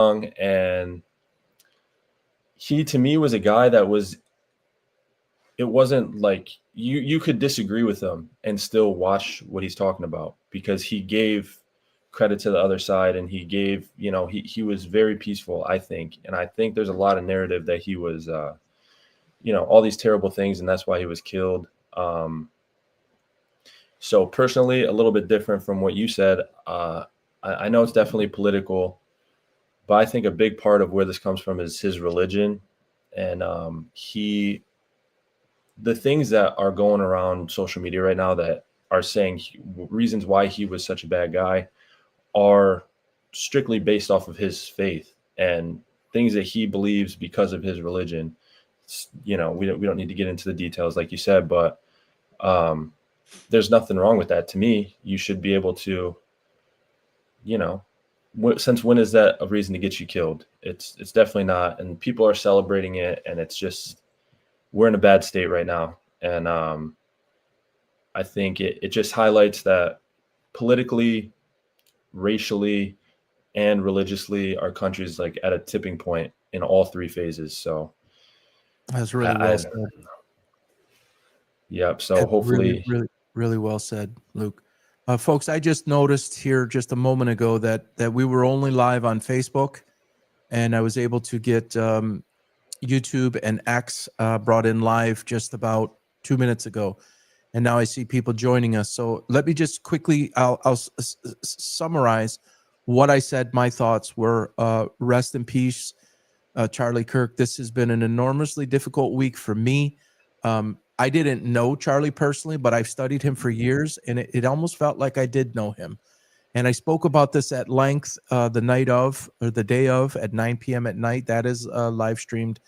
and he to me was a guy that was it wasn't like you could disagree with him and still watch what he's talking about because he gave credit to the other side and he gave he was very peaceful, I think. And I think there's a lot of narrative that he was all these terrible things and that's why he was killed. So personally a little bit different from what you said. I know it's definitely political, but I think a big part of where this comes from is his religion. And the things that are going around social media right now that are saying reasons why he was such a bad guy are strictly based off of his faith and things that he believes because of his religion. We don't need to get into the details like you said, but there's nothing wrong with that. To me, you should be able to, since when is that a reason to get you killed? It's definitely not. And people are celebrating it, and it's just, we're in a bad state right now. And I think it just highlights that politically, racially, and religiously, our country's like at a tipping point in all three phases. So that's really well said. Yep. So hopefully, really well said, Luke. Folks, I just noticed here just a moment ago that we were only live on Facebook, and I was able to get YouTube and X brought in live just about 2 minutes ago, and now I see people joining us. So let me just quickly, I'll summarize what I said. My thoughts were: rest in peace, Charlie Kirk. This has been an enormously difficult week for me. I didn't know Charlie personally, but I've studied him for years, and it almost felt like I did know him. And I spoke about this at length the night of, or the day of, at 9 p.m. at night. That is live streamed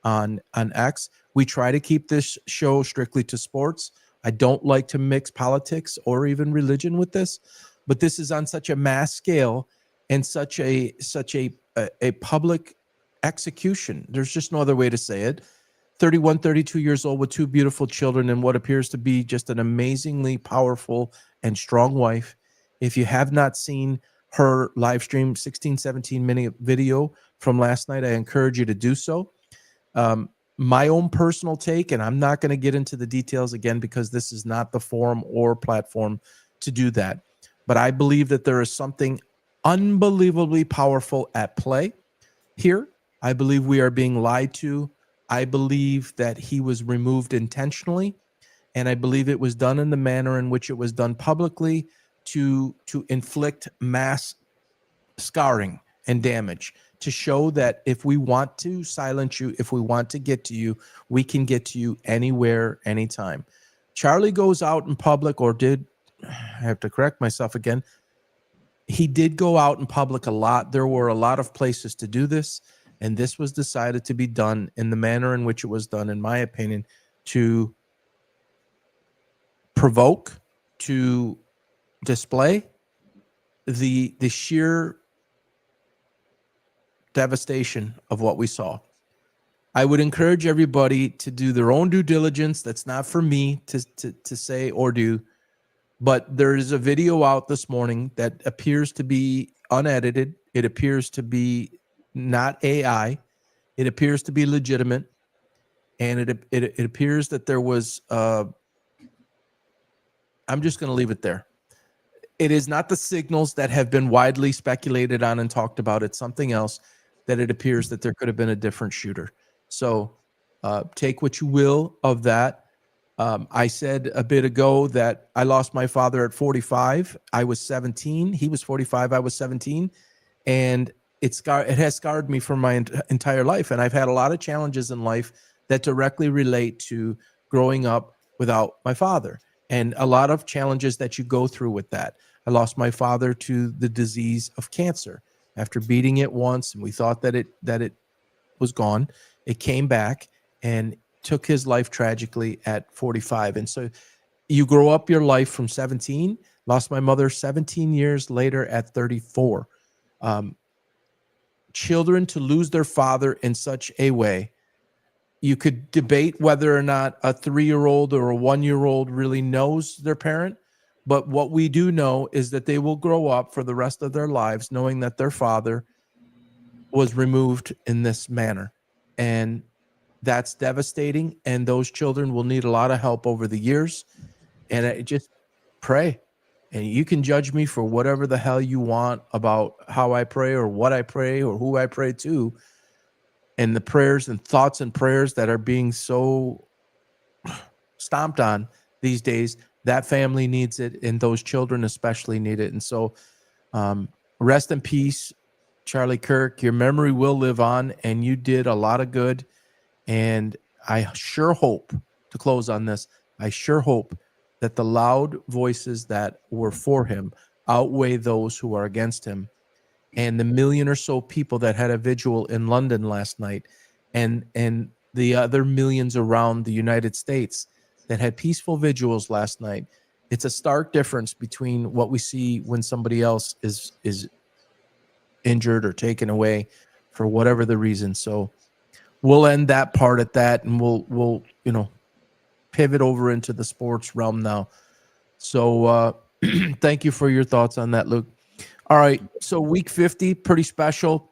on X. We try to keep this show strictly to sports. I don't like to mix politics or even religion with this, but this is on such a mass scale and such a public execution. There's just no other way to say it. 31, 32 years old with two beautiful children and what appears to be just an amazingly powerful and strong wife. If you have not seen her live stream 16, 17-minute video from last night, I encourage you to do so. My own personal take, and I'm not going to get into the details again because this is not the forum or platform to do that, but I believe that there is something unbelievably powerful at play here. I believe we are being lied to. I believe that he was removed intentionally, and I believe it was done in the manner in which it was done publicly to inflict mass scarring and damage, to show that if we want to silence you, if we want to get to you, we can get to you anywhere, anytime. Charlie goes out in public, or did, I have to correct myself again, he did go out in public a lot. There were a lot of places to do this. And this was decided to be done in the manner in which it was done, in my opinion, to provoke, to display the sheer devastation of what we saw. I would encourage everybody to do their own due diligence. That's not for me to say or do, but there is a video out this morning that appears to be unedited. It appears to be not AI. It appears to be legitimate, and it appears that there was. I'm just going to leave it there. It is not the signals that have been widely speculated on and talked about. It's something else that it appears that there could have been a different shooter. So take what you will of that. I said a bit ago that I lost my father at 45. I was 17. He was 45. I was 17, and it has scarred me for my entire life. And I've had a lot of challenges in life that directly relate to growing up without my father, and a lot of challenges that you go through with that. I lost my father to the disease of cancer after beating it once, and we thought that it was gone. It came back and took his life tragically at 45. And so you grow up your life from 17, lost my mother 17 years later at 34. Children to lose their father in such a way, you could debate whether or not a 3-year-old or a 1-year-old really knows their parent. But what we do know is that they will grow up for the rest of their lives knowing that their father was removed in this manner. And that's devastating. And those children will need a lot of help over the years. And I just pray. And you can judge me for whatever the hell you want about how I pray or what I pray or who I pray to. And the prayers and thoughts and prayers that are being so stomped on these days, that family needs it. And those children especially need it. And so rest in peace, Charlie Kirk. Your memory will live on, and you did a lot of good. And I sure hope, to close on this, I sure hope that the loud voices that were for him outweigh those who are against him. And the million or so people that had a vigil in London last night, and the other millions around the United States that had peaceful vigils last night. It's a stark difference between what we see when somebody else is injured or taken away for whatever the reason. So we'll end that part at that, and we'll pivot over into the sports realm now. So thank you for your thoughts on that, Luke. All right, so week 50, pretty special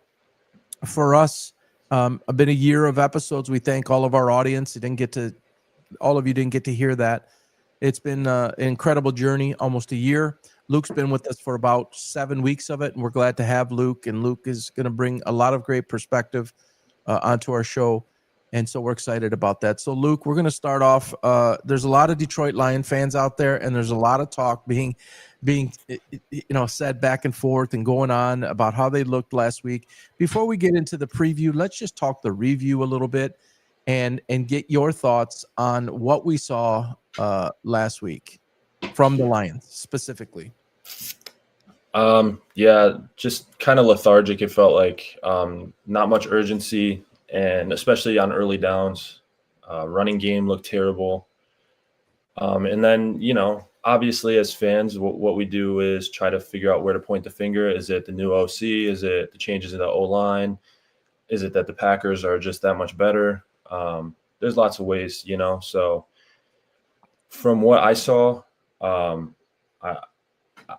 for us. Been a year of episodes. We thank all of our audience. All of you didn't get to hear that. It's been an incredible journey, almost a year. Luke's been with us for about 7 weeks of it, and we're glad to have Luke. And Luke is going to bring a lot of great perspective onto our show. And so we're excited about that. So, Luke, we're going to start off. There's a lot of Detroit Lion fans out there, and there's a lot of talk being said back and forth and going on about how they looked last week. Before we get into the preview, let's just talk the review a little bit and get your thoughts on what we saw last week from the Lions specifically. Yeah, just kind of lethargic. It felt like not much urgency. And especially on early downs, running game looked terrible. And then, obviously as fans, what we do is try to figure out where to point the finger. Is it the new OC? Is it the changes in the O-line? Is it that the Packers are just that much better? There's lots of ways, So from what I saw, I'm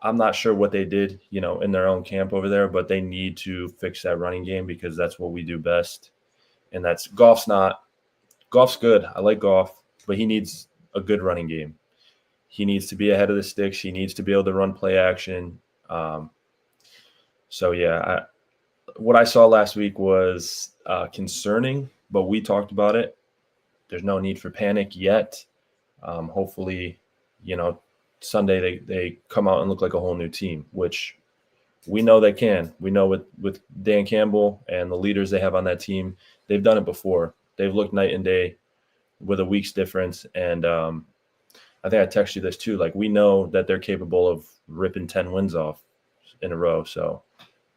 not sure what they did, in their own camp over there, but they need to fix that running game because that's what we do best. And that's Goff's good. I like Goff, but he needs a good running game. He needs to be ahead of the sticks. He needs to be able to run play action. So yeah, what I saw last week was concerning, but we talked about it. There's no need for panic yet. Hopefully, Sunday they come out and look like a whole new team, which we know they can. We know with Dan Campbell and the leaders they have on that team, they've done it before. They've looked night and day with a week's difference. And I think I texted you this too. Like, we know that they're capable of ripping 10 wins off in a row. So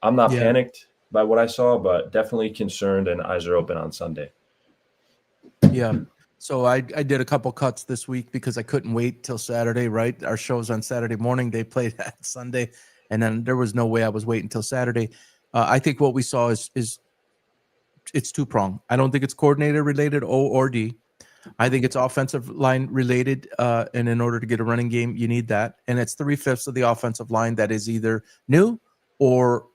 I'm not panicked by what I saw, but definitely concerned, and eyes are open on Sunday. Yeah. So I did a couple cuts this week because I couldn't wait till Saturday, right? Our show's on Saturday morning. They played that Sunday. And then there was no way I was waiting until Saturday. I think what we saw is it's two-pronged. I don't think it's coordinator related, O or D. I think it's offensive line related. And in order to get a running game, you need that. And it's 3/5 of the offensive line that is either new or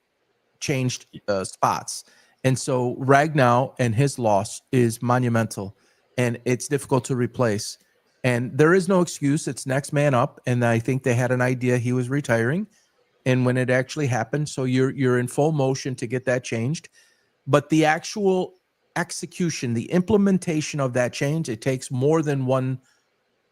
changed spots. And so Ragnow and his loss is monumental, and it's difficult to replace. And there is no excuse. It's next man up. And I think they had an idea he was retiring. And when it actually happened, so you're in full motion to get that changed. But the actual execution, the implementation of that change, it takes more than one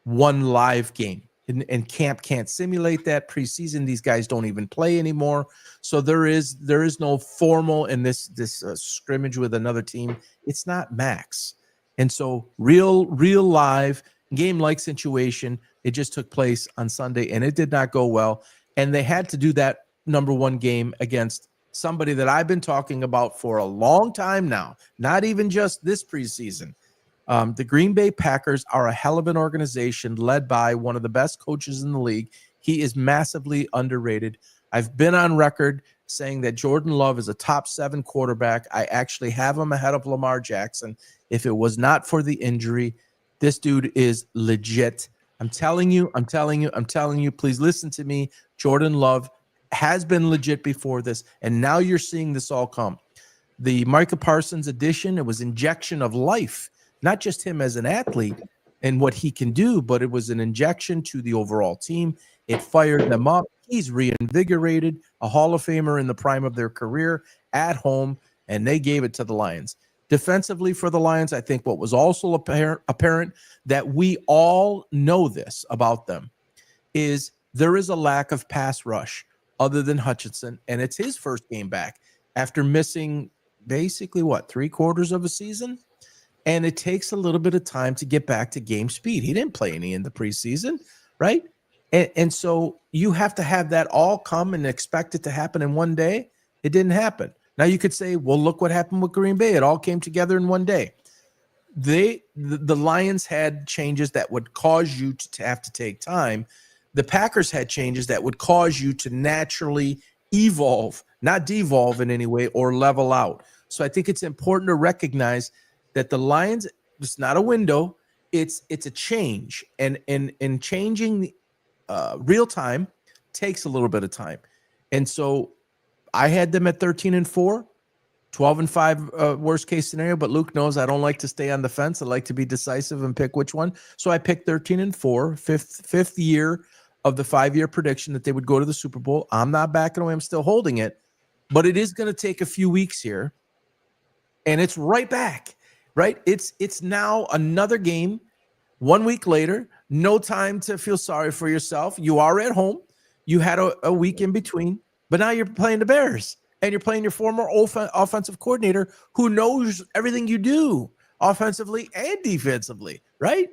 live game. And camp can't simulate that. Preseason, these guys don't even play anymore. So there is no formal in this scrimmage with another team. It's not max. And so real live game-like situation, it just took place on Sunday, and it did not go well. And they had to do that number one game against somebody that I've been talking about for a long time now, not even just this preseason. The Green Bay Packers are a hell of an organization led by one of the best coaches in the league. He is massively underrated. I've been on record saying that Jordan Love is a top 7 quarterback. I actually have him ahead of Lamar Jackson. If it was not for the injury, this dude is legit. I'm telling you, please listen to me. Jordan Love has been legit before this, and now you're seeing this all come. the Micah Parsons addition, it was injection of life, not just him as an athlete and what he can do, but it was an injection to the overall team. It fired them up. He's reinvigorated, a Hall of Famer in the prime of their career at home, and they gave it to the Lions. Defensively for the Lions, I think what was also apparent that we all know this about them is there is a lack of pass rush other than Hutchinson, and it's his first game back after missing basically, 3/4 of a season? And it takes a little bit of time to get back to game speed. He didn't play any in the preseason, right? And so you have to have that all come and expect it to happen in one day. It didn't happen. Now you could say, well, look what happened with Green Bay. It all came together in one day. The Lions had changes that would cause you to have to take time. The Packers had changes that would cause you to naturally evolve, not devolve in any way or level out. So I think it's important to recognize that the Lions, it's not a window, it's a change. And changing real time takes a little bit of time. And so I had them at 13-4, 12-5 worst case scenario, but Luke knows I don't like to stay on the fence. I like to be decisive and pick which one. So I picked 13-4, fifth year of the 5-year prediction that they would go to the Super Bowl. I'm not backing away. I'm still holding it, but it is going to take a few weeks here, and it's right back, right? It's now another game 1 week later, no time to feel sorry for yourself. You are at home. You had a week in between, but now you're playing the Bears, and you're playing your former offensive coordinator who knows everything you do offensively and defensively, right?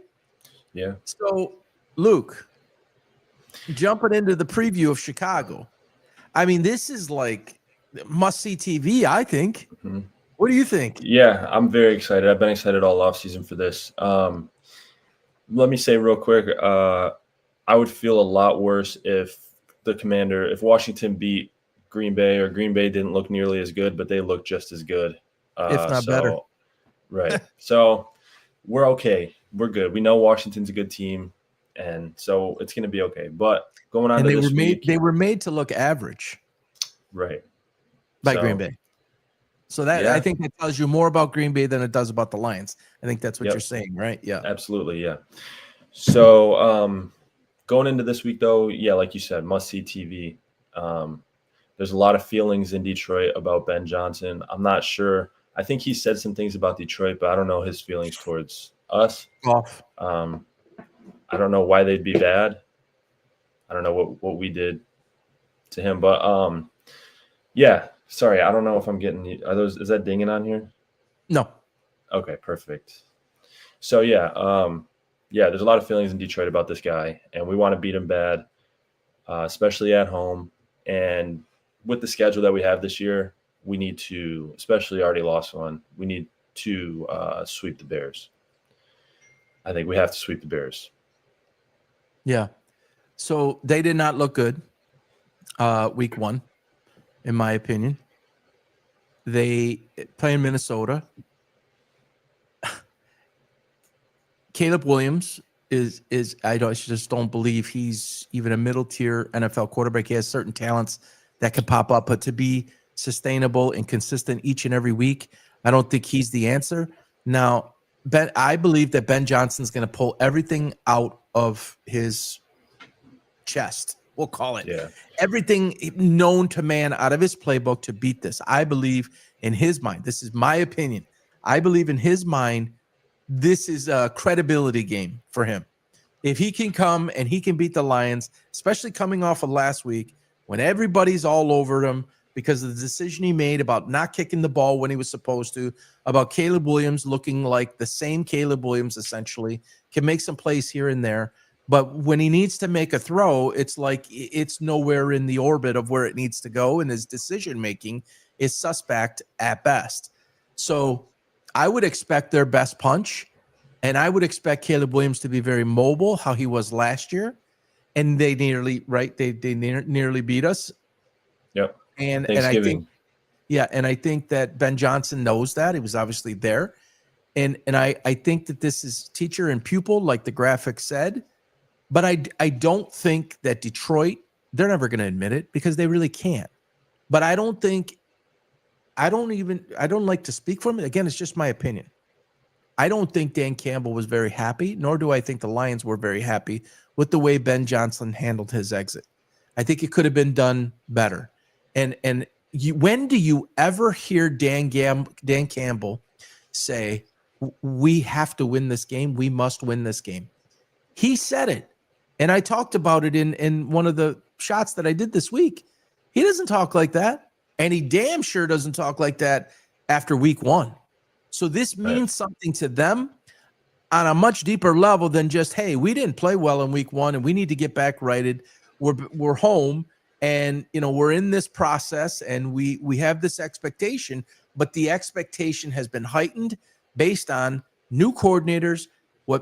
Yeah. So, Luke, jumping into the preview of Chicago, I mean, this is like must-see TV, I think. Mm-hmm. What do you think? Yeah, I'm very excited. I've been excited all offseason for this. Let me say real quick, I would feel a lot worse if Washington beat Green Bay, or Green Bay didn't look nearly as good, but they looked just as good. If not better. Right. So we're okay. We're good. We know Washington's a good team, and so it's going to be okay. But going on to this week, they were made to look average. Right. By Green Bay. So that, yeah. I think that tells you more about Green Bay than it does about the Lions. I think that's what you're saying, right? Yeah. Absolutely, yeah. So going into this week, though, yeah, like you said, must-see TV. There's a lot of feelings in Detroit about Ben Johnson. I'm not sure. I think he said some things about Detroit, but I don't know his feelings towards us. I don't know why they'd be bad. I don't know what we did to him, but yeah. Sorry, I don't know if I'm getting. Is that dinging on here? No. Okay, perfect. So yeah, there's a lot of feelings in Detroit about this guy, and we want to beat him bad, especially at home. And with the schedule that we have this year, we need to, especially already lost one, we need to sweep the Bears. I think we have to sweep the Bears. Yeah. So they did not look good week 1, in my opinion. They play in Minnesota. Caleb Williams is I just don't believe he's even a middle tier NFL quarterback. He has certain talents that could pop up, but to be sustainable and consistent each and every week, I don't think he's the answer. Now, I believe that Ben Johnson's going to pull everything out of his chest. We'll call it everything known to man out of his playbook to beat this. I believe in his mind. This is my opinion. I believe in his mind. This is a credibility game for him. If he can come and he can beat the Lions, especially coming off of last week when everybody's all over him because of the decision he made about not kicking the ball when he was supposed to, about Caleb Williams looking like the same Caleb Williams, essentially, can make some plays here and there. But when he needs to make a throw, it's like it's nowhere in the orbit of where it needs to go, and his decision-making is suspect at best. So I would expect their best punch, and I would expect Caleb Williams to be very mobile, how he was last year, and they nearly beat us. Yep. And I think, and I think that Ben Johnson knows that. He was obviously there. And I think that this is teacher and pupil, like the graphic said. But I don't think that Detroit, they're never going to admit it because they really can't. But I don't think I don't like to speak for him. Again, it's just my opinion. I don't think Dan Campbell was very happy, nor do I think the Lions were very happy with the way Ben Johnson handled his exit. I think it could have been done better. And when do you ever hear Dan Campbell say, we have to win this game. We must win this game. He said it. And I talked about it in one of the shots that I did this week. He doesn't talk like that. And he damn sure doesn't talk like that after week 1. So this means something to them on a much deeper level than just, hey, we didn't play well in week 1 and we need to get back righted. We're home and, we're in this process and we have this expectation, but the expectation has been heightened based on new coordinators,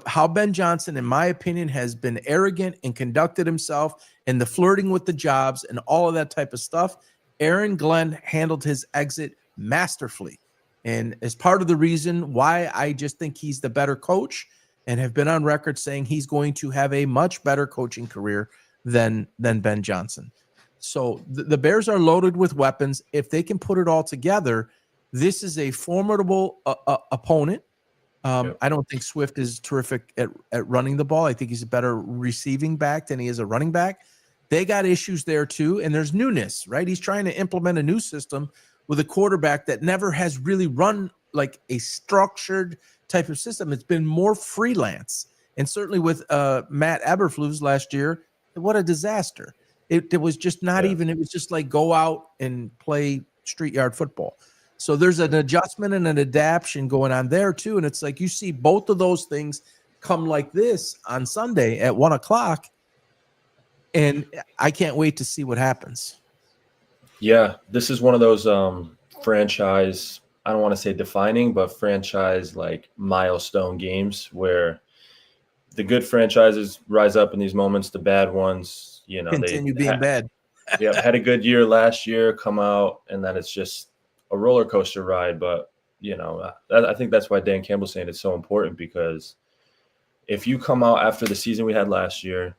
how Ben Johnson, in my opinion, has been arrogant and conducted himself and the flirting with the jobs and all of that type of stuff. Aaron Glenn handled his exit masterfully. And as part of the reason why I just think he's the better coach and have been on record saying he's going to have a much better coaching career than Ben Johnson. So the Bears are loaded with weapons. If they can put it all together, this is a formidable opponent. I don't think Swift is terrific at running the ball. I think he's a better receiving back than he is a running back. They got issues there too, and there's newness, right? He's trying to implement a new system with a quarterback that never has really run like a structured type of system. It's been more freelance. And certainly with Matt Eberflus last year, what a disaster. It was just not even, it was just like go out and play street yard football. So there's an adjustment and an adaptation going on there too. And it's like you see both of those things come like this on Sunday at 1:00. And I can't wait to see what happens. Yeah, this is one of those franchise, I don't want to say defining, but franchise like milestone games where the good franchises rise up in these moments, the bad ones, continue being bad. Had a good year last year, come out, and then it's just a roller coaster ride. But, I think that's why Dan Campbell's saying it's so important, because if you come out after the season we had last year,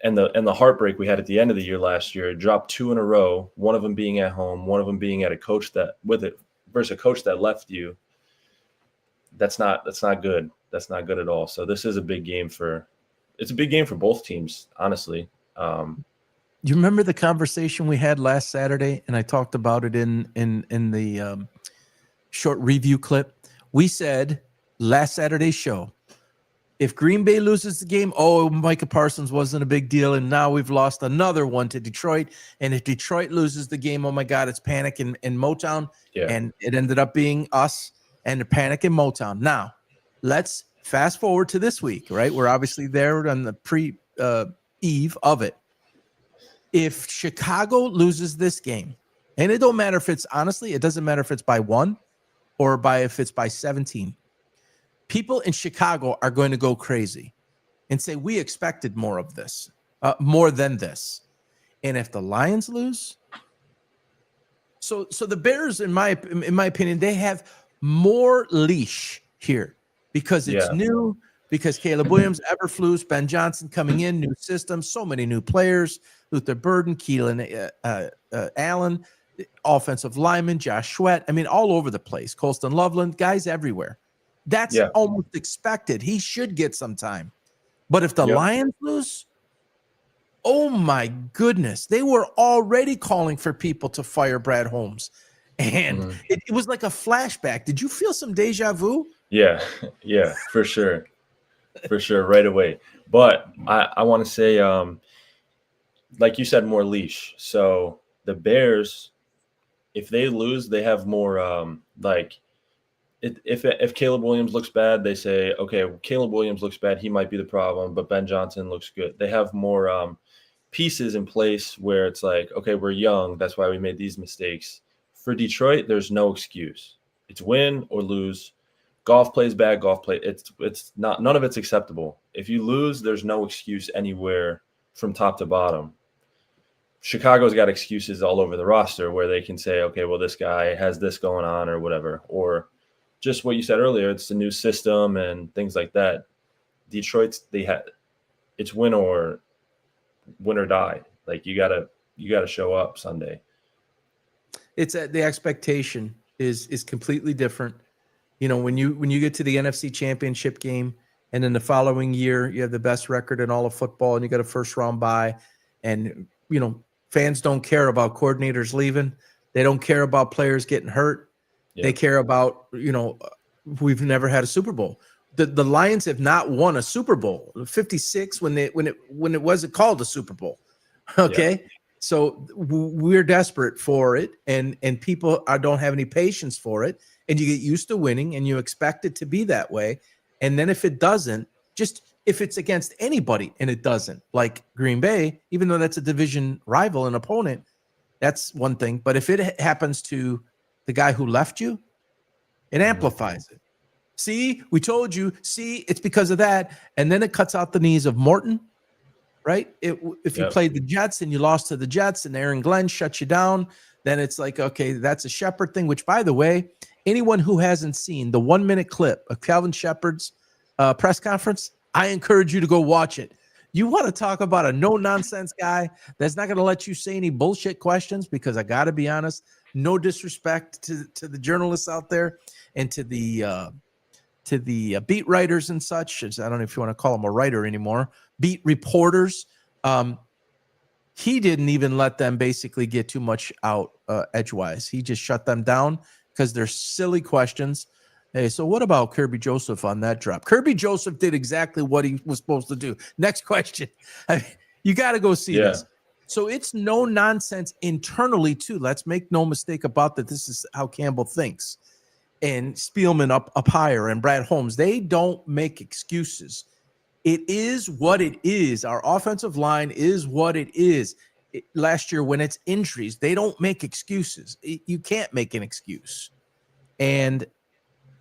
and the heartbreak we had at the end of the year last year, dropped 2 in a row, one of them being at home, one of them being at a coach versus a coach that left you. That's not good. That's not good at all. So this is a big game for both teams, honestly. You remember the conversation we had last Saturday, and I talked about it in the short review clip. We said last Saturday's show, if Green Bay loses the game, Micah Parsons wasn't a big deal, and now we've lost another one to Detroit. And if Detroit loses the game, oh my God, it's panic in Motown. Yeah. And it ended up being us and the panic in Motown. Now, let's fast forward to this week, right? We're obviously there on the eve of it. If Chicago loses this game, and it don't matter if it's, honestly, it doesn't matter if it's by 1 or if it's by 17. People in Chicago are going to go crazy and say, we expected more of this, more than this. And if the Lions lose, so the Bears, in my opinion, they have more leash here because it's new, because Caleb Williams, Eberflus, Ben Johnson coming in, new system, so many new players, Luther Burden, Keelan Allen, offensive lineman, Josh Sweat. I mean, all over the place. Colston Loveland, guys everywhere. That's almost expected. He should get some time. But if the Lions lose, oh my goodness, they were already calling for people to fire Brad Holmes. And it was like a flashback. Did you feel some deja vu? Yeah, for sure. For sure, right away. But I want to say, like you said, more leash. So the Bears, if they lose, they have more if Caleb Williams looks bad, they say, okay, Caleb Williams looks bad. He might be the problem, but Ben Johnson looks good. They have more pieces in place where it's like, okay, we're young. That's why we made these mistakes. For Detroit, there's no excuse. It's win or lose. Golf plays bad. Golf play. It's not. None of it's acceptable. If you lose, there's no excuse anywhere from top to bottom. Chicago's got excuses all over the roster where they can say, okay, well, this guy has this going on or whatever, or just what you said earlier, it's a new system and things like that. Detroit's it's win or die. Like you gotta show up Sunday. it's the expectation is completely different. You know, when you get to the NFC Championship game, and then the following year you have the best record in all of football, and you got a first round bye, and fans don't care about coordinators leaving. They don't care about players getting hurt. Yeah. They care about we've never had a Super Bowl. The Lions have not won a Super Bowl. 56 when it wasn't called a Super Bowl. Okay. Yeah. So we're desperate for it, and people don't have any patience for it, and you get used to winning and you expect it to be that way. And then if it doesn't, just if it's against anybody and it doesn't, like Green Bay, even though that's a division rival and opponent, that's one thing. But if it happens to the guy who left you, it amplifies it. See, we told you. See, it's because of that. And then it cuts out the knees of Morton, right? If you played the Jets and you lost to the Jets and Aaron Glenn shut you down, then it's like, okay, that's a Shepard thing, which, by the way, anyone who hasn't seen the 1-minute clip of Calvin Shepard's press conference, I encourage you to go watch it. You want to talk about a no-nonsense guy that's not going to let you say any bullshit questions, because I got to be honest, no disrespect to the journalists out there and to the beat writers and such. I don't know if you want to call him a writer anymore. Beat reporters. He didn't even let them basically get too much out edgewise. He just shut them down because they're silly questions. Hey, so what about Kirby Joseph on that drop? Kirby Joseph did exactly what he was supposed to do. Next question. You got to go see this. So it's no nonsense internally too. Let's make no mistake about that. This is how Campbell thinks. And Spielman up higher and Brad Holmes, they don't make excuses. It is what it is. Our offensive line is what it is. Last year, when it's injuries, they don't make excuses. You can't make an excuse. And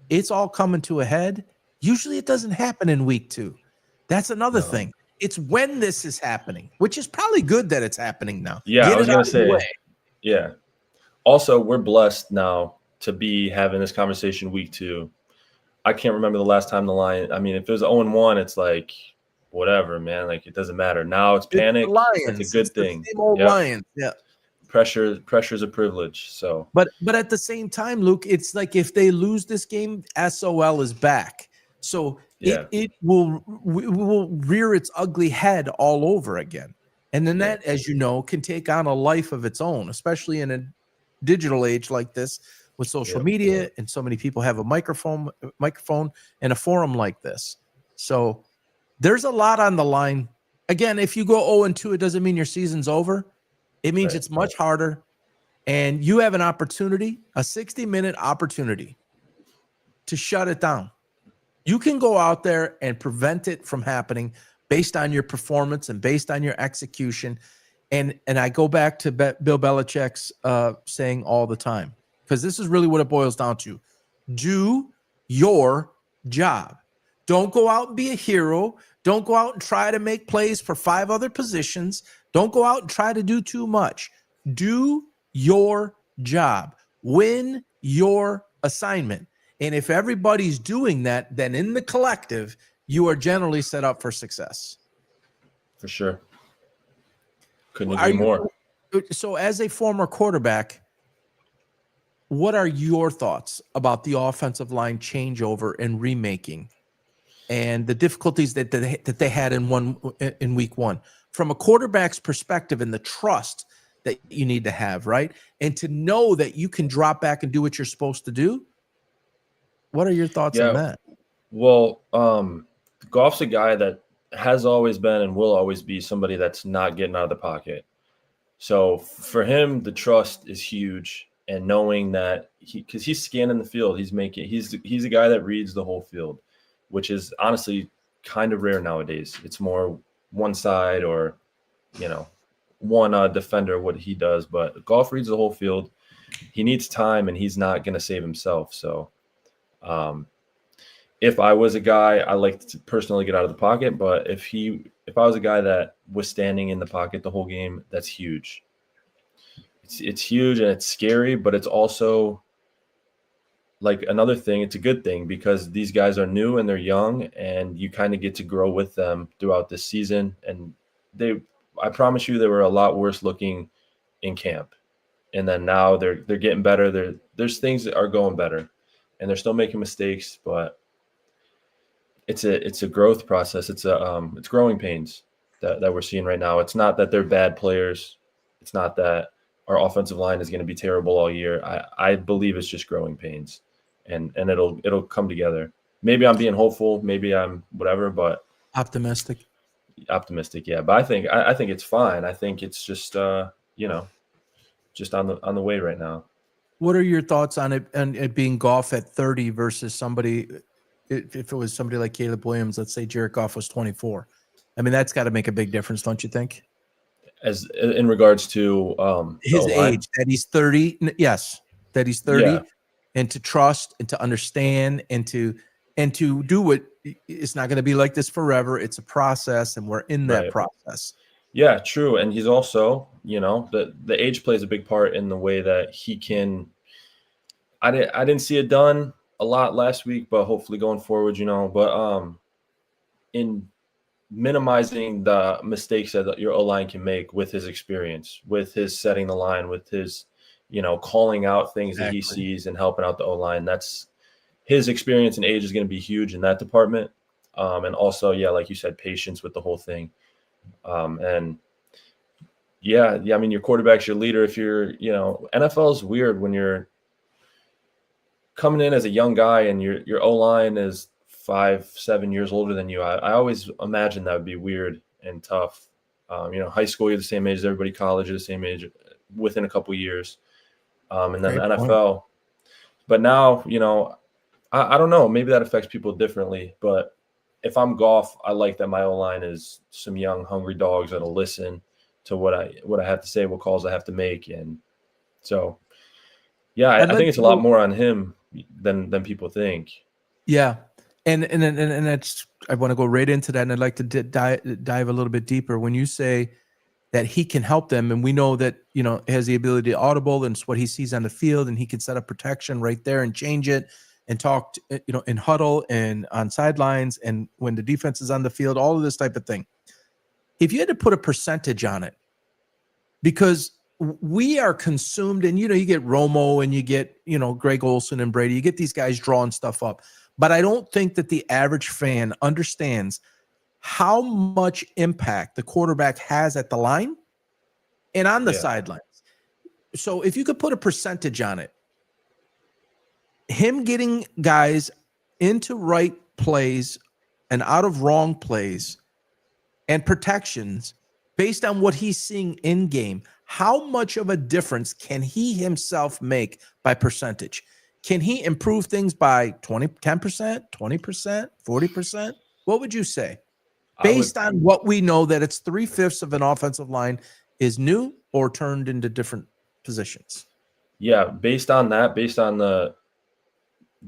it's all coming to a head. Usually it doesn't happen in week 2. That's another thing. It's when this is happening, which is probably good that it's happening now. Yeah, I was going to say, yeah. Also, we're blessed now to be having this conversation week 2. I can't remember the last time the Lions, I mean, if it was 0-1, it's like, whatever, man. Like, it doesn't matter. Now it's panic. It's a good thing. The same old Lions. Yeah. Pressure's a privilege. So, but at the same time, Luke, it's like if they lose this game, SOL is back. So it will rear its ugly head all over again. And then that, as you know, can take on a life of its own, especially in a digital age like this with social media, and so many people have a microphone and a forum like this. So there's a lot on the line. Again, if you go 0-2, it doesn't mean your season's over. It means it's much harder, and you have an opportunity, a 60-minute opportunity to shut it down. You can go out there and prevent it from happening based on your performance and based on your execution. And I go back to Bill Belichick's saying all the time, because this is really what it boils down to. Do your job. Don't go out and be a hero. Don't go out and try to make plays for 5 other positions. Don't go out and try to do too much. Do your job. Win your assignment. And if everybody's doing that, then in the collective, you are generally set up for success. For sure. Couldn't agree more. So as a former quarterback, what are your thoughts about the offensive line changeover and remaking and the difficulties that they had in week 1? From a quarterback's perspective and the trust that you need to have, right? And to know that you can drop back and do what you're supposed to do. What are your thoughts on that? Well, Goff's a guy that has always been and will always be somebody that's not getting out of the pocket. So for him, the trust is huge, and knowing that because he's scanning the field, he's a guy that reads the whole field, which is honestly kind of rare nowadays. It's more one side or, one defender, what he does. But Goff reads the whole field. He needs time, and he's not going to save himself. So if I was a guy, I like to personally get out of the pocket. But if I was a guy that was standing in the pocket the whole game, that's huge. It's huge and it's scary, but it's also like another thing. It's a good thing because these guys are new and they're young, and you kind of get to grow with them throughout this season. And I promise you, they were a lot worse looking in camp. and then now they're getting better. There's things that are going better, and they're still making mistakes, but it's a growth process. It's growing pains that we're seeing right now. It's not that they're bad players. It's not that our offensive line is going to be terrible all year. I believe it's just growing pains, and it'll come together. Maybe I'm being hopeful. Maybe I'm whatever, but Optimistic. optimistic. Yeah, but I think it's fine. I think it's just just on the way right now. What are your thoughts on it being Goff at 30 versus somebody, if it was somebody like Caleb Williams, let's say Jared Goff was 24? I mean, that's got to make a big difference, don't you think? As in regards to His age, that he's 30. Yes, that he's 30, Yeah. and to trust and to understand and to do what, it's not going to be like this forever. It's a process, and we're in that Right. process. Yeah, true. And he's also, the age plays a big part in the way that he can. I didn't see it done a lot last week, but hopefully going forward, but in minimizing the mistakes that your O-line can make with his experience, with his setting the line, with his, calling out things that he Exactly. sees and helping out the O-line. That's his experience and age is going to be huge in that department. And also, yeah, like you said, patience with the whole thing. And yeah, I mean, your quarterback's your leader. If you're, NFL is weird when you're coming in as a young guy and your O-line is 5-7 years older than you. I always imagine that would be weird and tough. High school, you're the same age as everybody. College, you're the same age within a couple years. And then Great the point. NFL. But now, I don't know. Maybe that affects people differently. But if I'm Goff, I like that my O-line is some young, hungry dogs that'll listen to what I have to say, what calls I have to make. And so, yeah, I think it's a lot more on him than people think. Yeah. And that's, I want to go right into that, and I'd like to dive a little bit deeper. When you say that he can help them, and we know that, has the ability to audible, and it's what he sees on the field, and he can set up protection right there and change it and talk, in huddle and on sidelines and when the defense is on the field, all of this type of thing. If you had to put a percentage on it, because we are consumed, and, you get Romo and you get, Greg Olsen and Brady, you get these guys drawing stuff up. But I don't think that the average fan understands how much impact the quarterback has at the line and on the sidelines. So if you could put a percentage on it, him getting guys into right plays and out of wrong plays and protections based on what he's seeing in game, how much of a difference can he himself make by percentage? Can he improve things by 10%, 20%, 40%? What would you say? Based on what we know, that it's 3/5 of an offensive line is new or turned into different positions. Yeah, based on that, based on the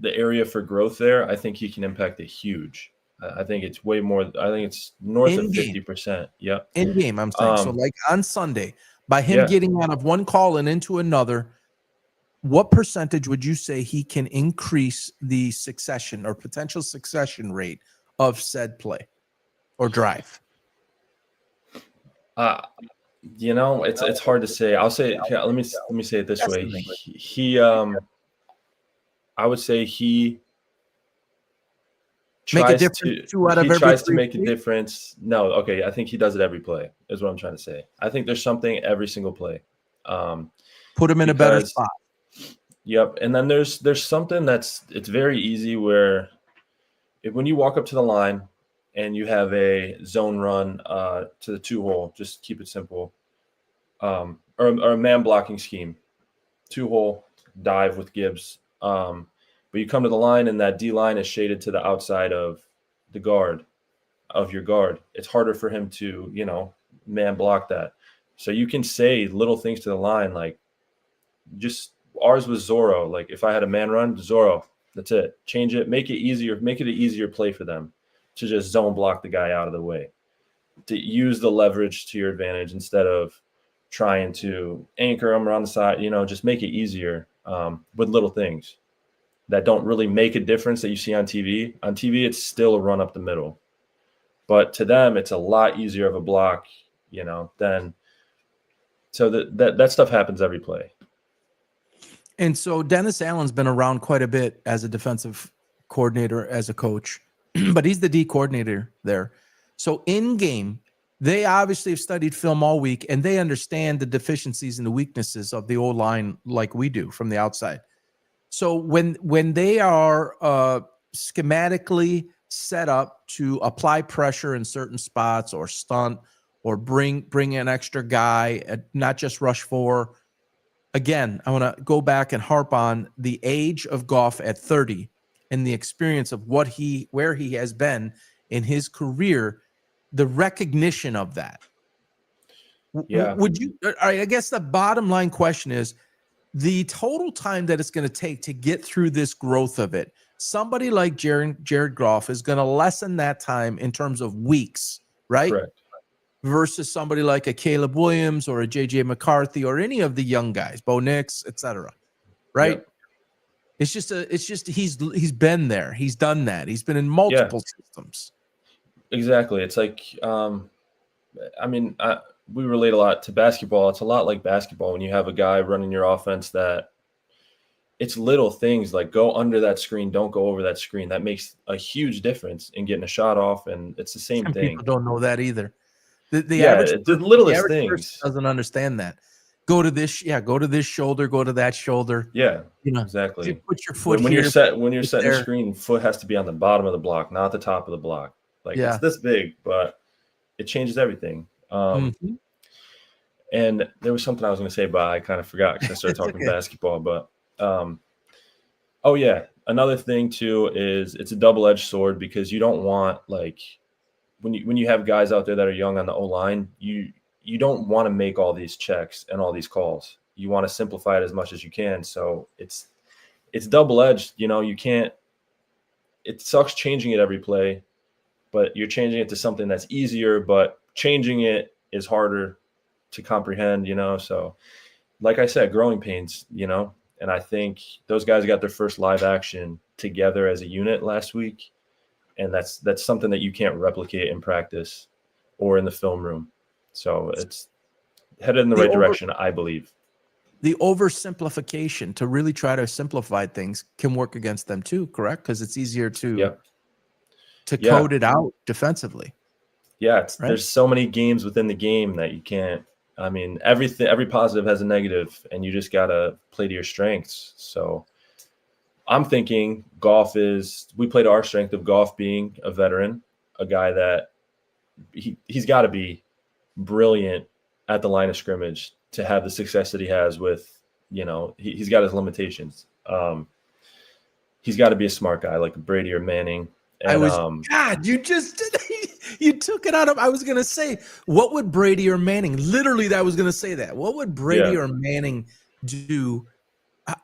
area for growth there, I think he can impact it huge. I think it's way more. I think it's north of 50%. Yep. In game, I'm saying. So like on Sunday, by him getting out of one call and into another, what percentage would you say he can increase the succession or potential succession rate of said play or drive? It's hard to say. I'll say, let me say it this way. I would say he tries to make a difference. No, okay. I think he does it every play, is what I'm trying to say. I think there's something every single play. Put him in a better spot. Yep. And then there's something it's very easy where when you walk up to the line and you have a zone run to the 2-hole, just keep it simple, or a man blocking scheme, 2-hole dive with Gibbs. But you come to the line and that D line is shaded to the outside of the guard of your guard. It's harder for him to, man block that. So you can say little things to the line, like just ours was Zorro. Like if I had a man run, Zorro, that's it. Change it, make it easier, make it an easier play for them to just zone block the guy out of the way, to use the leverage to your advantage instead of trying to anchor them around the side, just make it easier with little things that don't really make a difference that you see on TV. On TV, it's still a run up the middle. But to them, it's a lot easier of a block, than – so that stuff happens every play. And so Dennis Allen's been around quite a bit as a defensive coordinator, as a coach, but he's the D coordinator there. So in game, they obviously have studied film all week, and they understand the deficiencies and the weaknesses of the O-line like we do from the outside. So when they are schematically set up to apply pressure in certain spots or stunt or bring an extra guy, not just rush 4. Again, I want to go back and harp on the age of Goff at 30 and the experience of where he has been in his career, the recognition of that. Yeah. Would you, I guess the bottom line question is the total time that it's going to take to get through this growth of it. Somebody like Jared Goff is going to lessen that time in terms of weeks, right? Correct. Versus somebody like a Caleb Williams or a JJ McCarthy or any of the young guys, Bo Nix, etc. Right? Yep. It's just he's been there. He's done that. He's been in multiple systems. Exactly. It's like we relate a lot to basketball. It's a lot like basketball when you have a guy running your offense that it's little things like go under that screen, don't go over that screen. That makes a huge difference in getting a shot off, and it's the same thing. People don't know that either. The littlest things doesn't understand that. Go to this shoulder, go to that shoulder. Yeah, exactly. You put your foot when here. You're setting the screen, foot has to be on the bottom of the block, not the top of the block. Like it's this big, but it changes everything. And there was something I was going to say, but I kind of forgot because I started talking basketball. But another thing too is it's a double-edged sword because you don't want like when you have guys out there that are young on the O-line, you don't want to make all these checks and all these calls. You want to simplify it as much as you can. So it's double-edged. You can't. It sucks changing it every play, but you're changing it to something that's easier. But changing it is harder to comprehend. So like I said, growing pains. And I think those guys got their first live action together as a unit last week. And that's something that you can't replicate in practice or in the film room. So it's headed in the right direction, I believe. The oversimplification to really try to simplify things can work against them too, correct? Because it's easier to code it out defensively. Yeah, there's so many games within the game that you can't. I mean, every positive has a negative, and you just got to play to your strengths. So I'm thinking we play to our strength of Goff being a veteran, a guy that he's got to be brilliant at the line of scrimmage to have the success that he has with, he's got his limitations. He's got to be a smart guy like Brady or Manning. And, God, you just you took it out of. I was gonna say, what would Brady or Manning? Literally, I was gonna say that. What would Brady or Manning do?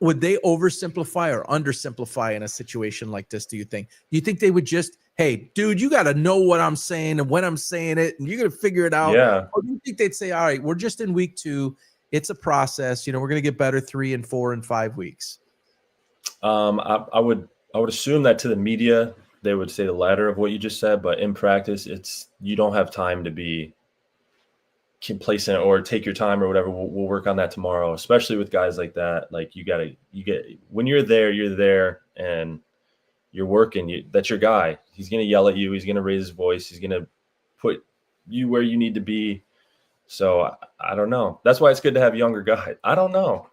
Would they oversimplify or undersimplify in a situation like this? Do you think? Do you think they would just, hey, dude, you got to know what I'm saying and when I'm saying it, and you're gonna figure it out? Yeah. Or do you think they'd say, all right, we're just in week 2. It's a process. We're gonna get better 3 and 4 and 5 weeks. I would assume that to the media they would say the latter of what you just said, but in practice, you don't have time to be complacent or take your time or whatever. We'll work on that tomorrow, especially with guys like that. Like when you're there and you're working, that's your guy. He's going to yell at you. He's going to raise his voice. He's going to put you where you need to be. So I don't know. That's why it's good to have younger guys. I don't know.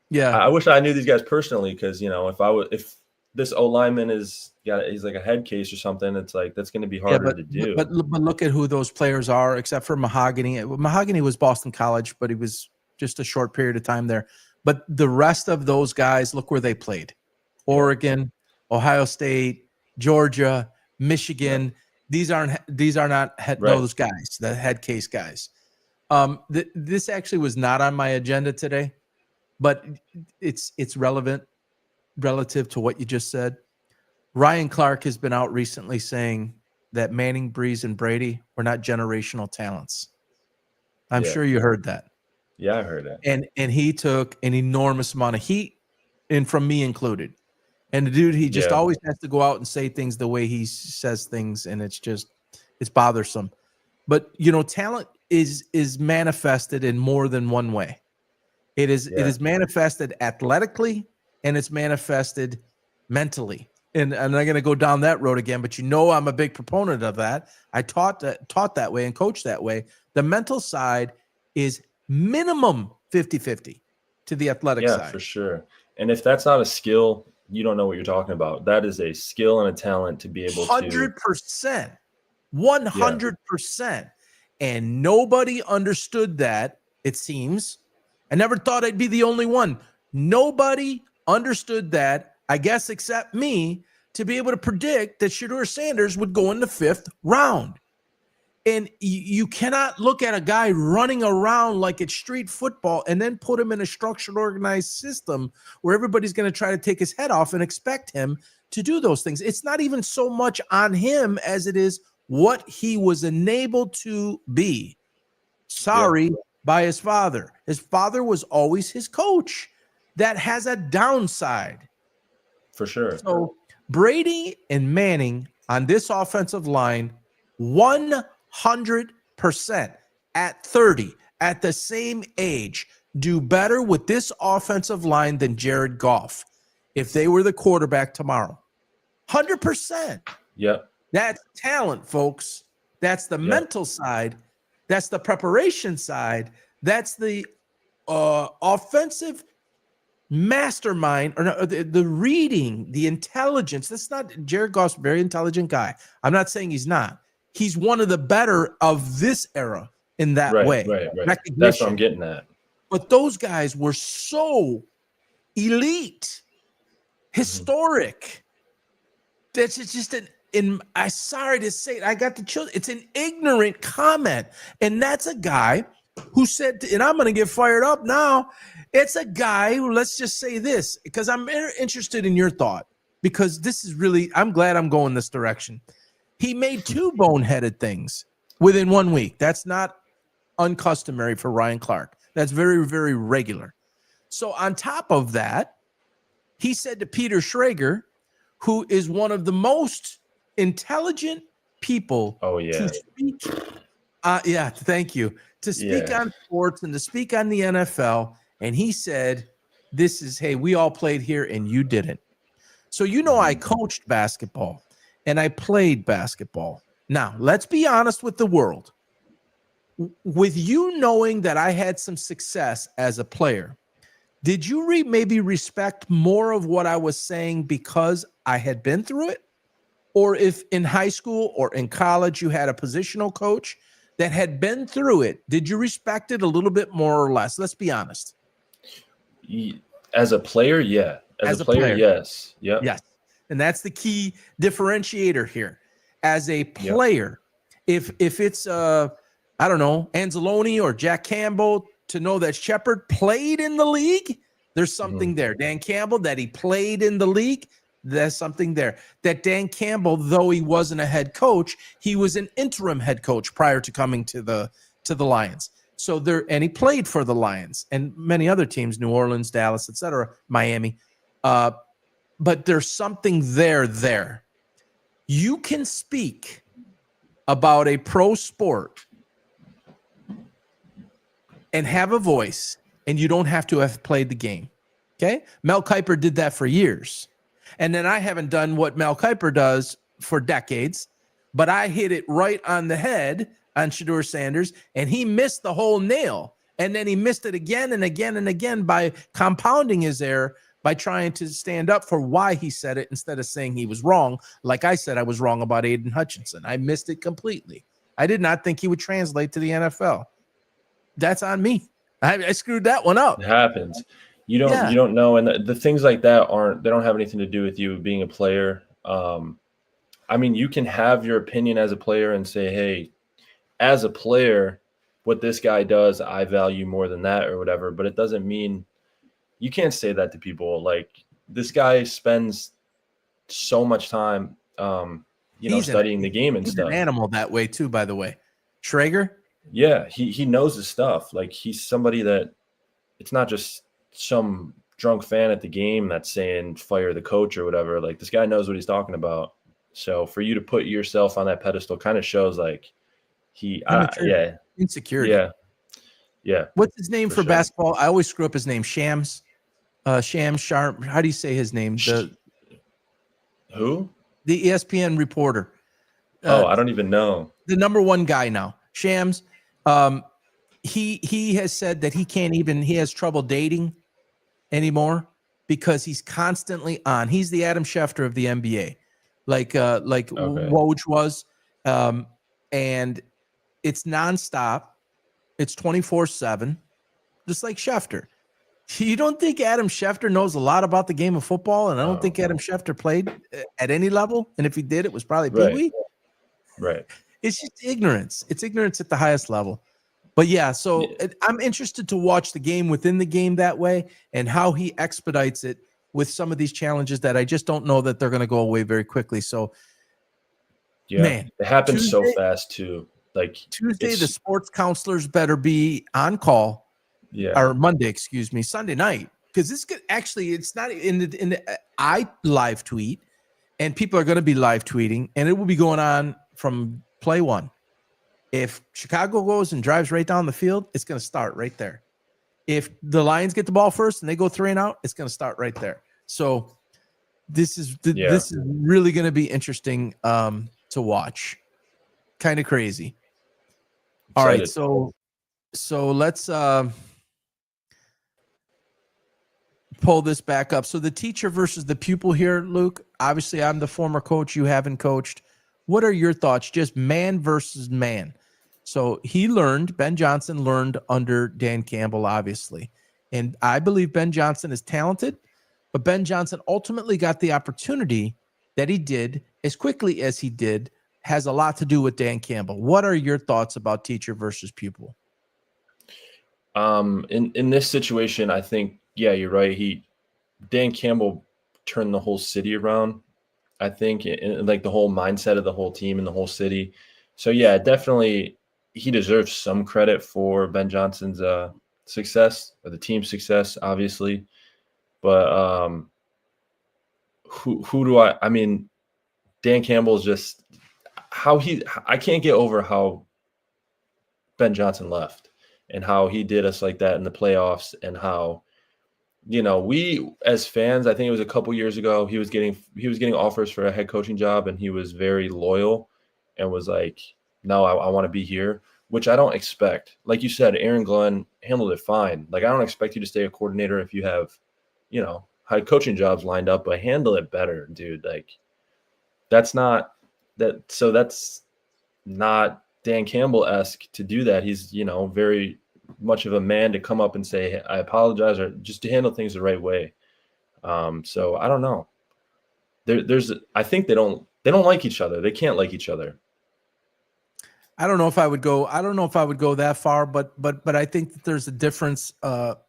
Yeah. I wish I knew these guys personally. Cause if this O lineman he's like a head case or something, it's like that's going to be harder to do. But look at who those players are, except for Mahogany. Mahogany was Boston College, but he was just a short period of time there. But the rest of those guys, look where they played: Oregon, Ohio State, Georgia, Michigan. Yeah. These are not those guys, the head case guys. This actually was not on my agenda today, but it's relevant relative to what you just said. Ryan Clark has been out recently saying that Manning, Breeze, and Brady were not generational talents. I'm sure you heard that. Yeah, I heard that. And he took an enormous amount of heat, and from me included. And the dude, he just always has to go out and say things the way he says things, and it's bothersome. But talent is manifested in more than one way. It is manifested athletically, and it's manifested mentally. And I'm not going to go down that road again, but I'm a big proponent of that. I taught that way and coached that way. The mental side is minimum 50-50 to the athletic side. Yeah, for sure. And if that's not a skill, you don't know what you're talking about. That is a skill and a talent to be able 100%. 100%. And nobody understood that, it seems. I never thought I'd be the only one. Nobody understood that, I guess, except me, to be able to predict that Shedeur Sanders would go in the 5th round. And you cannot look at a guy running around like it's street football and then put him in a structured, organized system where everybody's going to try to take his head off and expect him to do those things. It's not even so much on him as it is what he was enabled to be. By his father. His father was always his coach. That has a downside. For sure. So Brady and Manning on this offensive line, 100% at 30, at the same age, do better with this offensive line than Jared Goff if they were the quarterback tomorrow. 100%. Yep. That's talent, folks. That's the mental side. That's the preparation side. That's the offensive mastermind, or the reading, the intelligence. That's not Jared Goff's a very intelligent guy. I'm not saying he's not. He's one of the better of this era in that way. Right. That's what I'm getting at. But those guys were so elite, historic. That's just I'm sorry to say it, I got the children. It's an ignorant comment. And that's a guy who said, and I'm going to get fired up now. It's a guy who, let's just say this, because I'm interested in your thought, because this is really, I'm glad I'm going this direction. He made 2 boneheaded things within 1 week. That's not uncustomary for Ryan Clark. That's very, very regular. So on top of that, he said to Peter Schrager, who is one of the most intelligent people to speak. Thank you. To speak on sports and to speak on the NFL. And he said, this is, hey, we all played here and you didn't. So, I coached basketball and I played basketball. Now, let's be honest with the world. With you knowing that I had some success as a player, did you maybe respect more of what I was saying because I had been through it? Or if in high school or in college you had a positional coach that had been through it, did you respect it a little bit more or less? Let's be honest. As a player, yeah. As a player, yes. Yep. Yes. And that's the key differentiator here. As a player, if it's I don't know, Anzalone or Jack Campbell, to know that Shepard played in the league, there's something there. Dan Campbell, that he played in the league, there's something there. That Dan Campbell, though he wasn't a head coach, he was an interim head coach prior to coming to the Lions. So and he played for the Lions and many other teams, New Orleans, Dallas, etc., Miami. But there's something there. You can speak about a pro sport and have a voice, and you don't have to have played the game. Okay? Mel Kiper did that for years. And then I haven't done what Mel Kiper does for decades, but I hit it right on the head on Shedeur Sanders, and he missed the whole nail. And then he missed it again and again and again by compounding his error, by trying to stand up for why he said it instead of saying he was wrong. Like I said, I was wrong about Aiden Hutchinson. I missed it completely. I did not think he would translate to the NFL. That's on me. I screwed that one up. It happens. You don't know. And the things like that they don't have anything to do with you being a player. I mean, you can have your opinion as a player and say, hey, as a player, what this guy does, I value more than that or whatever. But it doesn't mean you can't say that to people. Like, this guy spends so much time, studying the game and he's stuff. An animal that way too, by the way. Schrager. Yeah, he knows his stuff. Like, he's somebody that it's not just some drunk fan at the game that's saying fire the coach or whatever. Like, this guy knows what he's talking about. So for you to put yourself on that pedestal kind of shows like insecurity. Yeah. Yeah, What's his name for for sure. basketball? I always screw up his name. Shams. Shams Sharp. How do you say his name? Who? The ESPN reporter. I don't even know. The number one guy now. Shams. He has said that he has trouble dating anymore because he's constantly on. He's the Adam Schefter of the NBA, like Woj was, and it's nonstop. It's 24/7, just like Schefter. You don't think Adam Schefter knows a lot about the game of football, and I don't think Adam Schefter played at any level. And if he did, it was probably Pee Wee. Right. It's just ignorance. It's ignorance at the highest level. But yeah, so I'm interested to watch the game within the game that way and how he expedites it with some of these challenges that I just don't know that they're going to go away very quickly. So, yeah, man, it happens so fast too. Like Tuesday, the sports counselors better be on call. Yeah, or Monday, excuse me, Sunday night, because this could actually, it's not in the I live tweet, and people are going to be live tweeting, and it will be going on from play one. If Chicago goes and drives right down the field, it's going to start right there. If the Lions get the ball first and they go 3 and out, it's going to start right there. So this is really going to be interesting to watch. Kind of crazy. All right, so let's pull this back up. So the teacher versus the pupil here, Luke. Obviously, I'm the former coach. You haven't coached. What are your thoughts? Just man versus man. So Ben Johnson learned under Dan Campbell, obviously. And I believe Ben Johnson is talented, but Ben Johnson ultimately got the opportunity that he did as quickly as he did has a lot to do with Dan Campbell. What are your thoughts about teacher versus pupil? In this situation, I think, yeah, you're right. Dan Campbell turned the whole city around. I think, like the whole mindset of the whole team and the whole city. So yeah, definitely he deserves some credit for Ben Johnson's success, or the team's success, obviously. But who do I mean, Dan Campbell's just I can't get over how Ben Johnson left and how he did us like that in the playoffs, and how, we as fans, I think it was a couple years ago, he was getting offers for a head coaching job, and he was very loyal and was like, no, I want to be here, which I don't expect. Like you said, Aaron Glenn handled it fine. Like, I don't expect you to stay a coordinator if you have, head coaching jobs lined up, but handle it better, dude. Like, that's not Dan Campbell-esque to do that. He's, very much of a man to come up and say, hey, I apologize, or just to handle things the right way. So I don't know. I think they don't like each other. They can't like each other. I don't know if I would go that far, but I think that there's a difference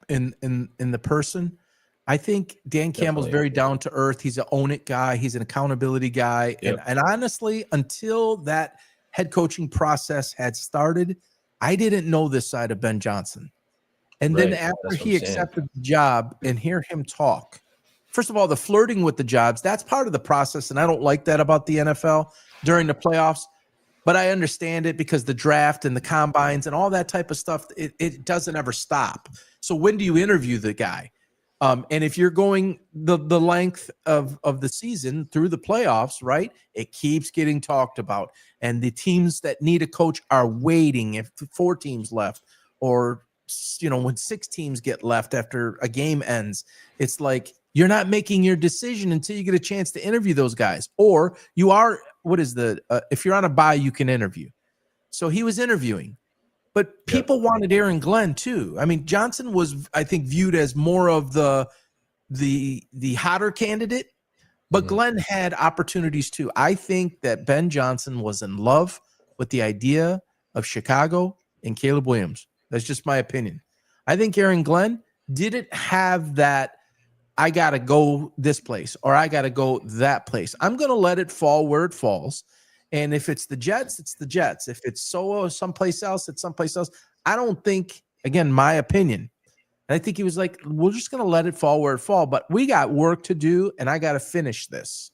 in the person. I think Dan Campbell's very down to earth. He's an own it guy. He's an accountability guy. Yep. And honestly, until that head coaching process had started, I didn't know this side of Ben Johnson. And then after he accepted the job and hear him talk, first of all, the flirting with the jobs, that's part of the process. And I don't like that about the NFL during the playoffs, but I understand it because the draft and the combines and all that type of stuff, it doesn't ever stop. So when do you interview the guy? And if you're going the length of the season through the playoffs, right, it keeps getting talked about. And the teams that need a coach are waiting if 4 teams left, or, when 6 teams get left after a game ends. It's like you're not making your decision until you get a chance to interview those guys. Or you are, if you're on a bye, you can interview. So he was interviewing. But people wanted Aaron Glenn too. I mean, Johnson was, I think, viewed as more of the hotter candidate, but Glenn had opportunities too. I think that Ben Johnson was in love with the idea of Chicago and Caleb Williams. That's just my opinion. I think Aaron Glenn didn't have that, I got to go this place or I got to go that place. I'm going to let it fall where it falls. And if it's the Jets, it's the Jets. If it's someplace else, it's someplace else. I don't think, again, my opinion, and I think he was like, we're just going to let it fall where it fall, but we got work to do, and I got to finish this.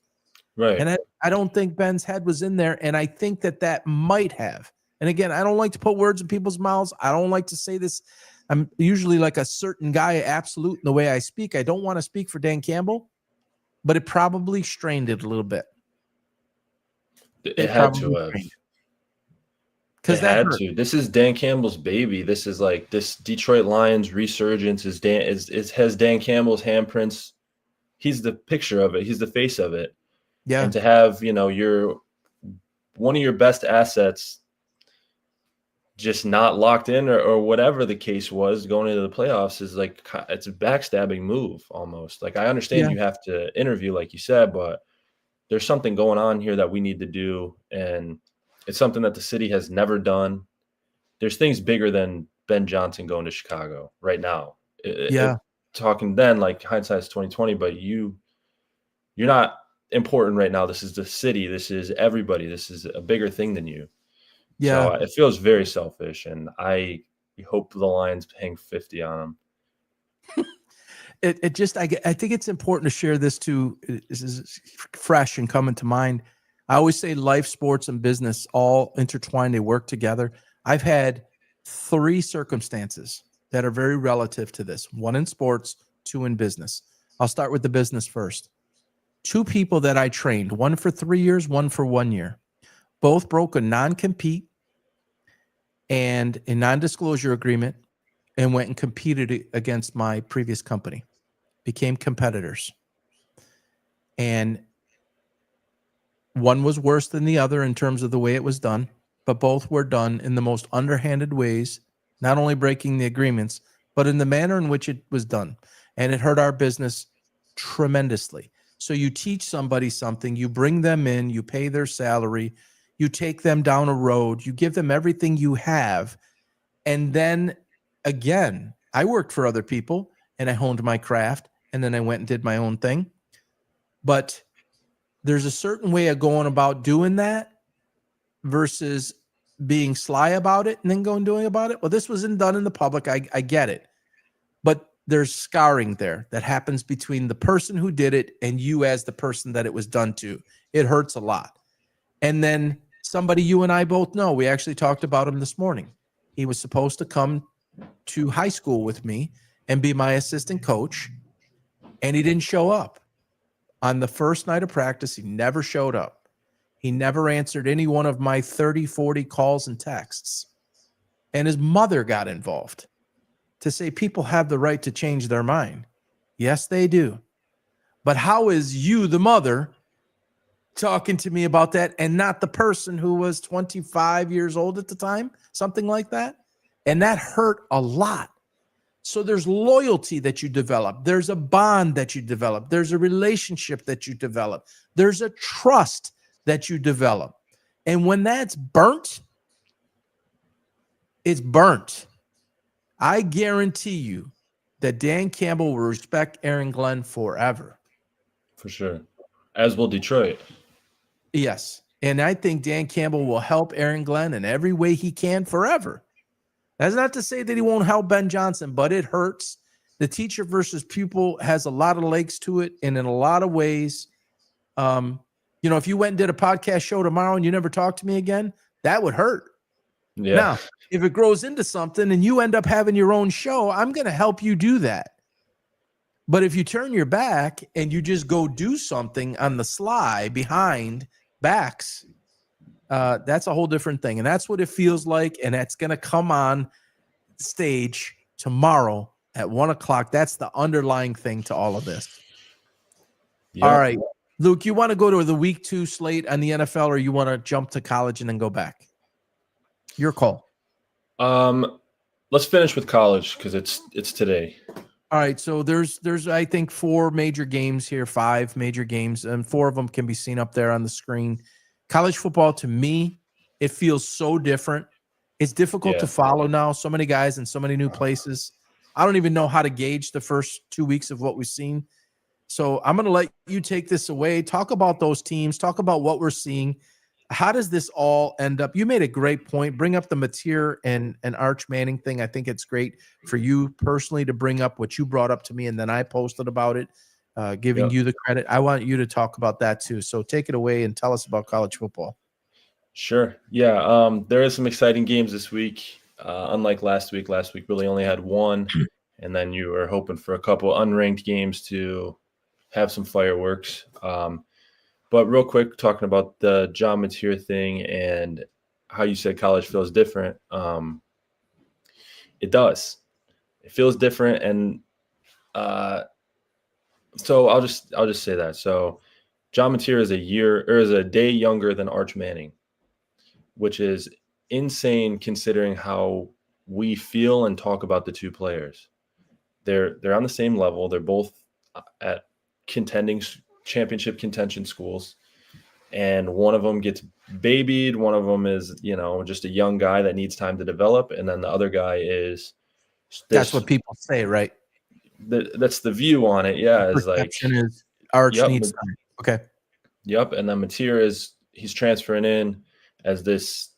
Right. And I don't think Ben's head was in there, and I think that might have, And again, I don't like to put words in people's mouths. I don't like to say this. I'm usually like a certain guy, absolute in the way I speak. I don't want to speak for Dan Campbell, but it probably strained it a little bit. It had to have. Because that had hurt. to. This is Dan Campbell's baby. This is like this Detroit Lions resurgence has Dan Campbell's handprints. He's the picture of it. He's the face of it. Yeah. And to have, one of your best assets just not locked in or whatever the case was going into the playoffs is like, it's a backstabbing move almost. Like, I understand you have to interview, like you said, but there's something going on here that we need to do. And it's something that the city has never done. There's things bigger than Ben Johnson going to Chicago right now. Talking then, like, hindsight's 2020, but you're not important right now. This is the city. This is everybody. This is a bigger thing than you. Yeah. So it feels very selfish, and I hope the Lions hang 50 on them. I think it's important to share this too. This is fresh and coming to mind. I always say life, sports, and business all intertwined. They work together. I've had 3 circumstances that are very relative to this. 1 in sports, 2 in business. I'll start with the business first. 2 people that I trained, 1 for 3 years, 1 for 1 year. Both broke a non-compete and a non-disclosure agreement and went and competed against my previous company, became competitors. And one was worse than the other in terms of the way it was done, but both were done in the most underhanded ways, not only breaking the agreements, but in the manner in which it was done. And it hurt our business tremendously. So you teach somebody something, you bring them in, you pay their salary, you take them down a road, you give them everything you have. And then again, I worked for other people and I honed my craft, and then I went and did my own thing. But there's a certain way of going about doing that versus being sly about it and then going doing about it. Well, this wasn't done in the public. I get it. But there's scarring there that happens between the person who did it and you as the person that it was done to. It hurts a lot. And then somebody you and I both know, we actually talked about him this morning. He was supposed to come to high school with me and be my assistant coach, and he didn't show up. On the first night of practice, he never showed up. He never answered any one of my 30, 40 calls and texts. And his mother got involved to say people have the right to change their mind. Yes, they do. But how is you, the mother, talking to me about that and not the person who was 25 years old at the time? Something like that. And that hurt a lot. So there's loyalty that you develop. There's a bond that you develop. There's a relationship that you develop. There's a trust that you develop. And when that's burnt, it's burnt. I guarantee you that Dan Campbell will respect Aaron Glenn forever. For sure. As will Detroit. Yes. And I think Dan Campbell will help Aaron Glenn in every way he can forever. That's not to say that he won't help Ben Johnson, but it hurts. The teacher versus pupil has a lot of legs to it, and in a lot of ways, if you went and did a podcast show tomorrow and you never talked to me again, that would hurt. Yeah. Now, if it grows into something and you end up having your own show, I'm going to help you do that. But if you turn your back and you just go do something on the sly behind backs, that's a whole different thing. And that's what it feels like. And that's going to come on stage tomorrow at 1:00. That's the underlying thing to all of this. Yep. All right, Luke, you want to go to the week 2 slate on the NFL, or you want to jump to college and then go back? Your call. Let's finish with college because it's today. All right. So there's I think 4 major games here, 5 major games, and 4 of them can be seen up there on the screen. College football, to me, it feels so different. It's difficult to follow now. So many guys in so many new places. I don't even know how to gauge the first 2 weeks of what we've seen. So I'm going to let you take this away. Talk about those teams. Talk about what we're seeing. How does this all end up? You made a great point. Bring up the Mateer and Arch Manning thing. I think it's great for you personally to bring up what you brought up to me, and then I posted about it, giving you the credit. I want you to talk about that too. So take it away and tell us about college football. Sure. Yeah. There is some exciting games this week. Unlike last week really only had one, and then you were hoping for a couple unranked games to have some fireworks. But real quick, talking about the John Mateer thing and how you said college feels different. It does. It feels different, and so I'll just say that. So John Mateer is a day younger than Arch Manning, which is insane considering how we feel and talk about the two players. They're on the same level. They're both at contending championship contention schools, and one of them gets babied. One of them is just a young guy that needs time to develop, and then the other guy is That's this. what people say, right? That's the view on it. Yeah, is like Perception is Arch yep, needs time. Okay. yep, and then Mateer he's transferring in as this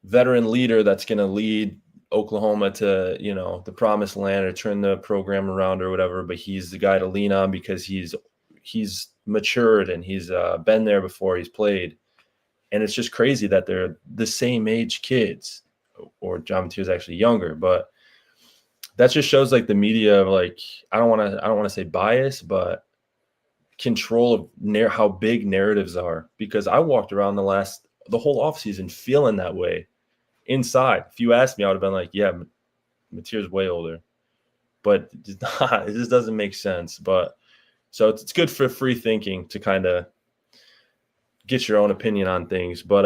veteran leader that's going to lead Oklahoma to, the promised land or turn the program around or whatever. But he's the guy to lean on because he's matured and he's been there before. He's played, and it's just crazy that they're the same age kids. Or John Mateer is actually younger, but that just shows like the media of like I don't want to say bias, but control of how big narratives are. Because I walked around the whole offseason feeling that way inside. If you asked me, I would have been like, yeah, Mateer's way older. But it's not, it just doesn't make sense. But so it's good for free thinking to kind of get your own opinion on things. But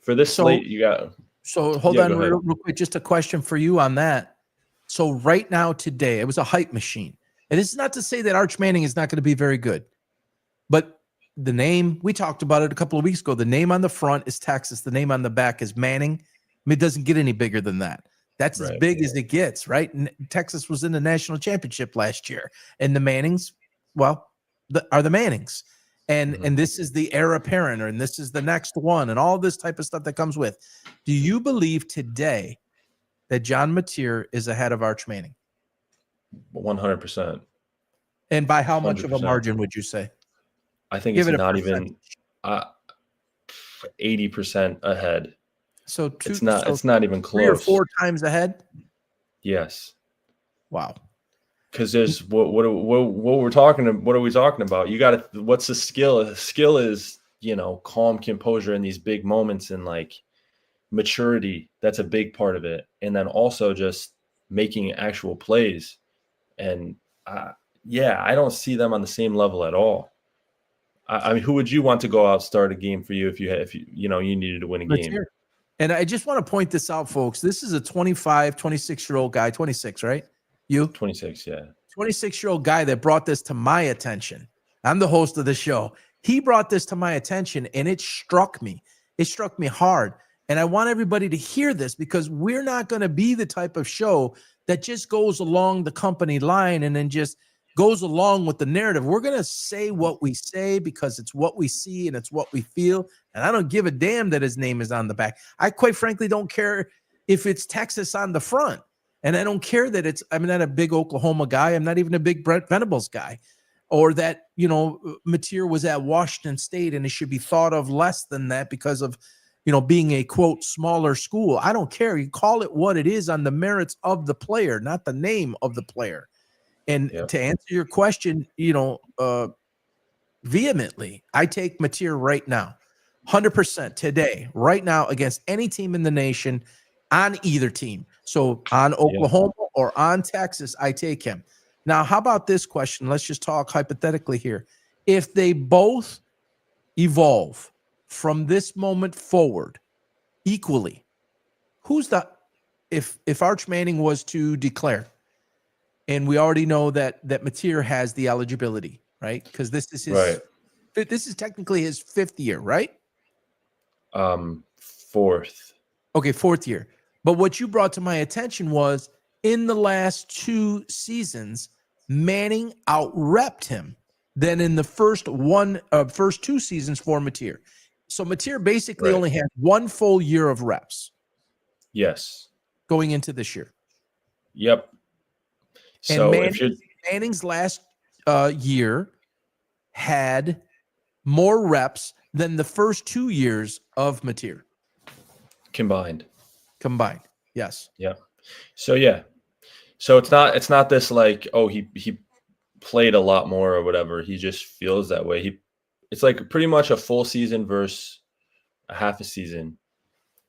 for this slate, you got. So hold on real quick. Just a question for you on that. So right now, today, it was a hype machine. And this is not to say that Arch Manning is not going to be very good. But the name, we talked about it a couple of weeks ago. The name on the front is Texas. The name on the back is Manning. I mean, it doesn't get any bigger than that. That's as big as it gets, right? And Texas was in the national championship last year. And the Mannings, well, are the Mannings. And this is the heir apparent, and this is the next one, and all this type of stuff that comes with. Do you believe today that John Mateer is ahead of Arch Manning? 100%. And by how much 100%. Of a margin would you say? I think it's not even 80% ahead. So it's not even close. 3 or 4 times ahead? Yes. Wow. Because there's what we're talking. What are we talking about? You got to. What's the skill? The skill is calm composure in these big moments and like maturity. That's a big part of it. And then also just making actual plays. And I don't see them on the same level at all. I mean, who would you want to go out start a game for you if you needed to win a game? And I just want to point this out, folks. This is a 26-year-old guy, 26, right? You? 26, yeah. 26-year-old guy that brought this to my attention. I'm the host of the show. He brought this to my attention, and it struck me. It struck me hard. And I want everybody to hear this because we're not going to be the type of show that just goes along the company line and then just goes along with the narrative. We're going to say what we say because it's what we see and it's what we feel. And I don't give a damn that his name is on the back. I quite frankly don't care if it's Texas on the front. And I don't care that I'm not a big Oklahoma guy. I'm not even a big Brent Venables guy. Or that, Mateer was at Washington State and it should be thought of less than that because of, being a, quote, smaller school. I don't care. You call it what it is on the merits of the player, not the name of the player. And to answer your question, vehemently, I take Mateer right now, 100% today, right now against any team in the nation on either team. So on Oklahoma or on Texas, I take him. Now, how about this question? Let's just talk hypothetically here. If they both evolve from this moment forward equally, if Arch Manning was to declare, and we already know that Mateer has the eligibility, right? Because this is this is technically his 5th year, right? 4th. Okay, 4th year. But what you brought to my attention was in the last 2 seasons, Manning out-repped him than in the first 2 seasons for Mateer. So Mateer basically only had 1 full year of reps. Yes. Going into this year. Yep. So Manning's last year had more reps than the first 2 years of Mateer. combined. Yes. Yeah. So yeah. So it's not this like, oh, he played a lot more or whatever. He just feels that way. It's like pretty much a full season versus a half a season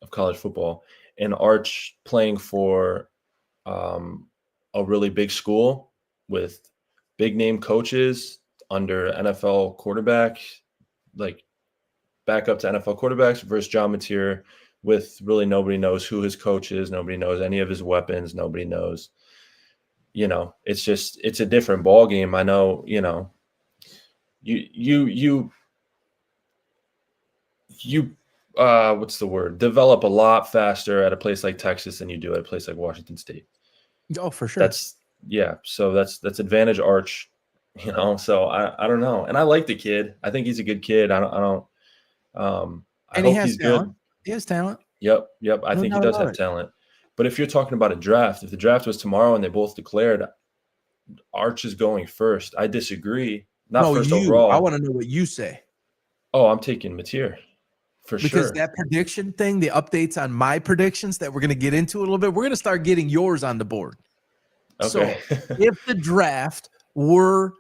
of college football. And Arch playing for a really big school with big name coaches under NFL quarterback, like backup to NFL quarterbacks versus John Mateer with really nobody knows who his coach is. Nobody knows any of his weapons. Nobody knows, it's a different ball game. I know, you what's the word? Develop a lot faster at a place like Texas than you do at a place like Washington State. Oh, for sure. So that's advantage Arch, so I don't know. And I like the kid. I think he's a good kid. I hope he's talent. good. He has talent. Yep. I think he does have talent. But if you're talking about a draft, if the draft was tomorrow and they both declared Arch is going first, I disagree. First overall. I want to know what you say. Oh, I'm taking Mateer for sure. Because that prediction thing, the updates on my predictions that we're going to get into a little bit, we're going to start getting yours on the board. Okay. So if the draft were,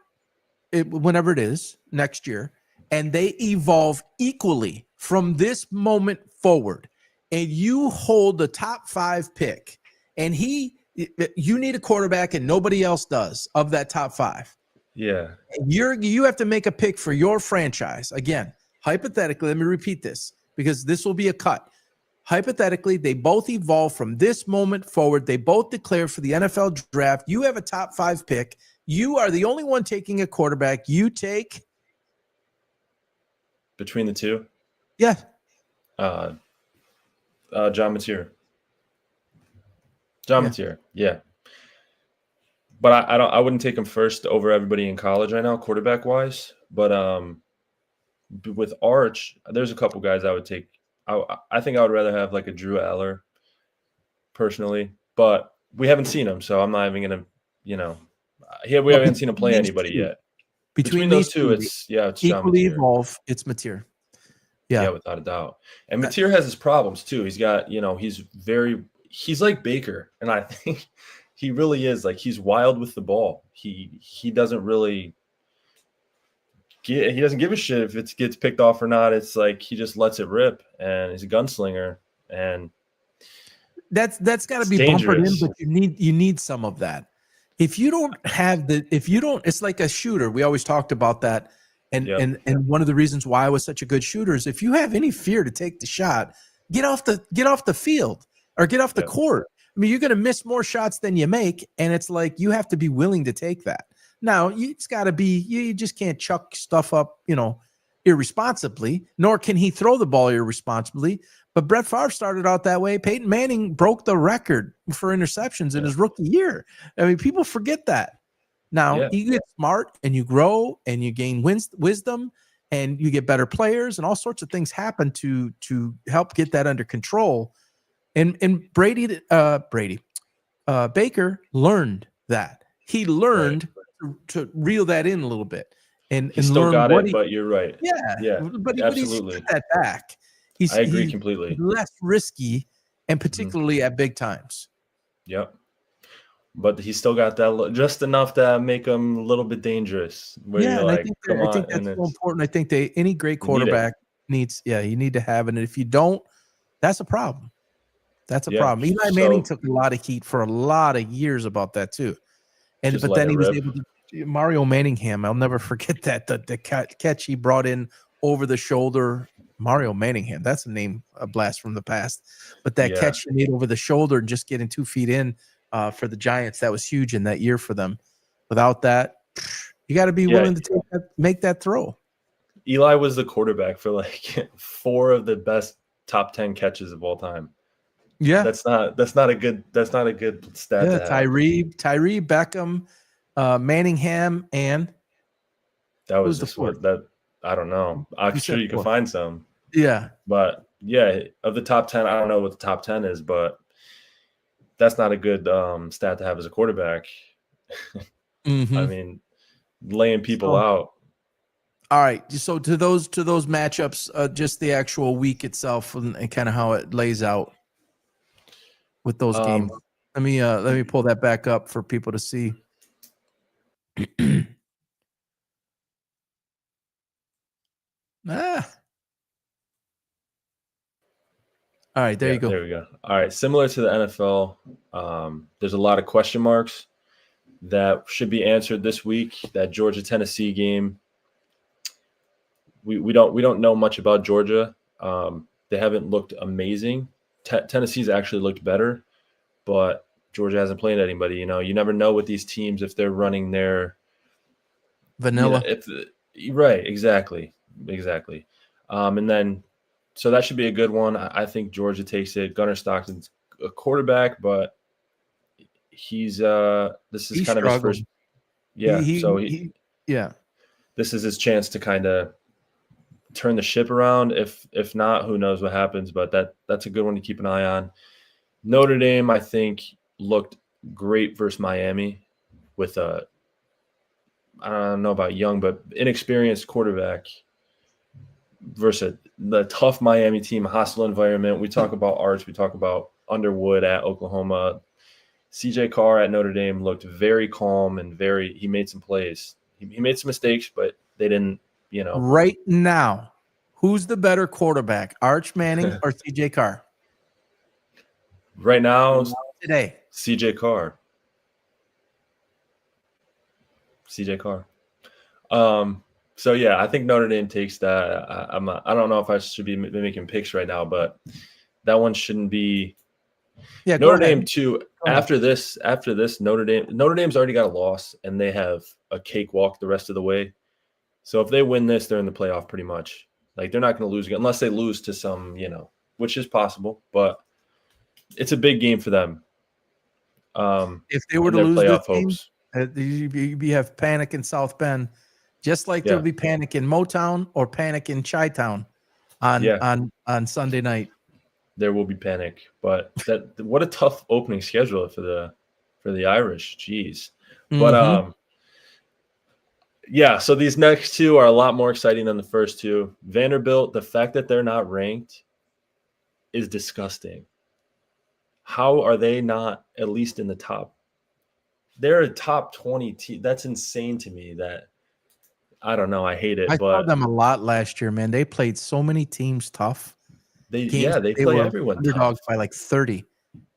whenever it is, next year, and they evolve equally from this moment forward, and you hold the top 5 pick, and you need a quarterback and nobody else does of that top 5. Yeah. You have to make a pick for your franchise. Again, hypothetically, let me repeat this because this will be a cut. Hypothetically, they both evolve from this moment forward. They both declare for the NFL draft. You have a top 5 pick. You are the only one taking a quarterback. You take between the two. Yeah. John Mateer. Mateer. Yeah. But I wouldn't take him first over everybody in college right now, quarterback wise. But with Arch, there's a couple guys I would take. I think I would rather have like a Drew Aller personally, but we haven't seen him, so I'm not even gonna, we haven't seen him play anybody yet. Between those two, it's equally evolve. It's Mateer. Yeah, without a doubt. And Mateer has his problems too. He's got, he's like Baker, and I think he really is. Like, he's wild with the ball. He doesn't really he doesn't give a shit if it gets picked off or not. It's like he just lets it rip, and he's a gunslinger, and that's got to be bumpered in. But you need some of that. If you don't have it's like a shooter. We always talked about that. And one of the reasons why I was such a good shooter is if you have any fear to take the shot, get off the field or get off the court. I mean, you're going to miss more shots than you make, and it's like you have to be willing to take that. Now, it's got to be you just can't chuck stuff up, irresponsibly. Nor can he throw the ball irresponsibly. But Brett Favre started out that way. Peyton Manning broke the record for interceptions in his rookie year. I mean, people forget that. Now, you get smart and you grow and you gain wisdom and you get better players and all sorts of things happen to help get that under control. And Baker learned that. He learned to reel that in a little bit. And he still got it, but you're right. Yeah. But absolutely. He's that back. I agree completely. Less risky and particularly at big times. Yep. But he still got that just enough to make him a little bit dangerous. And I think that's so important. I think any great quarterback needs, you need to have it. And if you don't, that's a problem. That's a problem. Eli Manning took a lot of heat for a lot of years about that too. But then he was able to. Mario Manningham, I'll never forget that the catch he brought in over the shoulder. Mario Manningham, that's a name, a blast from the past. But that catch he made over the shoulder and just getting 2 feet in for the Giants, that was huge in that year for them. Without that, you got to be willing to make that throw. Eli was the quarterback for like 4 of the best top 10 catches of all time. Yeah, that's not a good stat. Yeah, Tyree Beckham, Manningham, and that was the fourth. That I don't know. I'm sure you can find some. Yeah, but of the top 10, I don't know what the top 10 is, but that's not a good stat to have as a quarterback. I mean, laying people out. All right. So to those matchups, just the actual week itself and kind of how it lays out. with those games. Let me pull that back up for people to see. All right, there you go. There we go. All right, similar to the NFL, there's a lot of question marks that should be answered this week. That Georgia-Tennessee game, we don't know much about Georgia. They haven't looked amazing. Tennessee's actually looked better, but Georgia hasn't played anybody. You never know with these teams if they're running their vanilla. Right, exactly. And then, so that should be a good one. I think Georgia takes it. Gunnar Stockton's a quarterback, but he's this is kind of his first. Yeah, this is his chance to kind of turn the ship around. If not, who knows what happens? But that's a good one to keep an eye on. Notre Dame, I think, looked great versus Miami with a, I don't know about young, but inexperienced quarterback versus the tough Miami team, hostile environment. We talk about Arch, we talk about Underwood at Oklahoma. CJ Carr at Notre Dame looked very calm and he made some plays. He made some mistakes, but they didn't, Right now, who's the better quarterback, Arch Manning or CJ Carr? Right now, today, CJ Carr. So yeah, I think Notre Dame takes that. I don't know if I should be making picks right now, but that one shouldn't be. Yeah, Notre Dame too. After this, Notre Dame's already got a loss, and they have a cakewalk the rest of the way. So if they win this, they're in the playoff pretty much. Like, they're not going to lose again unless they lose to some, which is possible, but it's a big game for them. If they were to lose this game, you have panic in South Bend, just like there'll be panic in Motown or panic in Chi-Town on Sunday night. There will be panic, but what a tough opening schedule for the Irish. Jeez. But so these next two are a lot more exciting than the first two. Vanderbilt, the fact that they're not ranked is disgusting. How are they not at least in the top? They're a top 20 team. That's insane to me. That I don't know. I hate it. I saw them a lot last year, man. They played so many teams tough. They play everyone underdogs by like 30,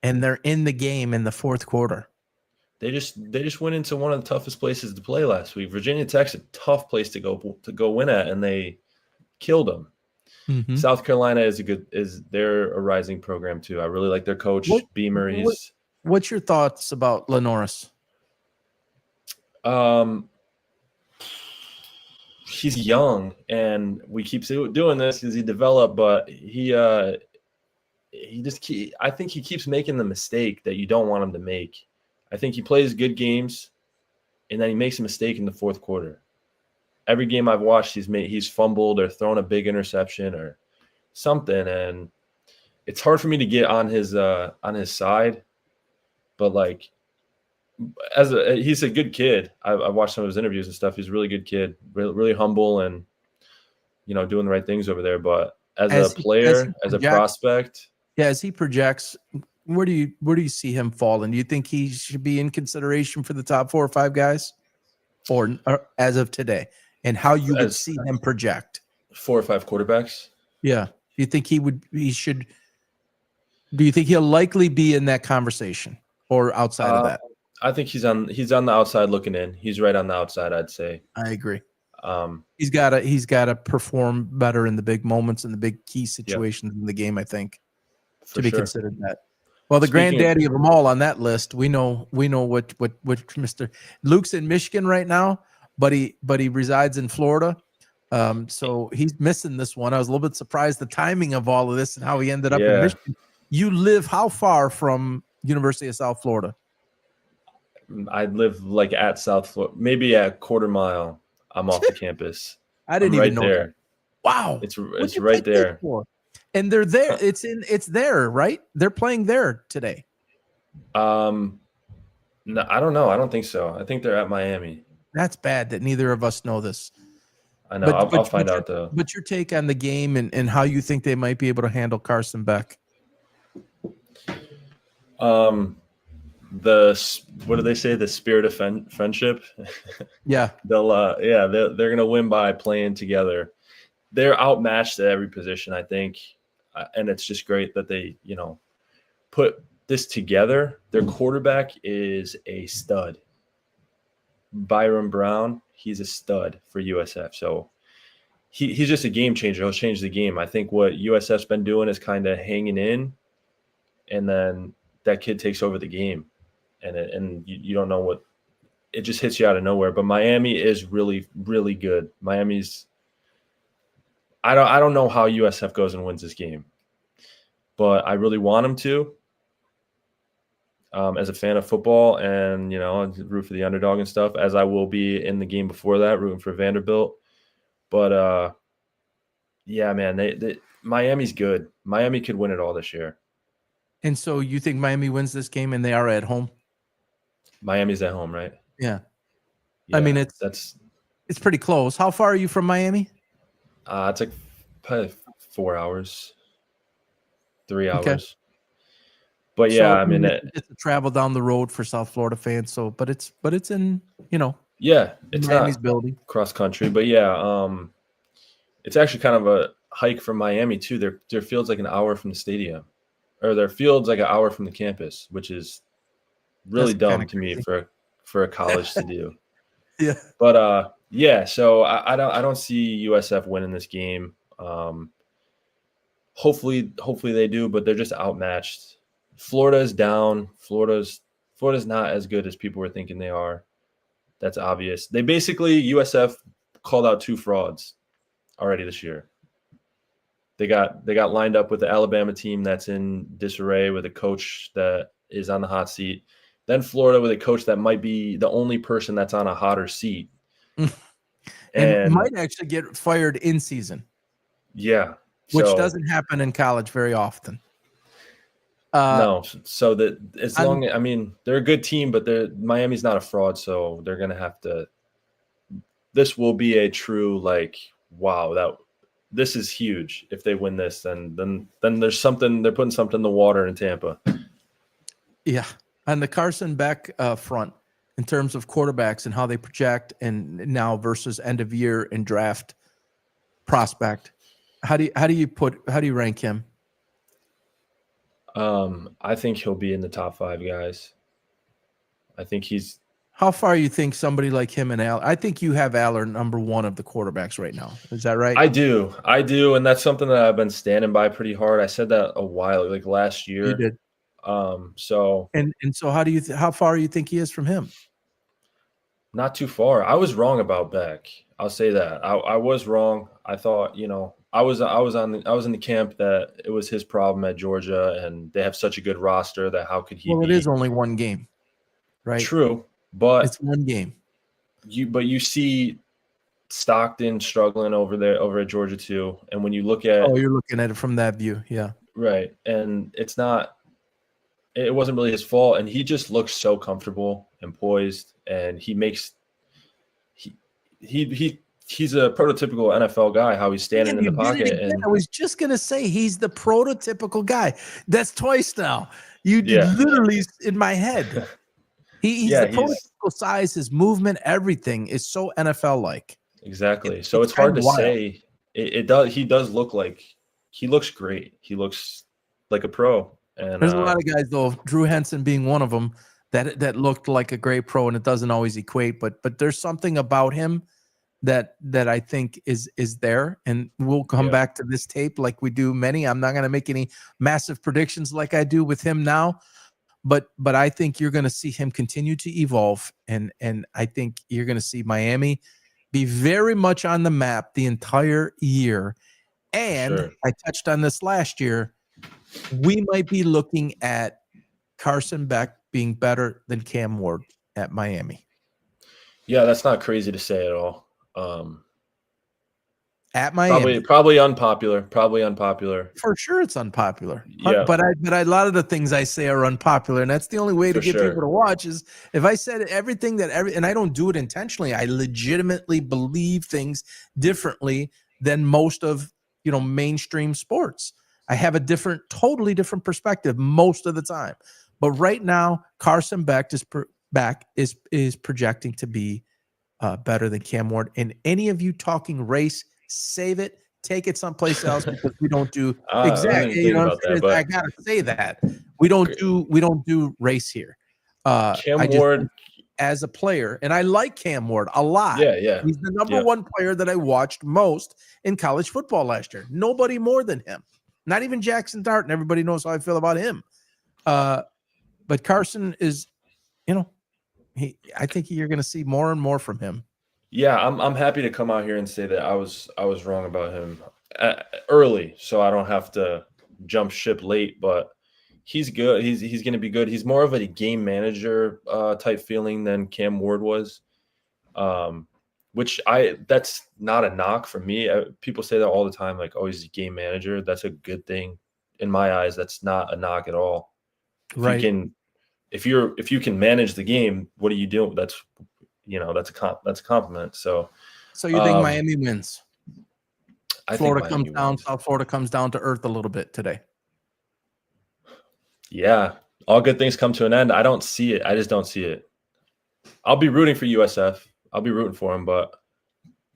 and they're in the game in the fourth quarter. They just went into one of the toughest places to play last week. Virginia Tech's a tough place to go win at, and they killed them. Mm-hmm. South Carolina they're a rising program too. I really like their coach, Beamer. What's your thoughts about Lenoris? He's young, and we keep doing this because he developed, but I think he keeps making the mistake that you don't want him to make. I think he plays good games, and then he makes a mistake in the fourth quarter. Every game I've watched, he's fumbled or thrown a big interception or something, and it's hard for me to get on his side. But like, he's a good kid. I watched some of his interviews and stuff. He's a really good kid, really humble, and doing the right things over there. But as a player, as a prospect, as he projects. Where do you see him falling? Do you think he should be in consideration for the top 4 or 5 guys, or as of today, and how you would see him project 4 or 5 quarterbacks? Yeah. Do you think do you think he'll likely be in that conversation or outside of that? I think he's on the outside looking in. He's right on the outside, I'd say. I agree. He's got to perform better in the big moments and the big key situations in the game, I think, to be considered that. Well, the granddaddy of them all on that list, we know what Mr. Luke's in Michigan right now, but he resides in Florida. So he's missing this one. I was a little bit surprised the timing of all of this and how he ended up in Michigan. You live how far from University of South Florida? I live like at South Florida, maybe a quarter mile. I'm off the campus. I didn't even know there. That. Wow. It's right there. And they're there. It's there, right? They're playing there today. No, I don't know. I don't think so. I think they're at Miami. That's bad that neither of us know this. I know. I'll find out though. But your take on the game and how you think they might be able to handle Carson Beck? Um, what do they say? The spirit of friendship. Yeah. They're gonna win by playing together. They're outmatched at every position, I think, and it's just great that they put this together. Their quarterback is a stud. Byron Brown, he's a stud for USF. So he's just a game changer. He'll change the game. I think what USF's been doing is kind of hanging in, and then that kid takes over the game, and you don't know what it just hits you out of nowhere. But Miami is really, really good. Miami's I don't know how USF goes and wins this game, but I really want them to. As a fan of football and, root for the underdog and stuff, as I will be in the game before that, rooting for Vanderbilt. But, yeah, man, Miami's good. Miami could win it all this year. And so you think Miami wins this game and they are at home? Miami's at home, right? Yeah. Yeah, I mean, it's pretty close. How far are you from Miami? It's like probably 4 hours, 3 hours. Okay. But yeah, I mean, it's a travel down the road for South Florida fans. So, but it's in, yeah, it's Miami's not building cross country, but yeah, it's actually kind of a hike from Miami too. Their field's like an hour from the stadium, or their field's like an hour from the campus, which is really dumb to me for a college to do. Yeah. But yeah, so I don't see USF winning this game. Hopefully they do, but they're just outmatched. Florida is down. Florida's not as good as people were thinking they are. That's obvious. They basically, USF called out 2 frauds already this year. They got lined up with the Alabama team that's in disarray, with a coach that is on the hot seat. Then Florida with a coach that might be the only person that's on a hotter seat. and might actually get fired in season. Yeah. Which doesn't happen in college very often. No. So that they're a good team, but Miami's not a fraud, so they're going to have to – this will be a true, wow, this is huge. If they win this, then there's something – they're putting something in the water in Tampa. Yeah. On the Carson Beck front, in terms of quarterbacks and how they project and now versus end of year and draft prospect, how do you rank him? I think he'll be in the top 5 guys. I think he's. How far you think somebody like him and Al? I think you have Aller number 1 of the quarterbacks right now. Is that right? I do, and that's something that I've been standing by pretty hard. I said that a while, last year. You did. So. And so how far do you think he is from him? Not too far. I was wrong about Beck. I'll say that. I was wrong. I thought, I was in the camp that it was his problem at Georgia, and they have such a good roster that how could he? Well, it is only one game, right? True, but it's one game. You see Stockton struggling over at Georgia too, and when you look at you're looking at it from that view, yeah, right, and it's not. It wasn't really his fault, and he just looks so comfortable and poised, and he's a prototypical NFL guy, how he's standing in the pocket. And I was just gonna say he's the prototypical guy. That's twice now. You literally in my head. He's the prototypical size, his movement, everything is so NFL like. Exactly. So it's hard to say. It does. He does look like he looks great. He looks like a pro. And there's a lot of guys though, Drew Henson being one of them, that looked like a great pro, and it doesn't always equate. But there's something about him that I think is there, and we'll come back to this tape like we do many. I'm not going to make any massive predictions like I do with him now, but I think you're going to see him continue to evolve, and I think you're going to see Miami be very much on the map the entire year. And I touched on this last year. We might be looking at Carson Beck being better than Cam Ward at Miami. Yeah, that's not crazy to say at all. At Miami, probably unpopular. For sure, it's unpopular. Yeah, but a lot of the things I say are unpopular, and that's the only way to get people to watch is if I said everything and I don't do it intentionally. I legitimately believe things differently than most of mainstream sports. I have a totally different perspective most of the time. But right now, Carson Beck is projecting to be better than Cam Ward. And any of you talking race, save it, take it someplace else because we don't do I didn't exactly. You think know what I'm about saying? that, I but gotta say that we don't do race here. Cam I just Ward, as a player, and I like Cam Ward a lot. yeah. He's the number one player that I watched most in college football last year. Nobody more than him. Not even Jackson Dart, and everybody knows how I feel about him. But Carson is, I think you're going to see more and more from him. Yeah, I'm happy to come out here and say that I was wrong about him early, so I don't have to jump ship late. But he's good. He's going to be good. He's more of a game manager type feeling than Cam Ward was, which that's not a knock for me. People say that all the time, like, oh, he's a game manager. That's a good thing in my eyes. That's not a knock at all. Right. If you can manage the game, what are you doing? That's a compliment. So you think Miami wins? Florida think comes down. South Florida comes down to earth a little bit today. Yeah, all good things come to an end. I don't see it. I just don't see it. I'll be rooting for USF. I'll be rooting for him, but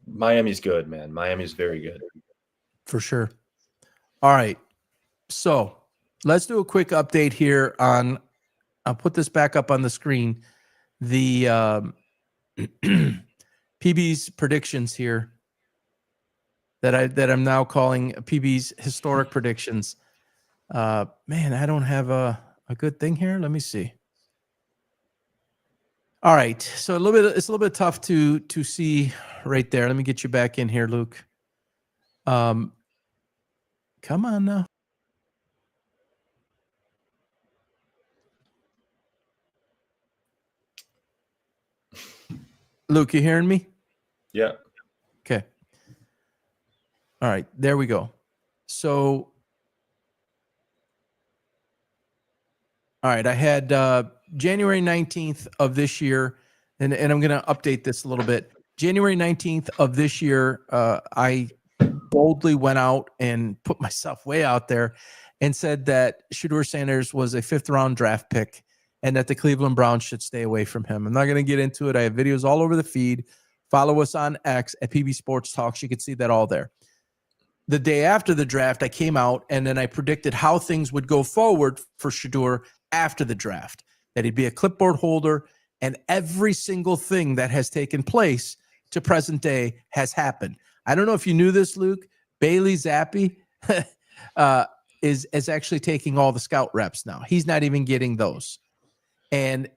Miami's good, man. Miami's very good. For sure. All right. So let's do a quick update here on, I'll put this back up on the screen. The PB's predictions here that I'm now calling PB's historic predictions. Man, I don't have a good thing here. Let me see. All right. So it's a little bit tough to see right there. Let me get you back in here, Luke. Come on now. Luke, you hearing me? Yeah. Okay. All right. There we go. So, all right. I had January 19th of this year, and I'm going to update this a little bit. January 19th of this year, I boldly went out and put myself way out there and said that Shedeur Sanders was a 5th-round draft pick and that the Cleveland Browns should stay away from him. I'm not going to get into it. I have videos all over the feed. Follow us on X at PB Sports Talks. You can see that all there. The day after the draft, I came out and then I predicted how things would go forward for Shedeur after the draft, that he'd be a clipboard holder, and every single thing that has taken place to present day has happened. I don't know if you knew this, Luke. Bailey Zappi is actually taking all the scout reps now. He's not even getting those. And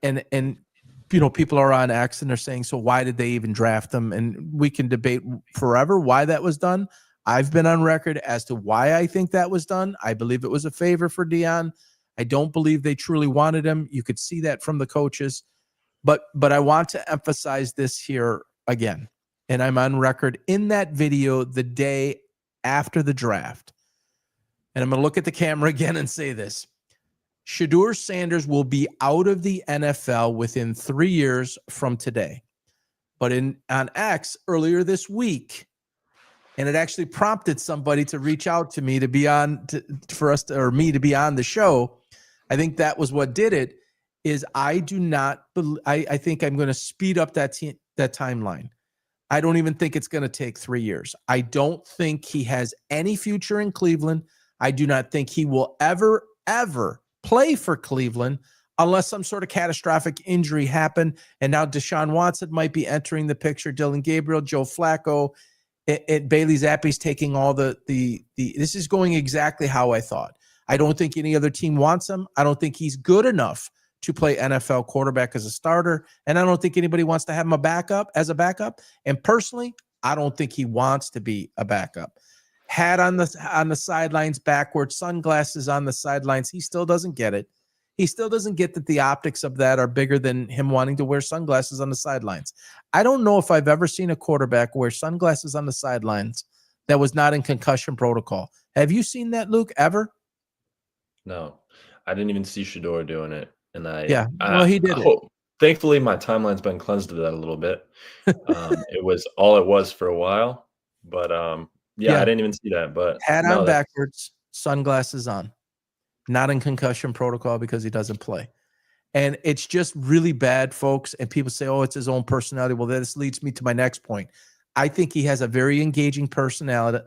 people are on X and they're saying, so why did they even draft them? And we can debate forever why that was done. I've been on record as to why I think that was done. I believe it was a favor for Deion. I don't believe they truly wanted him. You could see that from the coaches. But I want to emphasize this here again. And I'm on record in that video the day after the draft. And I'm going to look at the camera again and say this. Shedeur Sanders will be out of the NFL within 3 years from today. But on X earlier this week, and it actually prompted somebody to reach out to me to be on me to be on the show. I think that was what did it. Is I think I'm going to speed up that timeline. I don't even think it's going to take 3 years. I don't think he has any future in Cleveland. I do not think he will ever play for Cleveland unless some sort of catastrophic injury happened. And now Deshaun Watson might be entering the picture. Dylan Gabriel, Joe Flacco, Bailey Zappi's taking all the this is going exactly how I thought. I don't think any other team wants him. I don't think he's good enough to play NFL quarterback as a starter. And I don't think anybody wants to have him as a backup. And personally, I don't think he wants to be a backup. Hat on the sidelines backwards, sunglasses on the sidelines. He still doesn't get it. He still doesn't get that the optics of that are bigger than him wanting to wear sunglasses on the sidelines. I don't know if I've ever seen a quarterback wear sunglasses on the sidelines that was not in concussion protocol. Have you seen that, Luke, ever? No, I didn't even see Shedeur doing it. And he did it. Thankfully, my timeline's been cleansed of that a little bit. It was all it was for a while, but I didn't even see that. But hat on backwards, sunglasses on, not in concussion protocol because he doesn't play. And it's just really bad, folks. And people say, oh, it's his own personality. Well, this leads me to my next point. I think he has a very engaging personality.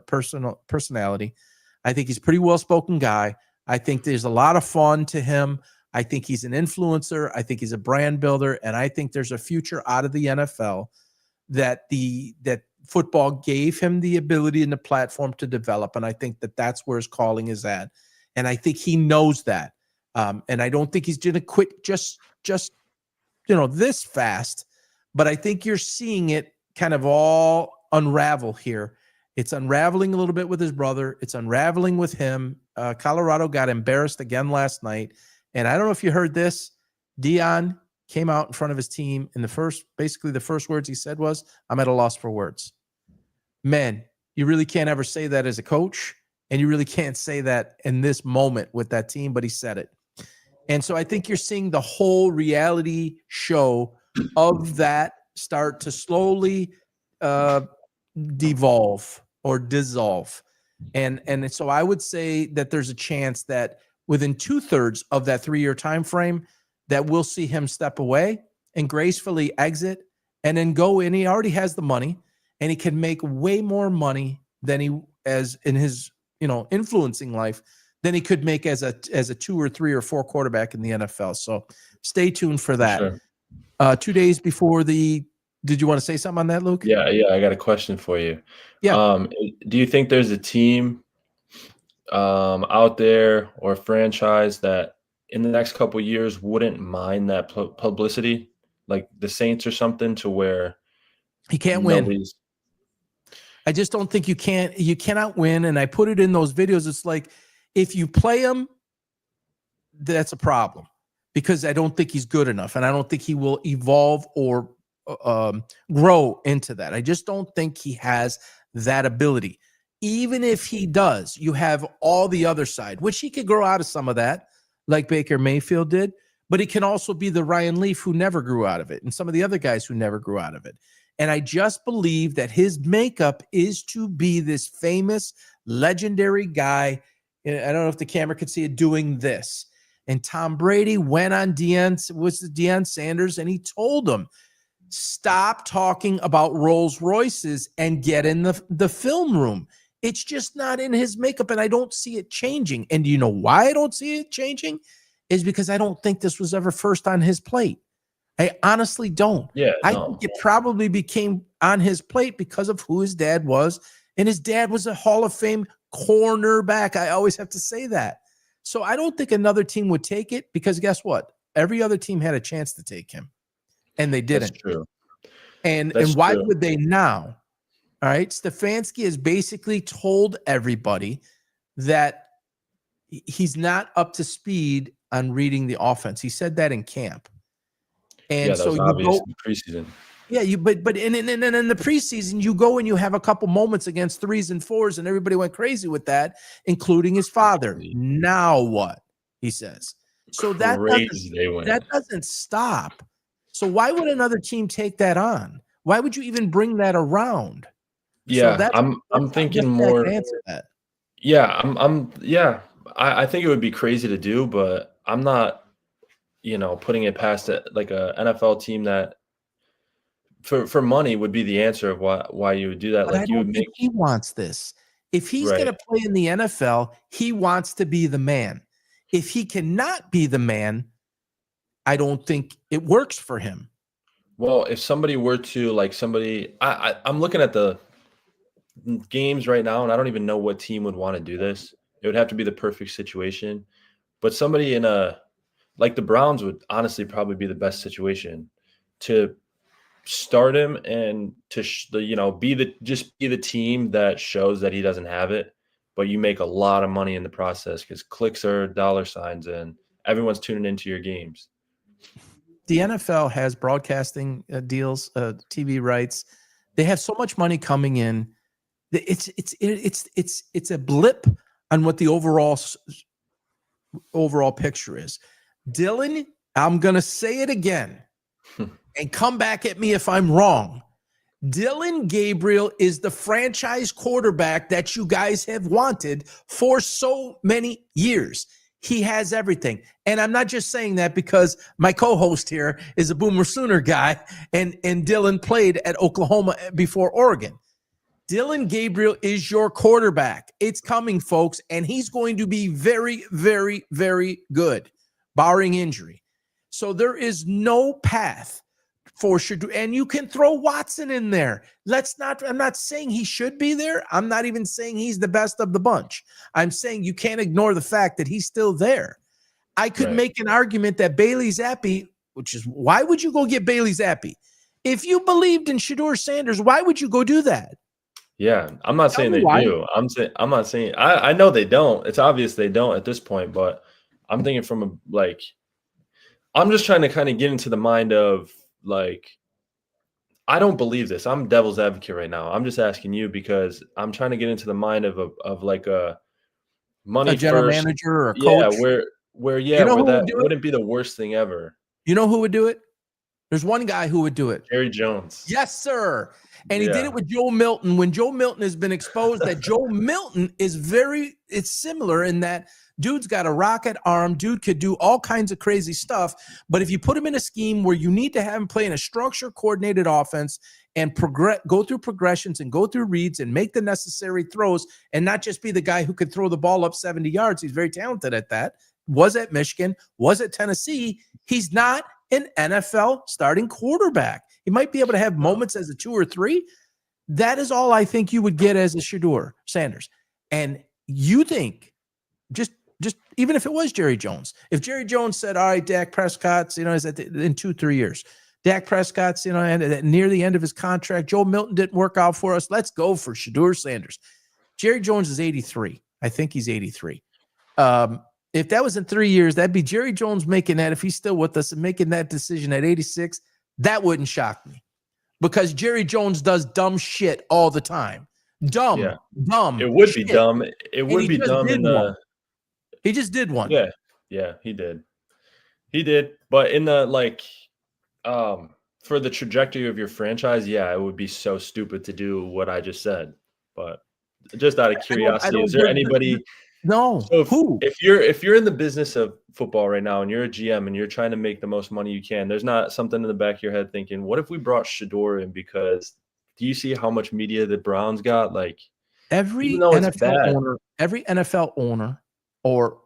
I think he's a pretty well-spoken guy. I think there's a lot of fun to him. I think he's an influencer. I think he's a brand builder. And I think there's a future out of the NFL that football gave him the ability and the platform to develop. And I think that's where his calling is at. And I think he knows that. And I don't think he's going to quit just this fast. But I think you're seeing it kind of all unravel here. It's unraveling a little bit with his brother. It's unraveling with him. Colorado got embarrassed again last night. And I don't know if you heard this. Deion came out in front of his team, and the first words he said was, "I'm at a loss for words." Man, you really can't ever say that as a coach, and you really can't say that in this moment with that team, but he said it. And so I think you're seeing the whole reality show of that start to slowly devolve or dissolve. And so I would say that there's a chance that within 2/3 of that 3-year time frame that we'll see him step away and gracefully exit and then go in. He already has the money, and he can make way more money than he as in his influencing life than he could make as a 2 or 3 or 4 quarterback in the NFL. So stay tuned for that. Sure. 2 days before did you want to say something on that, Luke? Yeah. I got a question for you. Yeah. Do you think there's a team out there or a franchise that in the next couple of years wouldn't mind that publicity, like the Saints or something, to where he can't win? I just don't think you cannot win. And I put it in those videos. It's like, if you play him, that's a problem, because I don't think he's good enough. And I don't think he will evolve or grow into that. I just don't think he has that ability. Even if he does, you have all the other side, which he could grow out of some of that, like Baker Mayfield did. But he can also be the Ryan Leaf who never grew out of it, and some of the other guys who never grew out of it. And I just believe that his makeup is to be this famous, legendary guy. I don't know if the camera could see it, doing this. And Tom Brady went on Deion Sanders, and he told him, stop talking about Rolls Royces and get in the film room. It's just not in his makeup, and I don't see it changing. And you know why I don't see it changing? Is because I don't think this was ever first on his plate. I honestly don't. Yeah, I think it probably became on his plate because of who his dad was. And his dad was a Hall of Fame cornerback. I always have to say that. So I don't think another team would take it, because guess what? Every other team had a chance to take him, and they didn't. That's true. And why would they now? All right. Stefanski has basically told everybody that he's not up to speed on reading the offense. He said that in camp. And that was obvious in the preseason. Yeah, but in the preseason, you go and you have a couple moments against 3s and 4s, and everybody went crazy with that, including his father. Now what? He says. So that doesn't stop. So why would another team take that on? Why would you even bring that around? Yeah, so I'm thinking more. Answer that. Yeah, I think it would be crazy to do, but I'm not, putting it past it, like a NFL team that for money would be the answer of why you would do that. But like I don't think he wants this. If he's going to play in the NFL, he wants to be the man. If he cannot be the man, I don't think it works for him. Well, if somebody were to, like, I'm looking at the games right now, and I don't even know what team would want to do this. It would have to be the perfect situation. But somebody like the Browns would honestly probably be the best situation to start him and to be the team that shows that he doesn't have it, but you make a lot of money in the process because clicks are dollar signs and everyone's tuning into your games. The NFL has broadcasting deals, TV rights. They have so much money coming in. It's a blip on what the overall picture is. Dylan, I'm going to say it again and come back at me if I'm wrong. Dylan Gabriel is the franchise quarterback that you guys have wanted for so many years. He has everything. And I'm not just saying that because my co-host here is a Boomer Sooner guy and Dylan played at Oklahoma before Oregon. Dylan Gabriel is your quarterback. It's coming, folks, and he's going to be very, very, very good, barring injury. So there is no path for Shedeur, and you can throw Watson in there. I'm not saying he should be there. I'm not even saying he's the best of the bunch. I'm saying you can't ignore the fact that he's still there. I could make an argument that Bailey Zappi, which is, why would you go get Bailey Zappi? If you believed in Shedeur Sanders, why would you go do that? Yeah, I'm not saying they do. I'm not saying I know they don't. It's obvious they don't at this point, but I'm thinking from I'm just trying to kind of get into the mind of I don't believe this. I'm devil's advocate right now. I'm just asking you because I'm trying to get into the mind of a money general first manager or a coach. Yeah, where that wouldn't be the worst thing ever. You know who would do it? There's one guy who would do it. Jerry Jones. Yes, sir. And he did it with Joe Milton when Joe Milton has been exposed that Joe Milton is it's similar in that dude's got a rocket arm. Dude could do all kinds of crazy stuff. But if you put him in a scheme where you need to have him play in a structure coordinated offense and go through progressions and go through reads and make the necessary throws and not just be the guy who could throw the ball up 70 yards. He's very talented at that. Was at Michigan, was at Tennessee. He's not an NFL starting quarterback. He might be able to have moments as a 2 or 3. That is all I think you would get as a Shedeur Sanders. And you think, just even if it was Jerry Jones, if Jerry Jones said, all right, Dak Prescott's, is in 2-3 years, Dak Prescott's, and near the end of his contract, Joe Milton didn't work out for us. Let's go for Shedeur Sanders. Jerry Jones is 83. I think he's 83. If that was in 3 years, that'd be Jerry Jones making that, if he's still with us, and making that decision at 86. That wouldn't shock me because Jerry Jones does dumb shit all the time. Dumb. It would shit. Be dumb. It would be dumb. He just did one. Yeah, he did. He did. But in the for the trajectory of your franchise, it would be so stupid to do what I just said. But just out of curiosity, is there anybody? No. So if you're in the business of football right now and you're a GM and you're trying to make the most money you can, there's not something in the back of your head thinking, what if we brought Shedeur in? Because do you see how much media the Browns got? Every NFL owner or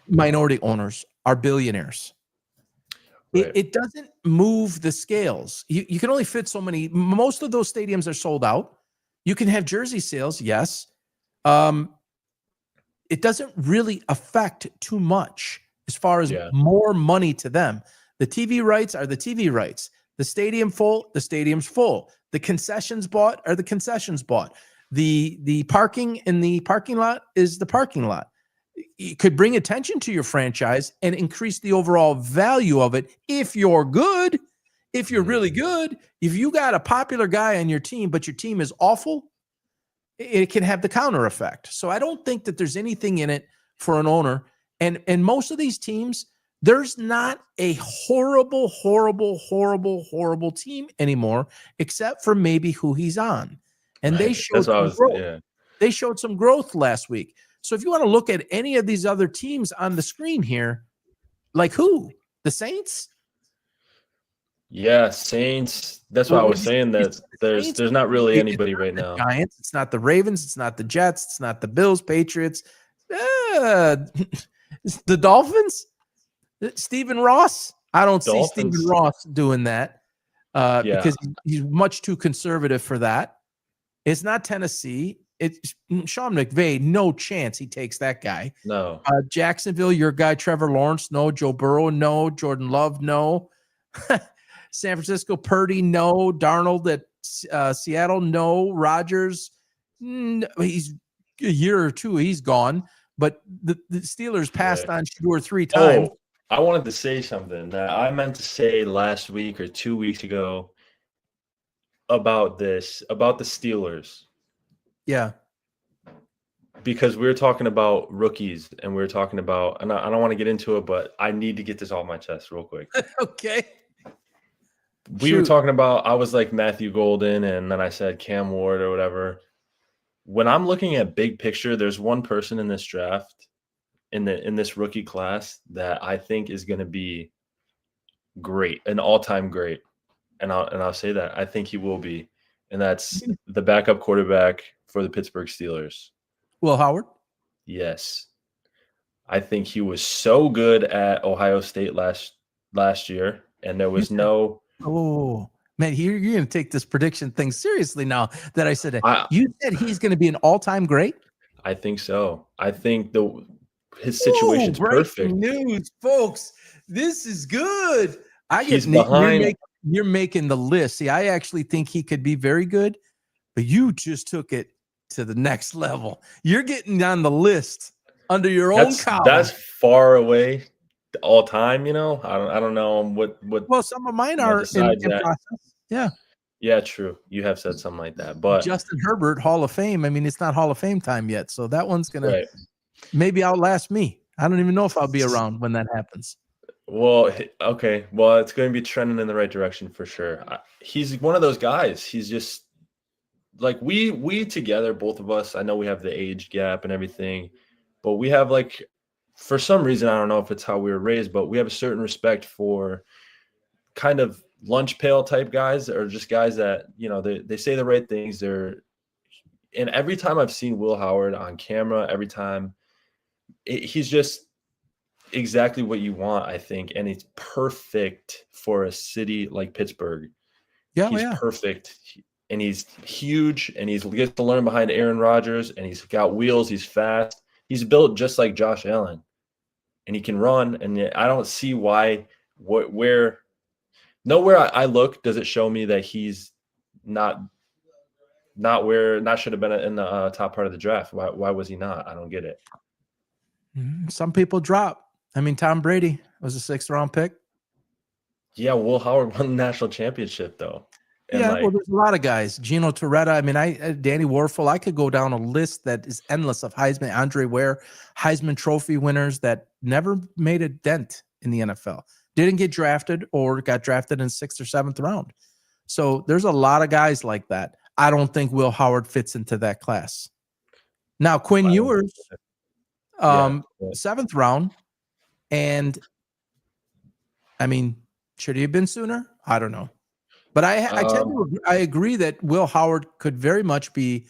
minority owners are billionaires. Right. It doesn't move the scales. You can only fit so many. Most of those stadiums are sold out. You can have jersey sales, yes. It doesn't really affect too much as far as more money to them. The TV rights are the TV rights. The stadium full, the stadium's full. The concessions bought are the concessions bought. The parking in the parking lot is the parking lot. You could bring attention to your franchise and increase the overall value of it if you're good. If you're really good, if you got a popular guy on your team, but your team is awful, it can have the counter effect. So I don't think that there's anything in it for an owner. And most of these teams, there's not a horrible team anymore, except for maybe who he's on. And they showed growth. They showed some growth last week. So if you want to look at any of these other teams on the screen here, like who? The Saints? Yeah, Saints. That's why I was saying that there's not really anybody right now. Giants. It's not the Ravens. It's not the Jets. It's not the Bills, Patriots. The Dolphins. Stephen Ross. I don't see Stephen Ross doing that because he's much too conservative for that. It's not Tennessee. It's Sean McVay. No chance he takes that guy. No. Jacksonville, your guy Trevor Lawrence. No. Joe Burrow. No. Jordan Love. No. San Francisco, Purdy, no. Darnold at Seattle, no. Rodgers, no. He's a year or two, he's gone. But the Steelers passed on Shedeur 3 times. Oh, I wanted to say something that I meant to say last week or 2 weeks ago about the Steelers. Yeah. Because we were talking about rookies and we were talking about, and I don't want to get into it, but I need to get this off my chest real quick. Okay. We were talking about, I was like Matthew Golden, and then I said Cam Ward or whatever. When I'm looking at big picture, there's one person in this draft in this rookie class that I think is going to be great, an all-time great. And I'll say that I think he will be. And that's the backup quarterback for the Pittsburgh Steelers. Will Howard? Yes. I think he was so good at Ohio State last year, and there was no. Oh man, you're going to take this prediction thing seriously now that I said it. I, You said he's going to be an all-time great. I think so. I think his situation's perfect. News, folks. This is good. He's behind. You're making the list. See, I actually think he could be very good, but you just took it to the next level. You're getting on the list under your own collar. That's far away all time, you know. I don't know what well, some of mine are in process. Yeah, true. You have said something like that. But Justin Herbert, Hall of Fame. I mean, it's not Hall of Fame time yet. So that one's gonna maybe outlast me. I don't even know if I'll be around when that happens. Well, okay. Well, it's going to be trending in the right direction for sure. He's one of those guys. He's just like we together, both of us. I know we have the age gap and everything, but we have like, for some reason, I don't know if it's how we were raised, but we have a certain respect for kind of lunch pail type guys, or just guys that, you know, they say the right things. And every time I've seen Will Howard on camera, every time he's just exactly what you want, I think, and it's perfect for a city like Pittsburgh. He's perfect, and he's huge, and he gets to learn behind Aaron Rodgers, and he's got wheels. He's fast. He's built just like Josh Allen, and he can run. And I don't see why. Nowhere I look does it show me that he's not should have been in the top part of the draft. Why was he not? I don't get it. Some people drop. I mean, Tom Brady was a 6th round pick. Yeah, Will Howard won the national championship though. And well, there's a lot of guys. Gino Torretta. I mean, Danny Warfel. I could go down a list that is endless of Heisman, Andre Ware, Heisman Trophy winners that never made a dent in the NFL. Didn't get drafted or got drafted in 6th or 7th round. So there's a lot of guys like that. I don't think Will Howard fits into that class. Now, Quinn Ewers, 7th round. And I mean, should he have been sooner? I don't know. But I agree that Will Howard could very much be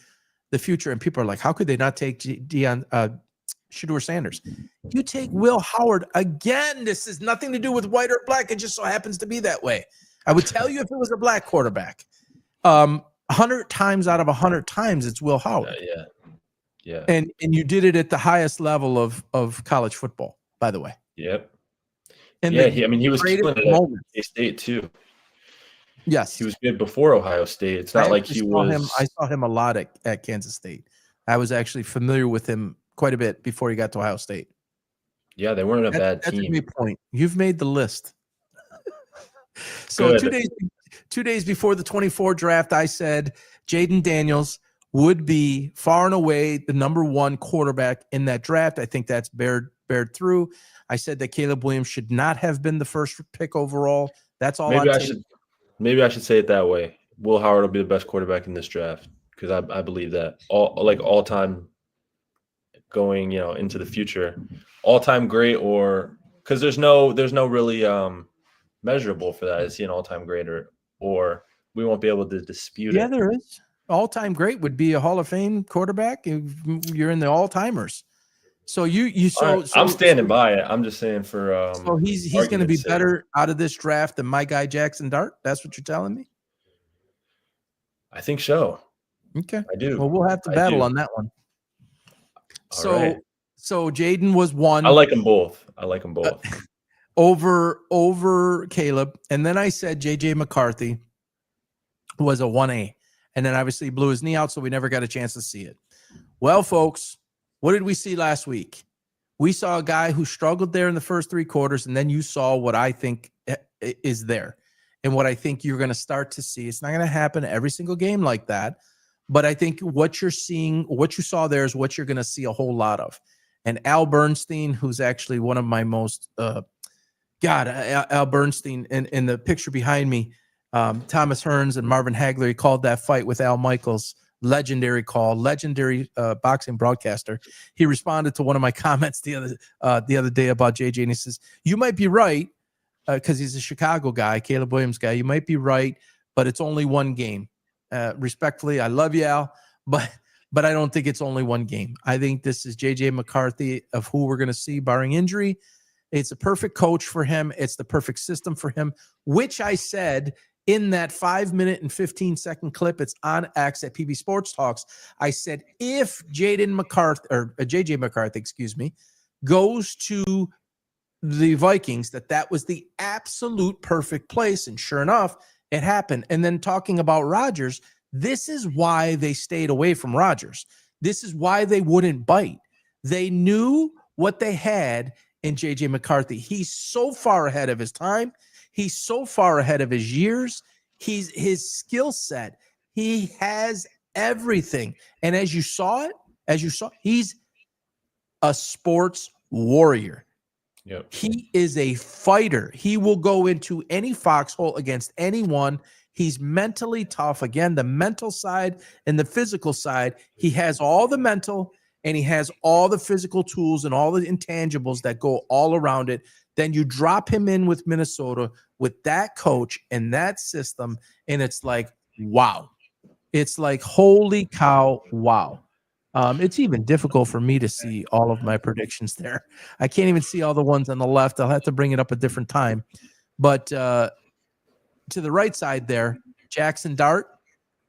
the future. And people are like, how could they not take Shedeur Sanders? You take Will Howard again. This has nothing to do with white or black. It just so happens to be that way. I would tell you if it was a black quarterback. 100 times out of 100 times, it's Will Howard. Yeah. And you did it at the highest level of college football, by the way. Yep. And he was killing it at K State too. Yes, he was good before Ohio State. It's not like he was. I saw him a lot at Kansas State. I was actually familiar with him quite a bit before he got to Ohio State. Yeah, they weren't a bad team. That's a great point. You've made the list. So 2 days before the 24 draft, I said Jayden Daniels would be far and away the number 1 quarterback in that draft. I think that's bared through. I said that Caleb Williams should not have been the first pick overall. That's all. Maybe I should say it that way. Will Howard will be the best quarterback in this draft, because I believe that all time going, into the future, all time great, or because there's no really measurable for that. Is he an all time great or we won't be able to dispute it? Yeah, there is. All time great would be a Hall of Fame quarterback. You're in the all timers. So I'm standing by it. I'm just saying for so he's going to be better out of this draft than my guy Jackson Dart. That's what you're telling me? I think so. Okay, I do. Well, we'll have to battle on that one. So Jayden was 1. I like them both. Over Caleb, and then I said JJ McCarthy was a 1A, and then obviously he blew his knee out, so we never got a chance to see it. Well, folks, what did we see last week? We saw a guy who struggled there in the first 3 quarters, and then you saw what I think is there and what I think you're going to start to see. It's not going to happen every single game like that, but I think what you're seeing, what you saw there is what you're going to see a whole lot of. And Al Bernstein, who's actually one of my most Al Bernstein in the picture behind me, Thomas Hearns and Marvin Hagler, he called that fight with Al Michaels legendary call, legendary boxing broadcaster. He responded to one of my comments the other day about JJ, and he says, "You might be right, because he's a Chicago guy, Caleb Williams guy. You might be right, but it's only one game." Respectfully, I love you, Al, but I don't think it's only one game. I think this is JJ McCarthy of who we're going to see barring injury. It's a perfect coach for him. It's the perfect system for him, which I said in that 5-minute and 15-second clip. It's on X at PB Sports Talks. I said, if JJ McCarthy, goes to the Vikings, that was the absolute perfect place. And sure enough, it happened. And then talking about Rodgers, this is why they stayed away from Rodgers. This is why they wouldn't bite. They knew what they had in JJ McCarthy. He's so far ahead of his time. He's so far ahead of his years. His skill set. He has everything. And as you saw, he's a sports warrior. Yep. He is a fighter. He will go into any foxhole against anyone. He's mentally tough. Again, the mental side and the physical side. He has all the mental and he has all the physical tools and all the intangibles that go all around it. Then you drop him in with Minnesota with that coach and that system, and it's like, wow. It's like, holy cow, wow. It's even difficult for me to see all of my predictions there. I can't even see all the ones on the left. I'll have to bring it up a different time. But to the right side there, Jackson Dart,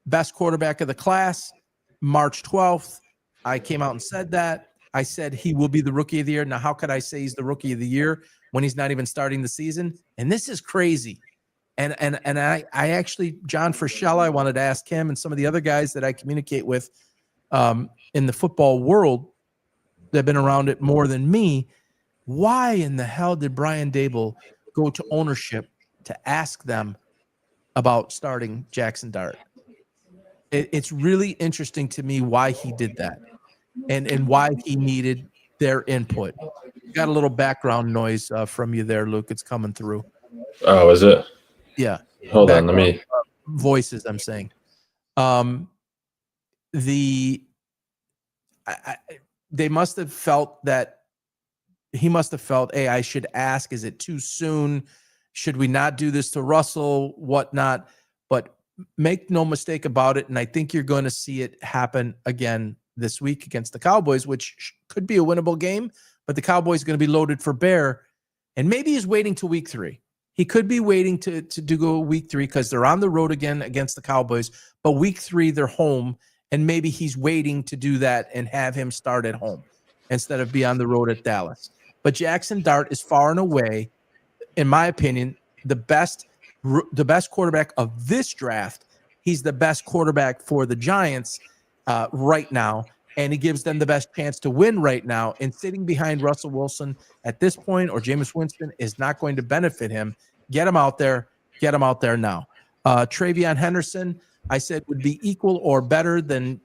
best quarterback of the class, March 12th. I came out and said that. I said he will be the rookie of the year. Now, how could I say he's the rookie of the year when he's not even starting the season? And this is crazy. And I actually, John Frischella, I wanted to ask him and some of the other guys that I communicate with in the football world that have been around it more than me, why in the hell did Brian Daboll go to ownership to ask them about starting Jackson Dart? It's really interesting to me why he did that and why he needed their input. You got a little background noise from you there, Luke. It's coming through. Oh, is it? Yeah. Hold on, let me. Voices, I'm saying. They must have felt that he must have felt, hey, I should ask, is it too soon? Should we not do this to Russell? Whatnot? But make no mistake about it, and I think you're going to see it happen again this week against the Cowboys, which could be a winnable game, but the Cowboys are going to be loaded for bear, and maybe he's waiting till week 3. He could be waiting to go week 3 because they're on the road again against the Cowboys, but week 3 they're home, and maybe he's waiting to do that and have him start at home instead of be on the road at Dallas. But Jackson Dart is far and away, in my opinion, the best quarterback of this draft. He's the best quarterback for the Giants right now, and he gives them the best chance to win right now. And sitting behind Russell Wilson at this point or Jameis Winston is not going to benefit him. Get him out there. Get him out there now. Travion Henderson, I said, would be equal or better than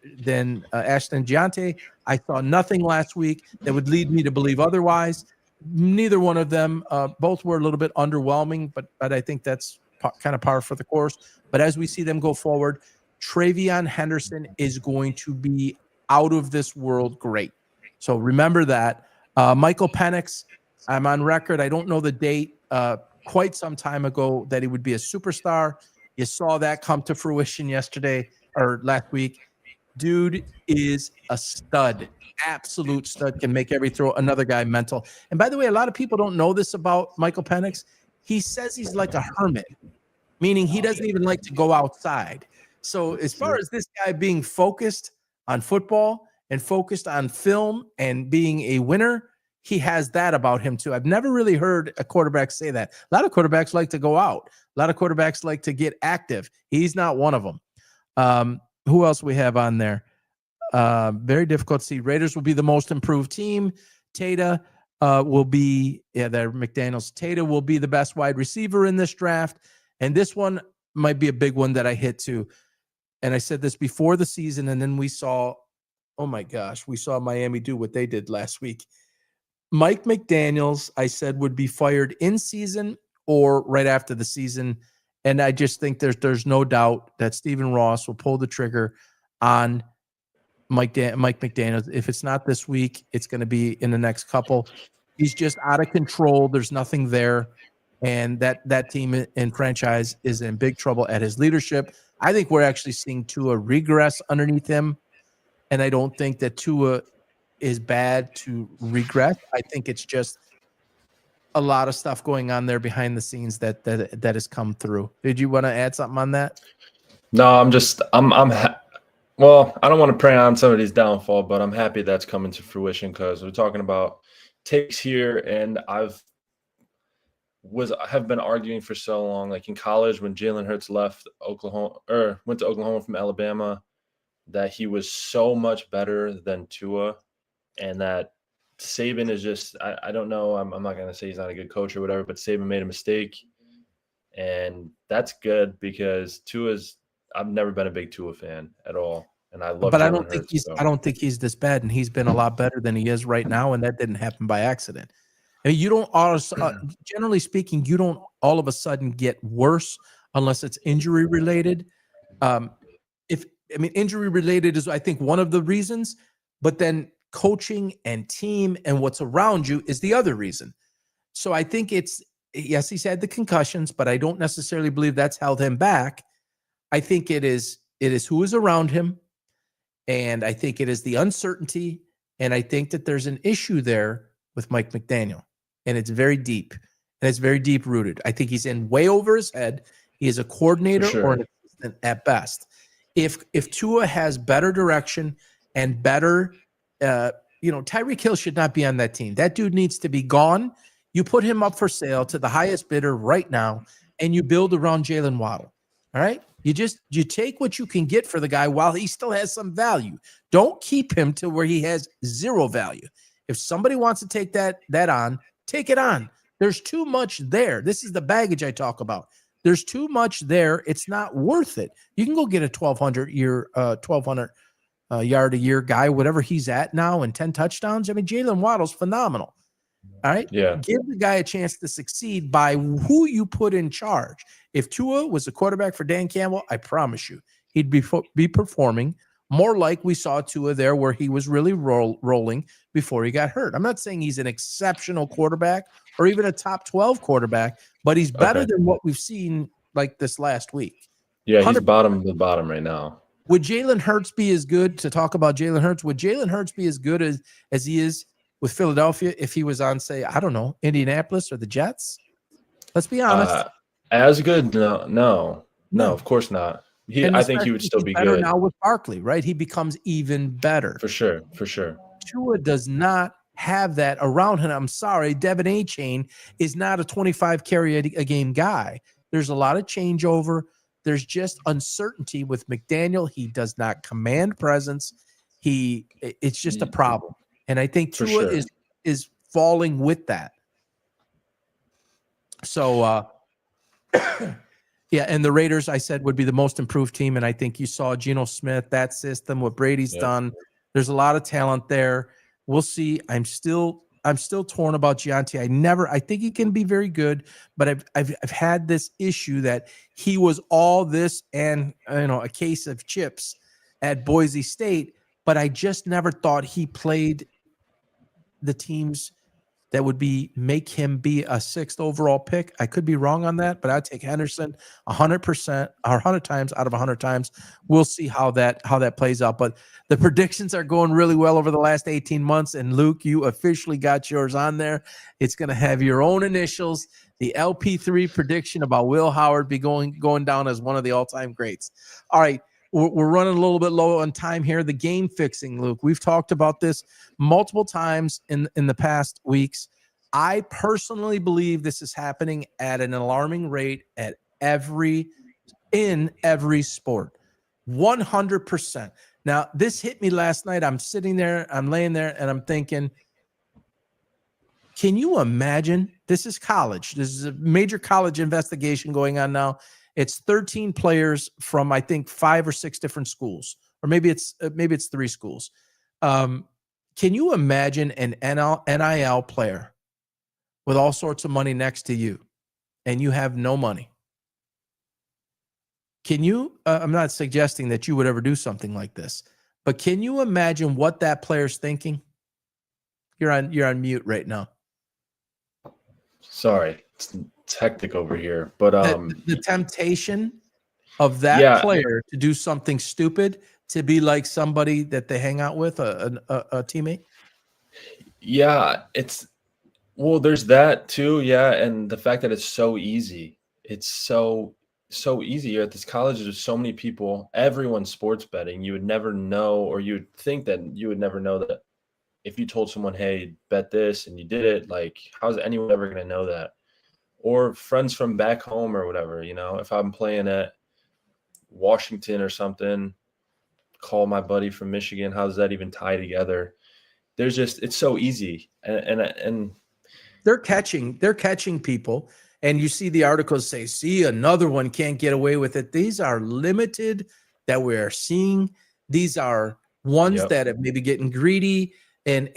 Ashton Giante. I saw nothing last week that would lead me to believe otherwise. Neither one of them, both were a little bit underwhelming, but I think that's kind of par for the course. But as we see them go forward, Travion Henderson is going to be out of this world great. So remember that. Michael Penix, I'm on record. I don't know the date, quite some time ago, that he would be a superstar. You saw that come to fruition yesterday or last week. Dude is a stud, absolute stud, can make every throw. Another guy mental. And by the way, a lot of people don't know this about Michael Penix. He says he's like a hermit, meaning he doesn't even like to go outside. So as far as this guy being focused on football and focused on film and being a winner, he has that about him too. I've never really heard a quarterback say that. A lot of quarterbacks like to go out. A lot of quarterbacks like to get active. He's not one of them. Who else we have on there? Very difficult to see. Raiders will be the most improved team. Tata will be, they're McDaniels. Tata will be the best wide receiver in this draft. And this one might be a big one that I hit too. And I said this before the season, and then we saw, oh my gosh, we saw Miami do what they did last week. Mike McDaniels, I said, would be fired in season or right after the season. And I just think there's no doubt that Stephen Ross will pull the trigger on Mike McDaniel. If it's not this week, it's going to be in the next couple. He's just out of control. There's nothing there. And that team and franchise is in big trouble at his leadership. I think we're actually seeing Tua regress underneath him. And I don't think that Tua is bad to regress. I think it's just a lot of stuff going on there behind the scenes that has come through. Did you want to add something on that? No, well, I don't want to prey on somebody's downfall, but I'm happy that's coming to fruition because we're talking about takes here, and have been arguing for so long. Like in college, when Jalen Hurts left Oklahoma or went to Oklahoma from Alabama, that he was so much better than Tua, and that Saban is just I don't know. I'm not going to say he's not a good coach or whatever, but Saban made a mistake, and that's good because I've never been a big Tua fan at all, and I love. But I don't think he's this bad, and he's been a lot better than he is right now, and that didn't happen by accident. I mean, you don't generally speaking, you don't all of a sudden get worse unless it's injury related. Injury related is I think one of the reasons, but then coaching and team and what's around you is the other reason. So I think yes, he's had the concussions, but I don't necessarily believe that's held him back. I think it is who is around him, and I think it is the uncertainty, and I think that there's an issue there with Mike McDaniel, and it's very deep, and it's very deep rooted. I think he's in way over his head. He is a coordinator or an assistant at best. If Tua has better direction and better, Tyreek Hill should not be on that team. That dude needs to be gone. You put him up for sale to the highest bidder right now, and you build around Jalen Waddle. All right. You take what you can get for the guy while he still has some value. Don't keep him to where he has zero value. If somebody wants to take that on, take it on. There's too much there. This is the baggage I talk about. There's too much there. It's not worth it. You can go get a 1,200 yard a year guy, whatever he's at now, and 10 touchdowns. I mean, Jalen Waddle's phenomenal. All right. Yeah. Give the guy a chance to succeed by who you put in charge. If Tua was a quarterback for Dan Campbell, I promise you, he'd be performing more like we saw Tua there, where he was really rolling before he got hurt. I'm not saying he's an exceptional quarterback or even a top 12 quarterback, but he's better than what we've seen like this last week. Yeah, he's bottom right now. Would Jalen Hurts be as good, to talk about Jalen Hurts, would Jalen Hurts be as good as he is with Philadelphia if he was on, say, I don't know, Indianapolis or the Jets? Let's be honest. As good? No, of course not. I think he would still be good. Now with Barkley, right? He becomes even better. For sure. Tua does not have that around him. I'm sorry. Devin Achane is not a 25 carry a game guy. There's a lot of changeover. There's just uncertainty with McDaniel. He does not command presence. It's just a problem. And I think Tua is falling with that. So, yeah, and the Raiders, I said, would be the most improved team. And I think you saw Geno Smith, that system, what Brady's done. There's a lot of talent there. We'll see. I'm still torn about Gianti. I think he can be very good, but I've had this issue that he was all this and a case of chips at Boise State, but I just never thought he played the teams that would make him be a 6th overall pick. I could be wrong on that, but I'd take Henderson 100% or 100 times out of 100 times. We'll see how that plays out. But the predictions are going really well over the last 18 months. And Luke, you officially got yours on there. It's going to have your own initials. The LP3 prediction about Will Howard be going down as one of the all-time greats. All right. We're running a little bit low on time here. The game fixing, Luke. We've talked about this multiple times in the past weeks. I personally believe this is happening at an alarming rate in every sport. 100%. Now, this hit me last night. I'm sitting there, I'm laying there, and I'm thinking, can you imagine? This is college. This is a major college investigation going on now. It's 13 players from, I think, 5 or 6 different schools, or maybe it's 3 schools. Can you imagine an NIL player with all sorts of money next to you, and you have no money? Can you, I'm not suggesting that you would ever do something like this, but can you imagine what that player's thinking? You're on mute right now. Sorry, it's hectic over here. But The temptation of that yeah, player to do something stupid, to be like somebody that they hang out with, a teammate. yeah, there's that too, yeah, and the fact that it's so easy. It's so easy. You're at this college, there's so many people, everyone's sports betting. You would never know, or you would think that you would never know that if you told someone, hey, bet this, and you did it, like, how's anyone ever going to know that? Or friends from back home or whatever, if I'm playing at Washington or something, call my buddy from Michigan. How does that even tie together? It's so easy. And They're catching people. And you see the articles say, see, another one can't get away with it. These are limited that we are seeing. These are ones Yep. that have maybe getting greedy. And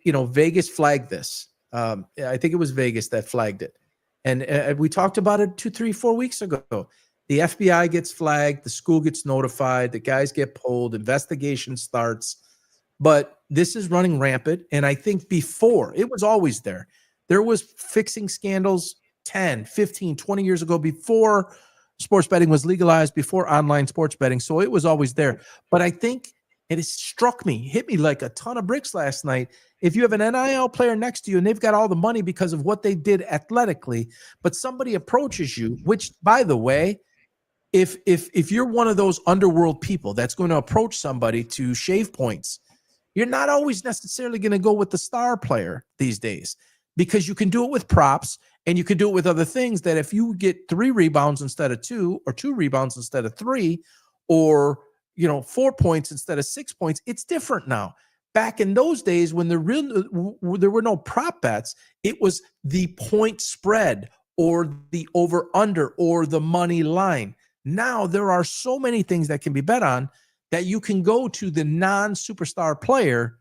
Vegas flagged this. I think it was Vegas that flagged it. And we talked about it 2, 3, 4 weeks ago. The FBI gets flagged. The school gets notified. The guys get pulled. Investigation starts. But this is running rampant. And I think before, it was always there. There was fixing scandals 10, 15, 20 years ago, before sports betting was legalized, before online sports betting. So it was always there. But I think it has hit me like a ton of bricks last night. If you have an NIL player next to you and they've got all the money because of what they did athletically, but somebody approaches you, which, by the way, if you're one of those underworld people that's going to approach somebody to shave points, you're not always necessarily going to go with the star player these days, because you can do it with props and you can do it with other things, that if you get 3 rebounds instead of 2, or 2 rebounds instead of 3, or 4 points instead of 6 points, it's different now. Back in those days when there were no prop bets, it was the point spread or the over under or the money line. Now there are so many things that can be bet on that you can go to the non-superstar player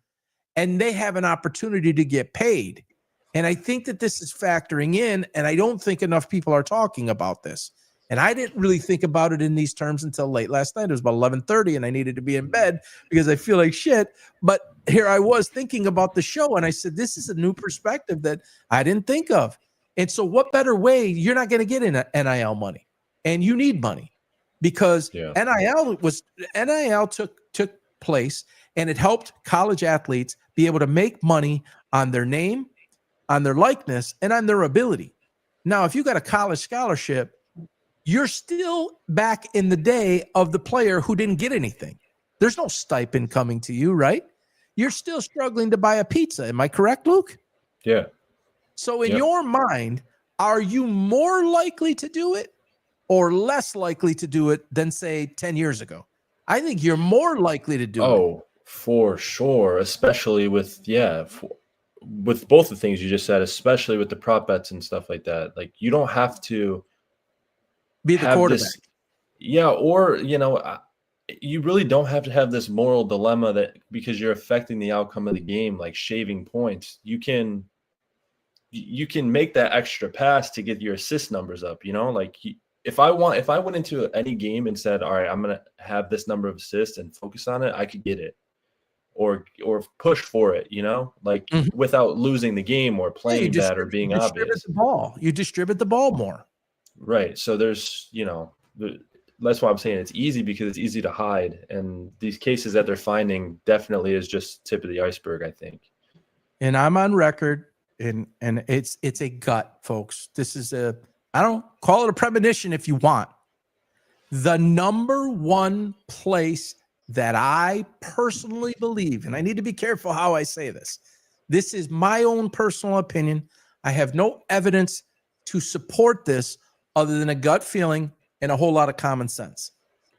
and they have an opportunity to get paid. And I think that this is factoring in, and I don't think enough people are talking about this. And I didn't really think about it in these terms until late last night. It was about 11:30 and I needed to be in bed because I feel like shit. But here I was thinking about the show and I said, this is a new perspective that I didn't think of. And so what better way? You're not going to get in NIL money, and you need money, because NIL took place, and it helped college athletes be able to make money on their name, on their likeness, and on their ability. Now, if you got a college scholarship, you're still back in the day of the player who didn't get anything. There's no stipend coming to you, right? You're still struggling to buy a pizza. Am I correct, Luke? Yeah. So in your mind, are you more likely to do it or less likely to do it than, say, 10 years ago? I think you're more likely to do it. Oh, for sure. Especially with both the things you just said, especially with the prop bets and stuff like that. Like, you don't have to be the quarterback. Or, you really don't have to have this moral dilemma that because you're affecting the outcome of the game, like shaving points, you can make that extra pass to get your assist numbers up, like if I went into any game and said, all right, I'm going to have this number of assists and focus on it, I could get it or push for it, like without losing the game or playing bad or being obvious. You distribute the ball more. Right. So there's, that's why I'm saying it's easy, because it's easy to hide. And these cases that they're finding definitely is just tip of the iceberg, I think. And I'm on record, and it's a gut, folks. This is I don't call it a premonition if you want. The number one place that I personally believe, and I need to be careful how I say this. This is my own personal opinion. I have no evidence to support this other than a gut feeling and a whole lot of common sense.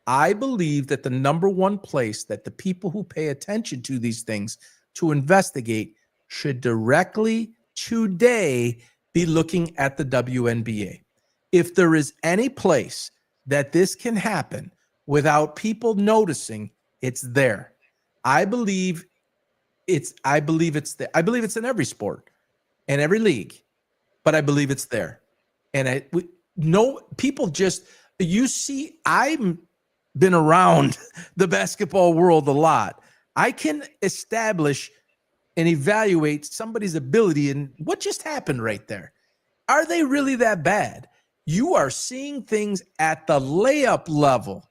I believe that the number one place that the people who pay attention to these things to investigate should directly today be looking at the WNBA. If there is any place that this can happen without people noticing, it's there. I believe it's there. I believe it's in every sport and every league, but I believe it's there. And people just You see, I've been around the basketball world a lot. I can establish and evaluate somebody's ability and what just happened right there. Are they really that bad? You are seeing things at the layup level.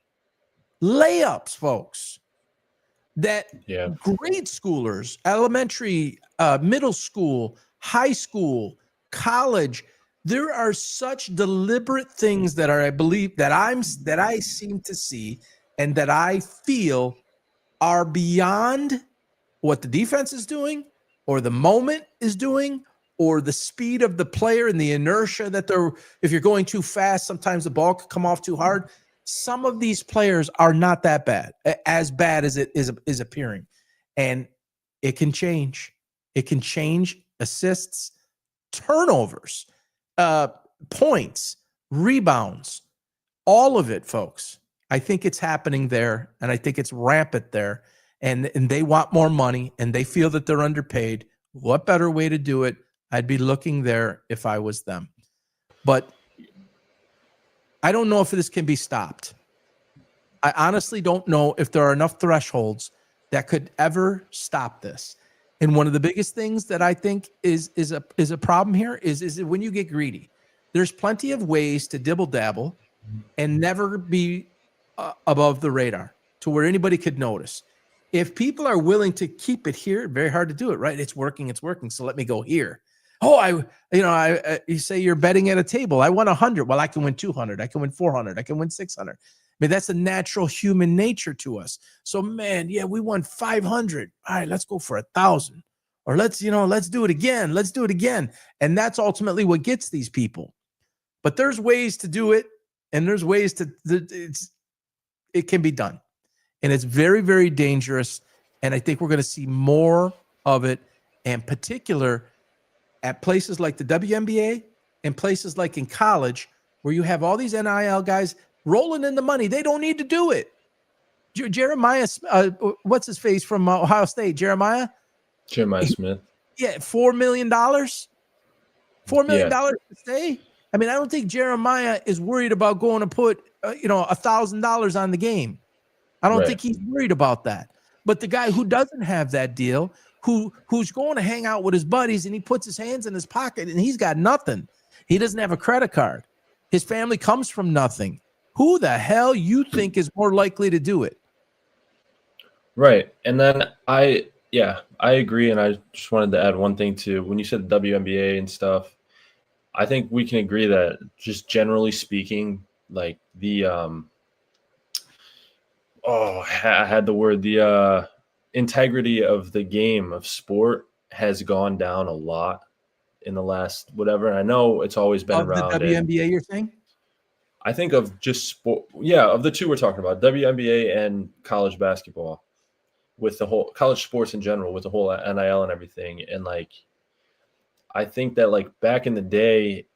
Layups, folks, that grade schoolers, elementary, middle school, high school, college, there are such deliberate things that are, I believe, that I seem to see and that I feel are beyond what the defense is doing or the moment is doing or the speed of the player and the inertia that if you're going too fast, sometimes the ball could come off too hard. Some of these players are not that bad as it is appearing. And it can change. It can change assists, turnovers, points, rebounds, all of it, folks. I think it's happening there, and I think it's rampant there. And they want more money, and they feel that they're underpaid. What better way to do it? I'd be looking there if I was them. But I don't know if this can be stopped. I honestly don't know if there are enough thresholds that could ever stop this. And one of the biggest things that I think is a problem here is when you get greedy. There's plenty of ways to dibble dabble and never be above the radar to where anybody could notice. If people are willing to keep it here, very hard to do it, right? It's working. So let me go here. Oh, you say you're betting at a table. I won 100. Well, I can win 200. I can win 400. I can win 600. I mean, that's a natural human nature to us. So, man, yeah, we won 500. All right, let's go for 1,000. Or let's do it again. Let's do it again. And that's ultimately what gets these people. But there's ways to do it, and there's ways it can be done. And it's very, very dangerous. And I think we're going to see more of it, in particular at places like the WNBA and places like in college where you have all these NIL guys rolling in the money. They don't need to do it. Jeremiah, what's his face from Ohio State? Jeremiah Smith. Yeah, $4 million. $4 million to stay. I mean, I don't think Jeremiah is worried about going to put $1,000 on the game. I don't think he's worried about that. But the guy who doesn't have that deal, who's going to hang out with his buddies, and he puts his hands in his pocket and he's got nothing. He doesn't have a credit card. His family comes from nothing. Who the hell you think is more likely to do it? Right. And then I agree. And I just wanted to add one thing too. When you said the WNBA and stuff, I think we can agree that just generally speaking, like the the integrity of the game of sport has gone down a lot in the last whatever. And I know it's always been around. The WNBA, you're saying? I think of just sport. Yeah, of the two we're talking about, WNBA and college basketball, with the whole college sports in general, with the whole NIL and everything. And like, I think that like back in the day,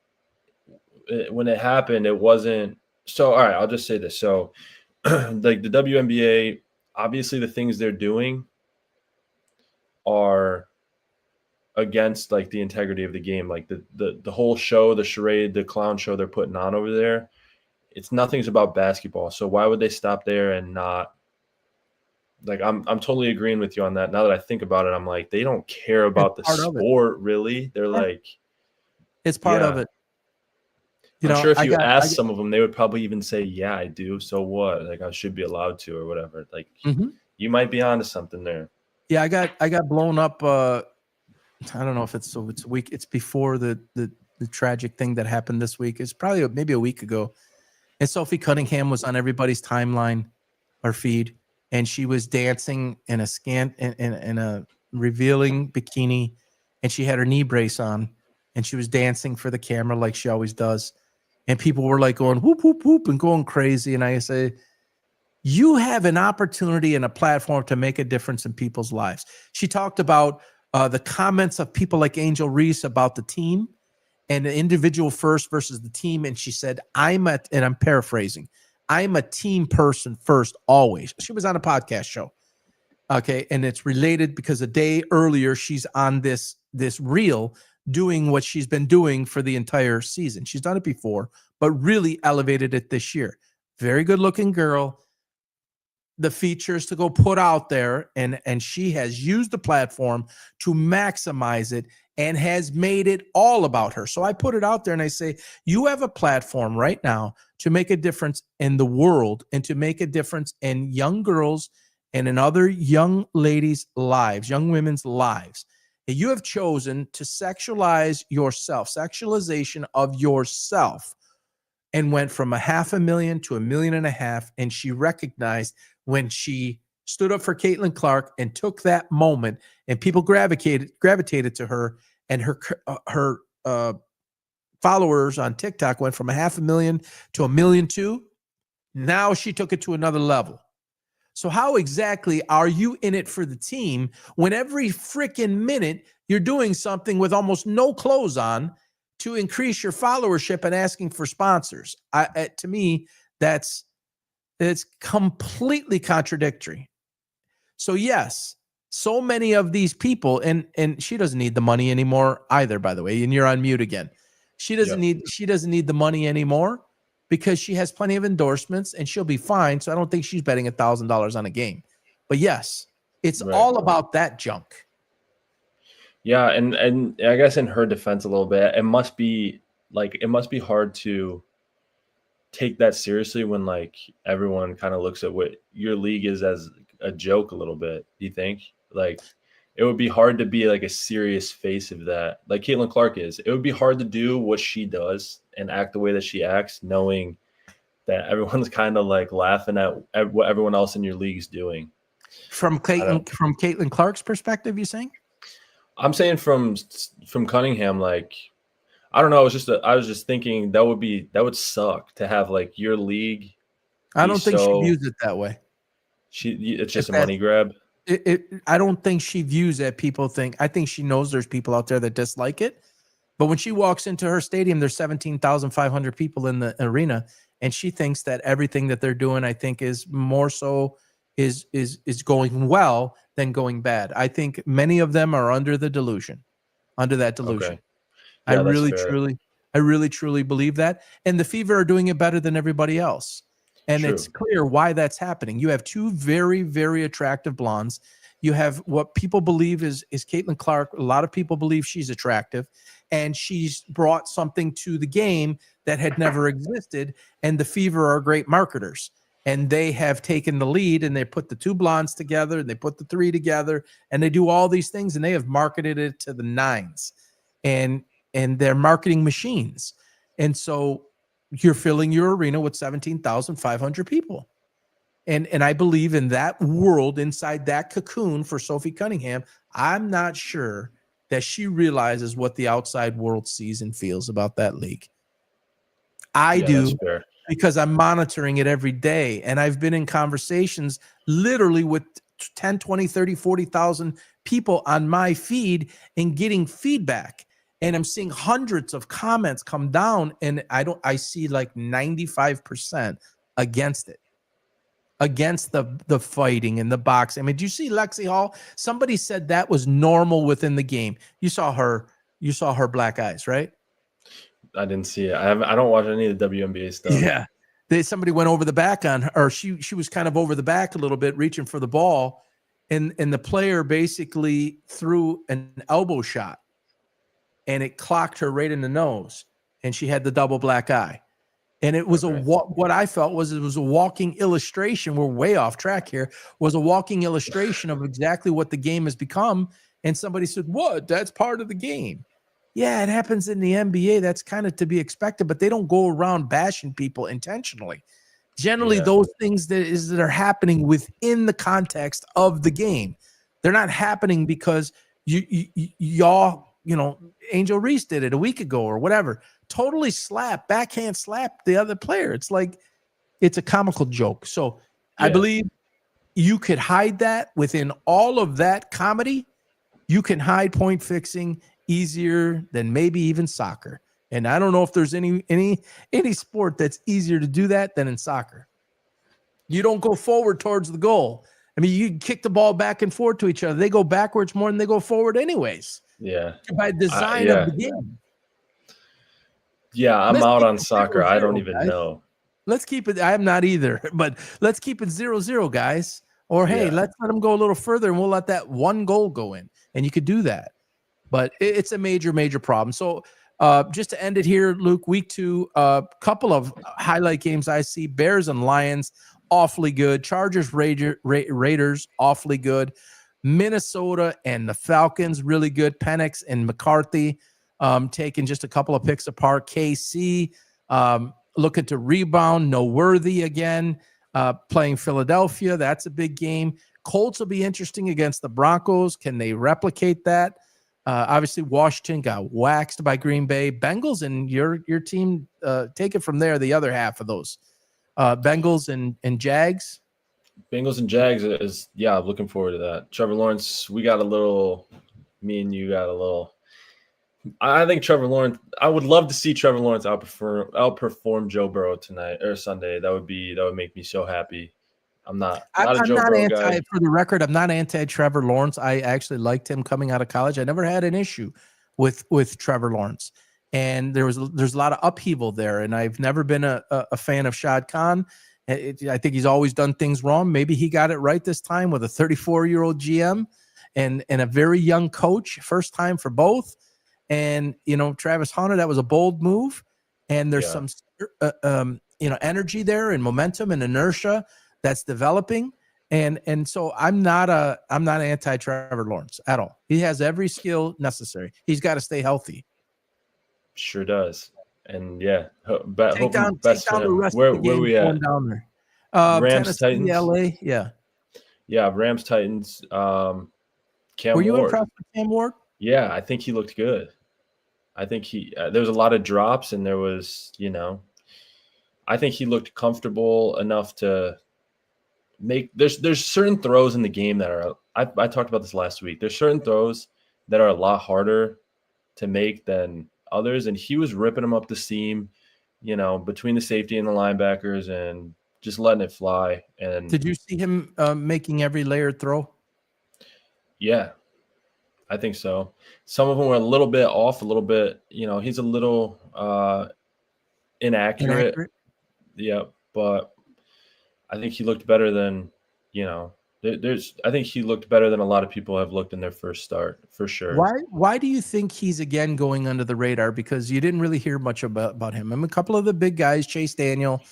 when it happened, it wasn't so. All right, I'll just say this. So, like the WNBA, obviously the things they're doing are against like the integrity of the game. Like the whole show, the charade, the clown show they're putting on over there. It's nothing's about basketball. So why would they stop there and not? Like I'm totally agreeing with you on that. Now that I think about it, I'm like, they don't care about the sport, really. They're like, it's part of it. I'm sure if you ask some of them, they would probably even say, "Yeah, I do. So what? Like I should be allowed to, or whatever." Like you might be onto something there. Yeah, I got blown up. I don't know if it's a week. It's before the tragic thing that happened this week. It's probably maybe a week ago. And Sophie Cunningham was on everybody's timeline or feed, and she was dancing in a revealing bikini, and she had her knee brace on, and she was dancing for the camera like she always does. And people were like going whoop, whoop, whoop and going crazy. And I say, you have an opportunity and a platform to make a difference in people's lives. She talked about the comments of people like Angel Reese about the team and the individual first versus the team. And she said, and I'm paraphrasing, I'm a team person first, always. She was on a podcast show. Okay. And it's related because a day earlier, she's on this reel doing what she's been doing for the entire season. She's done it before, but really elevated it this year. Very good looking girl. The features to go put out there, and she has used the platform to maximize it and has made it all about her. So I put it out there and I say, you have a platform right now to make a difference in the world and to make a difference in young girls and in other young ladies' lives, young women's lives. And you have chosen to sexualize yourself, sexualization of yourself, and went from 500,000 to 1.5 million. And she recognized when she stood up for Caitlin Clark and took that moment, and people gravitated to her, and her followers on TikTok went from 500,000 to 1.2 million. Now she took it to another level. So how exactly are you in it for the team when every freaking minute you're doing something with almost no clothes on to increase your followership and asking for sponsors? To me, it's completely contradictory. So yes, so many of these people, and she doesn't need the money anymore either, by the way, and you're on mute again. She doesn't need the money anymore because she has plenty of endorsements and she'll be fine. So I don't think she's betting $1,000 on a game. But yes, it's all about that junk. Yeah, and I guess in her defense a little bit, it must be hard to take that seriously when like everyone kind of looks at what your league is as a joke a little bit. Do you think? Like it would be hard to be like a serious face of that, like Caitlin Clark is. It would be hard to do what she does and act the way that she acts, knowing that everyone's kind of like laughing at what everyone else in your league is doing. From Caitlin Clark's perspective, you saying? I'm saying from Cunningham, like I don't know. I was just thinking that would suck to have like your league. I don't think she views it that way. It's just a money grab. I don't think she views that people think. I think she knows there's people out there that dislike it. But when she walks into her stadium, there's 17,500 people in the arena, and she thinks that everything that they're doing, I think, is more so is going well than going bad. I think many of them are under that delusion. Okay. Yeah, I really truly believe that. And the Fever are doing it better than everybody else. And it's clear why that's happening. You have two very, very attractive blondes. You have what people believe is Caitlin Clark. A lot of people believe she's attractive, and she's brought something to the game that had never existed. And the Fever are great marketers, and they have taken the lead, and they put the two blondes together, and they put the three together, and they do all these things, and they have marketed it to the nines, and they're marketing machines. And so you're filling your arena with 17,500 people. And I believe in that world, inside that cocoon for Sophie Cunningham, I'm not sure that she realizes what the outside world sees and feels about that league. I do, because I'm monitoring it every day. And I've been in conversations literally with 10, 20, 30, 40,000 people on my feed and getting feedback. And I'm seeing hundreds of comments come down, and I see like 95% against it, against the fighting and the boxing. I mean, do you see Lexi Hall? Somebody said that was normal within the game. You saw her black eyes, right? I didn't see it. I don't watch any of the WNBA stuff. Yeah. Somebody went over the back on her, or she was kind of over the back a little bit, reaching for the ball, and the player basically threw an elbow shot, and it clocked her right in the nose, and she had the double black eye. And it was what I felt was it was a walking illustration. We're way off track here. Was a walking illustration of exactly what the game has become. And somebody said, "What? That's part of the game." Yeah, it happens in the NBA. That's kind of to be expected, but they don't go around bashing people intentionally. Generally, those things that are happening within the context of the game. They're not happening because y'all. Angel Reese did it a week ago or whatever. Totally backhand slap the other player. It's like, it's a comical joke. So I believe you could hide that within all of that comedy. You can hide point fixing easier than maybe even soccer. And I don't know if there's any sport that's easier to do that than in soccer. You don't go forward towards the goal. I mean, you kick the ball back and forth to each other. They go backwards more than they go forward anyways. Yeah. By design of the game. Yeah, I'm Let's out keep on it soccer. I don't 0-0, even guys. know. Let's keep it. I'm not either, but let's keep it 0-0, guys. Or hey, Yeah. let's let them go a little further, and we'll let that one goal go in, and you could do that. But it's a major, major problem. So just to end it here, Luke, week 2, a couple of highlight games I see: Bears and Lions, awfully good. Chargers, Raiders, awfully good. Minnesota and the Falcons, really good. Penix and McCarthy taking just a couple of picks apart. KC looking to rebound. No Worthy again. Playing Philadelphia, that's a big game. Colts will be interesting against the Broncos. Can they replicate that? Obviously, Washington got waxed by Green Bay. Bengals and your team, take it from there, the other half of those. Bengals and Jags. Bengals and Jags is, looking forward to that. Trevor Lawrence, me and you got a little. I think Trevor Lawrence, I would love to see Trevor Lawrence outperform Joe Burrow tonight or Sunday. That would make me so happy. I'm not a Joe Burrow guy. For the record, I'm not anti Trevor Lawrence. I actually liked him coming out of college. I never had an issue with Trevor Lawrence, and there's a lot of upheaval there. And I've never been a fan of Shad Khan. I think he's always done things wrong. Maybe he got it right this time with a 34-year-old GM and a very young coach. First time for both. And Travis Hunter, that was a bold move. And there's some energy there and momentum and inertia that's developing, and so I'm not anti Trevor Lawrence at all. He has every skill necessary. He's got to stay healthy. Sure does, and take down the rest of the game. Where we at? Down there. Rams, Tennessee, Titans, LA, Rams, Titans. Cam Were you Ward. impressed with Cam Ward? Yeah, I think he looked good. I think there was a lot of drops, and there was, I think he looked comfortable enough to make. There's certain throws in the game that are. I talked about this last week. There's certain throws that are a lot harder to make than others, and he was ripping them up the seam, between the safety and the linebackers, and just letting it fly. And did you see him making every layered throw? Yeah, I think so. Some of them were a little bit off, a little bit. He's a little inaccurate. Yeah, but I think he looked better than, I think he looked better than a lot of people have looked in their first start, for sure. Why do you think he's again going under the radar? Because you didn't really hear much about him. I mean, a couple of the big guys, Chase Daniel,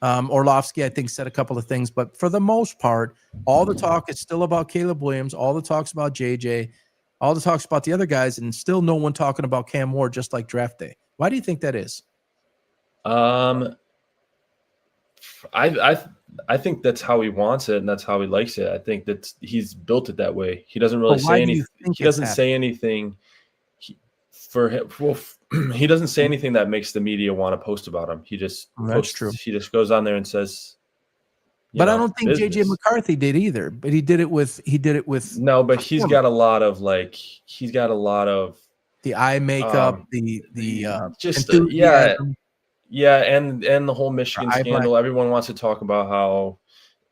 Orlovsky, I think, said a couple of things, but for the most part, all the talk is still about Caleb Williams. All the talk's about JJ. All the talk's about the other guys, and still no one talking about Cam Ward, just like draft day. Why do you think that is? I think that's how he wants it, and that's how he likes it. I think that he's built it that way. He doesn't really say anything. He doesn't say anything he doesn't say anything that makes the media want to post about him. He just He just goes on there and says. But I don't think JJ McCarthy did either. But he did it with. No, but he's got a lot of the eye makeup, Yeah, and the whole Michigan scandal. Everyone wants to talk about how,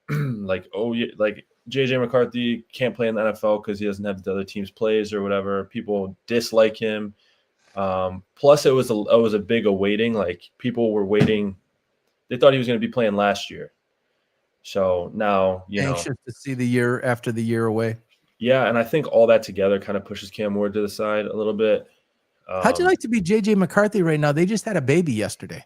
JJ McCarthy can't play in the NFL because he doesn't have the other team's plays or whatever. People dislike him. Plus, it was a big awaiting. Like, people were waiting. They thought he was going to be playing last year. So now, anxious to see the year after the year away. Yeah, and I think all that together kind of pushes Cam Ward to the side a little bit. How'd you like to be JJ McCarthy right now? They just had a baby yesterday.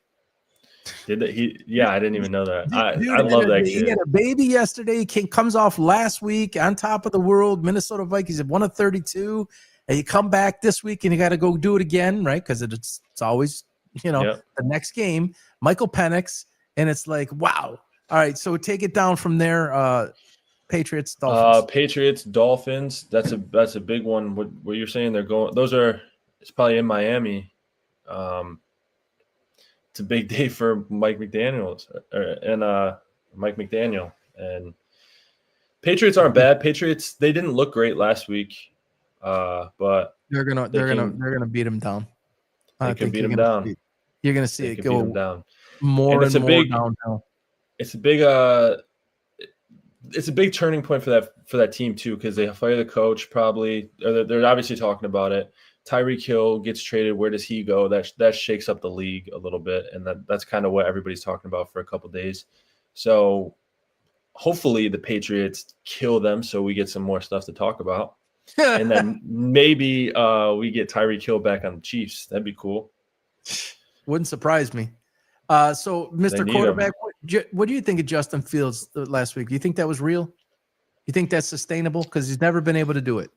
Did they? I didn't even know that. I love that kid. He had a baby yesterday. He comes off last week on top of the world. Minnesota Vikings at 1 of 32. And you come back this week and you got to go do it again, right? Because it's always, the next game. Michael Penix. And it's like, wow. All right, so take it down from there. Patriots, Dolphins. Patriots, Dolphins. That's a big one. What you're saying? They're going. It's probably in Miami. It's a big day for Mike McDaniel and Patriots aren't bad. Patriots, they didn't look great last week, but they're gonna beat them down. They can beat them down. You're gonna see it go down more and more downhill. It's a big it's a big turning point for that team too, because they fire the coach probably, or they're obviously talking about it. Tyreek Hill gets traded. Where does he go? That shakes up the league a little bit, and that's kind of what everybody's talking about for a couple of days. So hopefully the Patriots kill them, so we get some more stuff to talk about, and then maybe we get Tyreek Hill back on the Chiefs. That'd be cool. Wouldn't surprise me. So, Mr. Quarterback, what do you think of Justin Fields last week? Do you think that was real? You think that's sustainable? Because he's never been able to do it.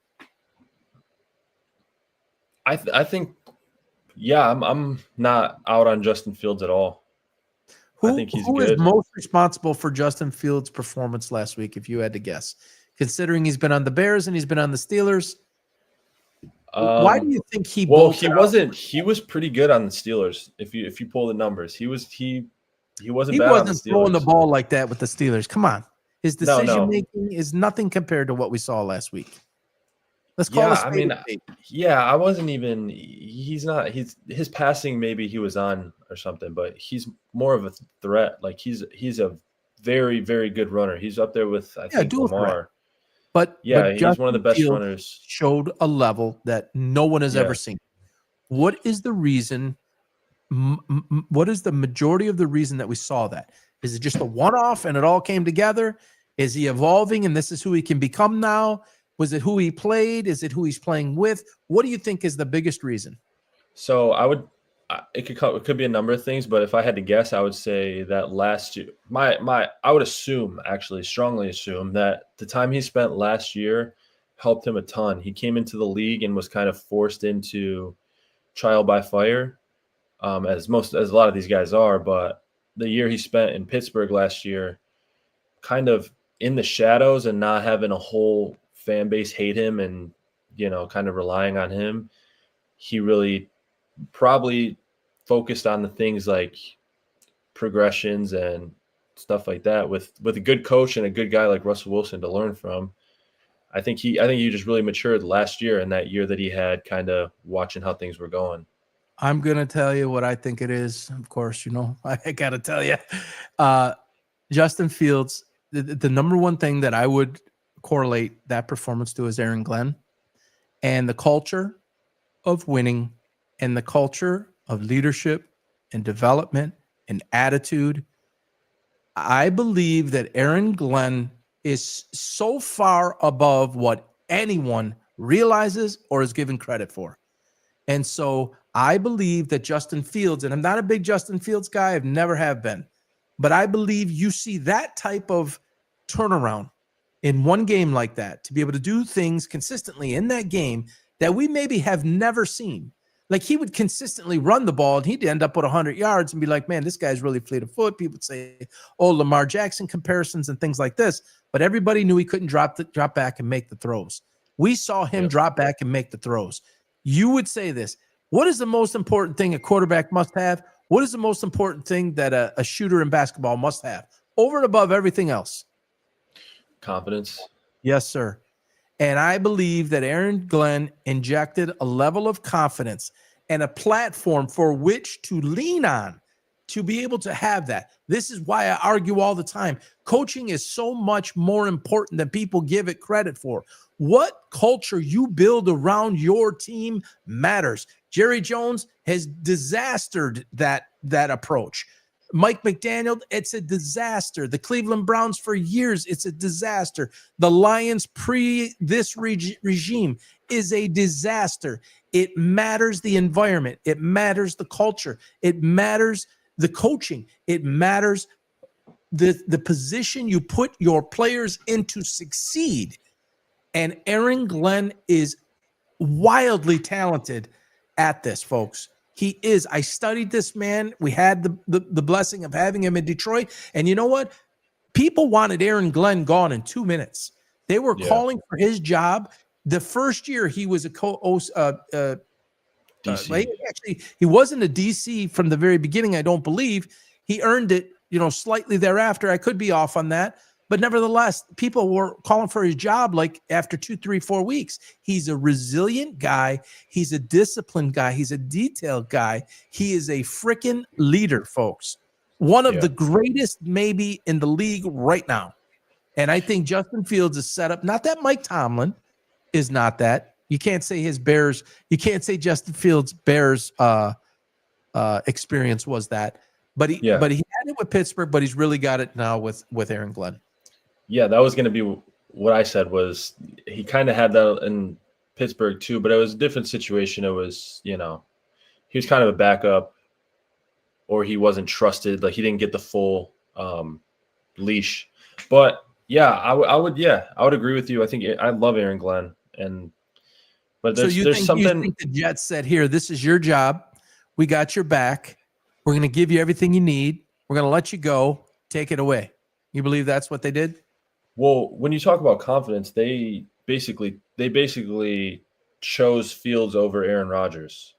I think, yeah, I'm not out on Justin Fields at all. I think he's who good. Is most responsible for Justin Fields' performance last week, if you had to guess? Considering he's been on the Bears and he's been on the Steelers, why do you think he? Well, he wasn't. He was pretty good on the Steelers. If you pull the numbers, he wasn't. He wasn't throwing the ball like that with the Steelers. Come on, his decision making is nothing compared to what we saw last week. Let's call it. I mean, yeah, I wasn't even. He's not. His passing. Maybe he was on or something, but he's more of a threat. Like he's a very, very good runner. He's up there with I think Lamar. But he's one of the best runners. Showed a level that no one has ever seen. What is the reason? What is the majority of the reason that we saw that? Is it just a one-off and it all came together? Is he evolving and this is who he can become now? Was it who he played? Is it who he's playing with? What do you think is the biggest reason? So it could be a number of things, but if I had to guess, I would say that last year, I would strongly assume that the time he spent last year helped him a ton. He came into the league and was kind of forced into trial by fire, as a lot of these guys are. But the year he spent in Pittsburgh last year, kind of in the shadows and not having a whole fan base hate him and, kind of relying on him, he really probably focused on the things like progressions and stuff like that with a good coach and a good guy like Russell Wilson to learn from. I think he just really matured last year and that year that he had kind of watching how things were going. I'm going to tell you what I think it is. Of course, I got to tell you, Justin Fields, the number one thing that I would correlate that performance to is Aaron Glenn and the culture of winning and the culture of leadership and development and attitude. I believe that Aaron Glenn is so far above what anyone realizes or is given credit for. And so I believe that Justin Fields, and I'm not a big Justin Fields guy, I've never have been, but I believe you see that type of turnaround in one game like that, to be able to do things consistently in that game that we maybe have never seen. Like he would consistently run the ball and he'd end up with 100 yards and be like, man, this guy's really fleet of foot. People would say, oh, Lamar Jackson comparisons and things like this. But everybody knew he couldn't drop back and make the throws. We saw him drop back and make the throws. You would say this. What is the most important thing a quarterback must have? What is the most important thing that a shooter in basketball must have over and above everything else? Confidence. Yes, sir. And I believe that Aaron Glenn injected a level of confidence and a platform for which to lean on to be able to have that. This is why I argue all the time. Coaching is so much more important than people give it credit for. What culture you build around your team matters. Jerry Jones has disastered that approach. Mike McDaniel, it's a disaster. The Cleveland Browns for years, it's a disaster. The Lions pre this regime is a disaster. It matters the environment. It matters the culture. It matters the coaching. It matters the position you put your players in to succeed. And Aaron Glenn is wildly talented at this, folks. He is. I studied this man. We had the blessing of having him in Detroit. And you know what? People wanted Aaron Glenn gone in 2 minutes. They were calling for his job. The first year he was a DC. Actually, he wasn't a DC from the very beginning, I don't believe. He earned it, slightly thereafter. I could be off on that. But nevertheless, people were calling for his job like after 2, 3, 4 weeks. He's a resilient guy. He's a disciplined guy. He's a detailed guy. He is a freaking leader, folks. One of the greatest maybe in the league right now. And I think Justin Fields is set up. Not that Mike Tomlin is not that. You can't say his Bears. You can't say Justin Fields' Bears experience was that. But he had it with Pittsburgh. But he's really got it now with Aaron Glenn. Yeah, that was going to be what I said. Was he kind of had that in Pittsburgh too? But it was a different situation. It was, he was kind of a backup, or he wasn't trusted. Like he didn't get the full leash. But yeah, I would agree with you. I think I love Aaron Glenn, but there's something. You think the Jets said, "Here, this is your job. We got your back. We're going to give you everything you need. We're going to let you go. Take it away." You believe that's what they did? Well, when you talk about confidence, they basically chose Fields over Aaron Rodgers.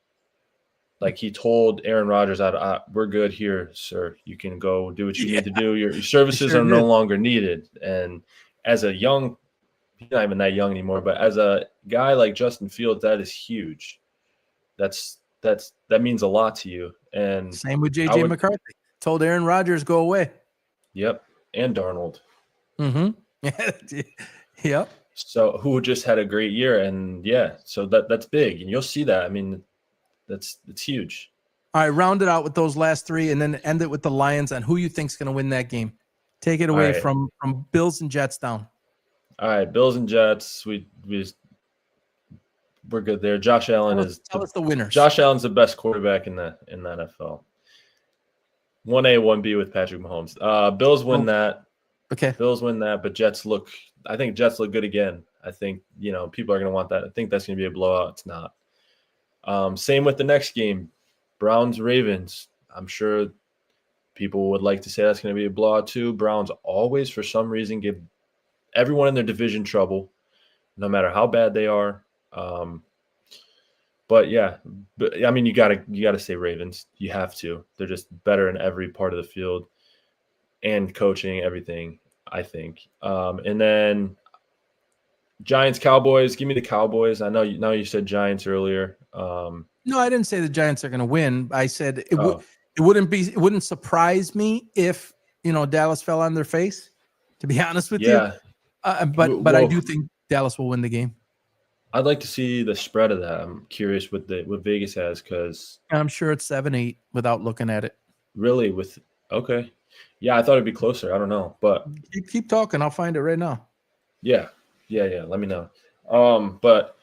Like he told Aaron Rodgers, "We're good here, sir. You can go do what you need to do. Your services are no longer needed." And as a young, he's not even that young anymore, but as a guy like Justin Fields, that is huge. That means a lot to you. And same with J.J. McCarthy. Told Aaron Rodgers, "Go away." Yep, and Darnold. Mm-hmm. Yep. So who just had a great year, and so that's big, and you'll see that. I mean, it's huge. All right, round it out with those last three, and then end it with the Lions on who you think's going to win that game. Take it away from Bills and Jets down. All right, Bills and Jets. We're good there. Josh Allen tell us the winners. Josh Allen's the best quarterback in the NFL. 1A, 1B with Patrick Mahomes. Bills win that. Okay. Bills win that, but I think Jets look good again. I think, people are going to want that. I think that's going to be a blowout. It's not. Same with the next game, Browns Ravens. I'm sure people would like to say that's going to be a blowout too. Browns always, for some reason, give everyone in their division trouble, no matter how bad they are. But I mean, you gotta say Ravens. You have to. They're just better in every part of the field and coaching, everything, I think. And then Giants Cowboys. Give me the Cowboys. I know you said Giants earlier. No, I didn't say the Giants are going to win. I said it wouldn't surprise me if Dallas fell on their face. To be honest with you, but I do think Dallas will win the game. I'd like to see the spread of that. I'm curious what Vegas has, because I'm sure it's 7-8 without looking at it. Really? Okay. Yeah, I thought it'd be closer. I don't know, but keep talking. I'll find it right now. Yeah. Let me know. But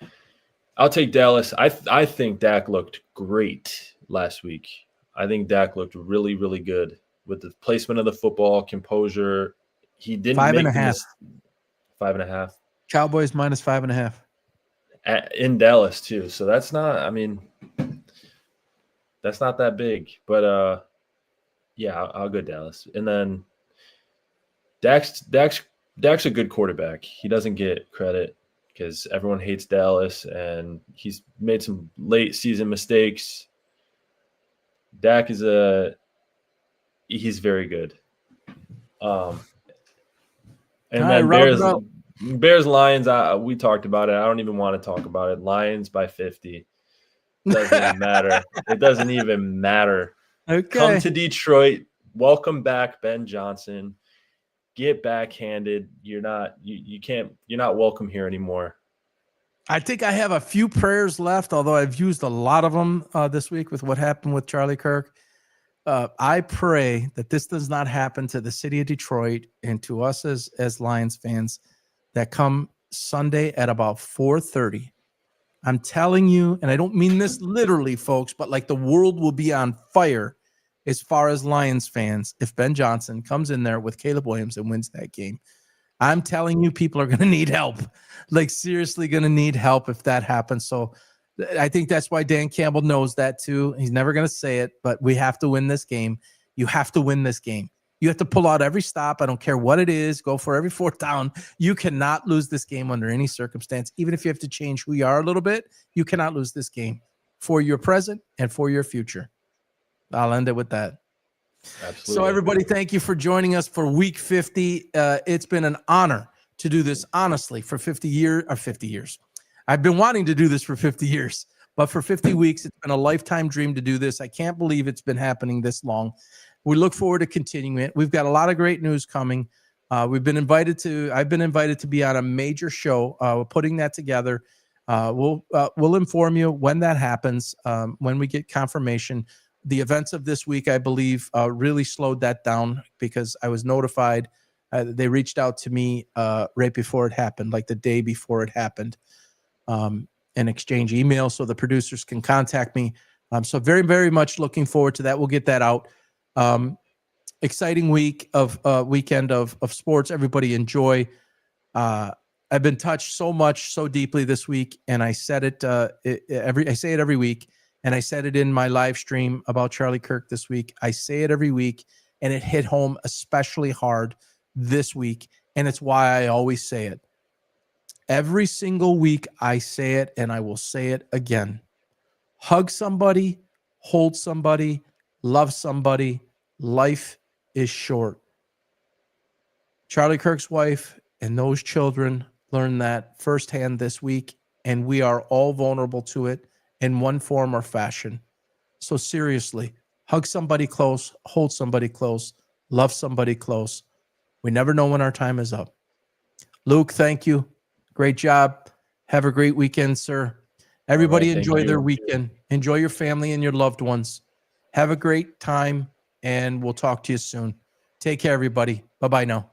I'll take Dallas. I think Dak looked great last week. I think Dak looked really, really good with the placement of the football, composure. He didn't 5.5. 5.5. Cowboys minus 5.5. In Dallas too. So that's not that big. But I'll go Dallas. And then Dak's a good quarterback. He doesn't get credit because everyone hates Dallas, and he's made some late season mistakes. Dak he's very good. And then Bears Lions, we talked about it. I don't even want to talk about it. Lions by 50. Doesn't even matter. It doesn't even matter. Okay. Come to Detroit. Welcome back, Ben Johnson. Get backhanded. You're not welcome here anymore. I think I have a few prayers left, although I've used a lot of them this week with what happened with Charlie Kirk. I pray that this does not happen to the city of Detroit and to us as Lions fans that come Sunday at about 4:30. I'm telling you, and I don't mean this literally, folks, but like the world will be on fire as far as Lions fans if Ben Johnson comes in there with Caleb Williams and wins that game. I'm telling you, people are going to need help, like seriously going to need help if that happens. So I think that's why Dan Campbell knows that too. He's never going to say it, but we have to win this game. You have to win this game. You have to pull out every stop. I don't care what it is. Go for every fourth down. You cannot lose this game under any circumstance. Even if you have to change who you are a little bit, you cannot lose this game for your present and for your future. I'll end it with that. Absolutely. So everybody, thank you for joining us for week 50. It's been an honor to do this, honestly, for 50 years. I've been wanting to do this for 50 years, but for 50 weeks, it's been a lifetime dream to do this. I can't believe it's been happening this long. We look forward to continuing it. We've got a lot of great news coming. I've been invited to be on a major show. We're putting that together. We'll inform you when that happens, when we get confirmation. The events of this week, I believe, really slowed that down because I was notified. They reached out to me right before it happened, like the day before it happened, and exchange emails so the producers can contact me. So very, very much looking forward to that. We'll get that out. Exciting weekend of sports. Everybody enjoy. I've been touched so deeply this week, and I said it I say it every week, and I said it in my live stream about Charlie Kirk this week. I say it every week, and it hit home especially hard this week, and it's why I always say it. Every single week I say it, and I will say it again. Hug somebody, hold somebody, love somebody. Life is short. Charlie Kirk's wife and those children learned that firsthand this week, and we are all vulnerable to it in one form or fashion. So seriously, hug somebody close, hold somebody close, love somebody close. We never know when our time is up. Luke, thank you. Great job. Have a great weekend, sir. Everybody enjoy their weekend. Enjoy your family and your loved ones. Have a great time, and we'll talk to you soon. Take care, everybody. Bye-bye now.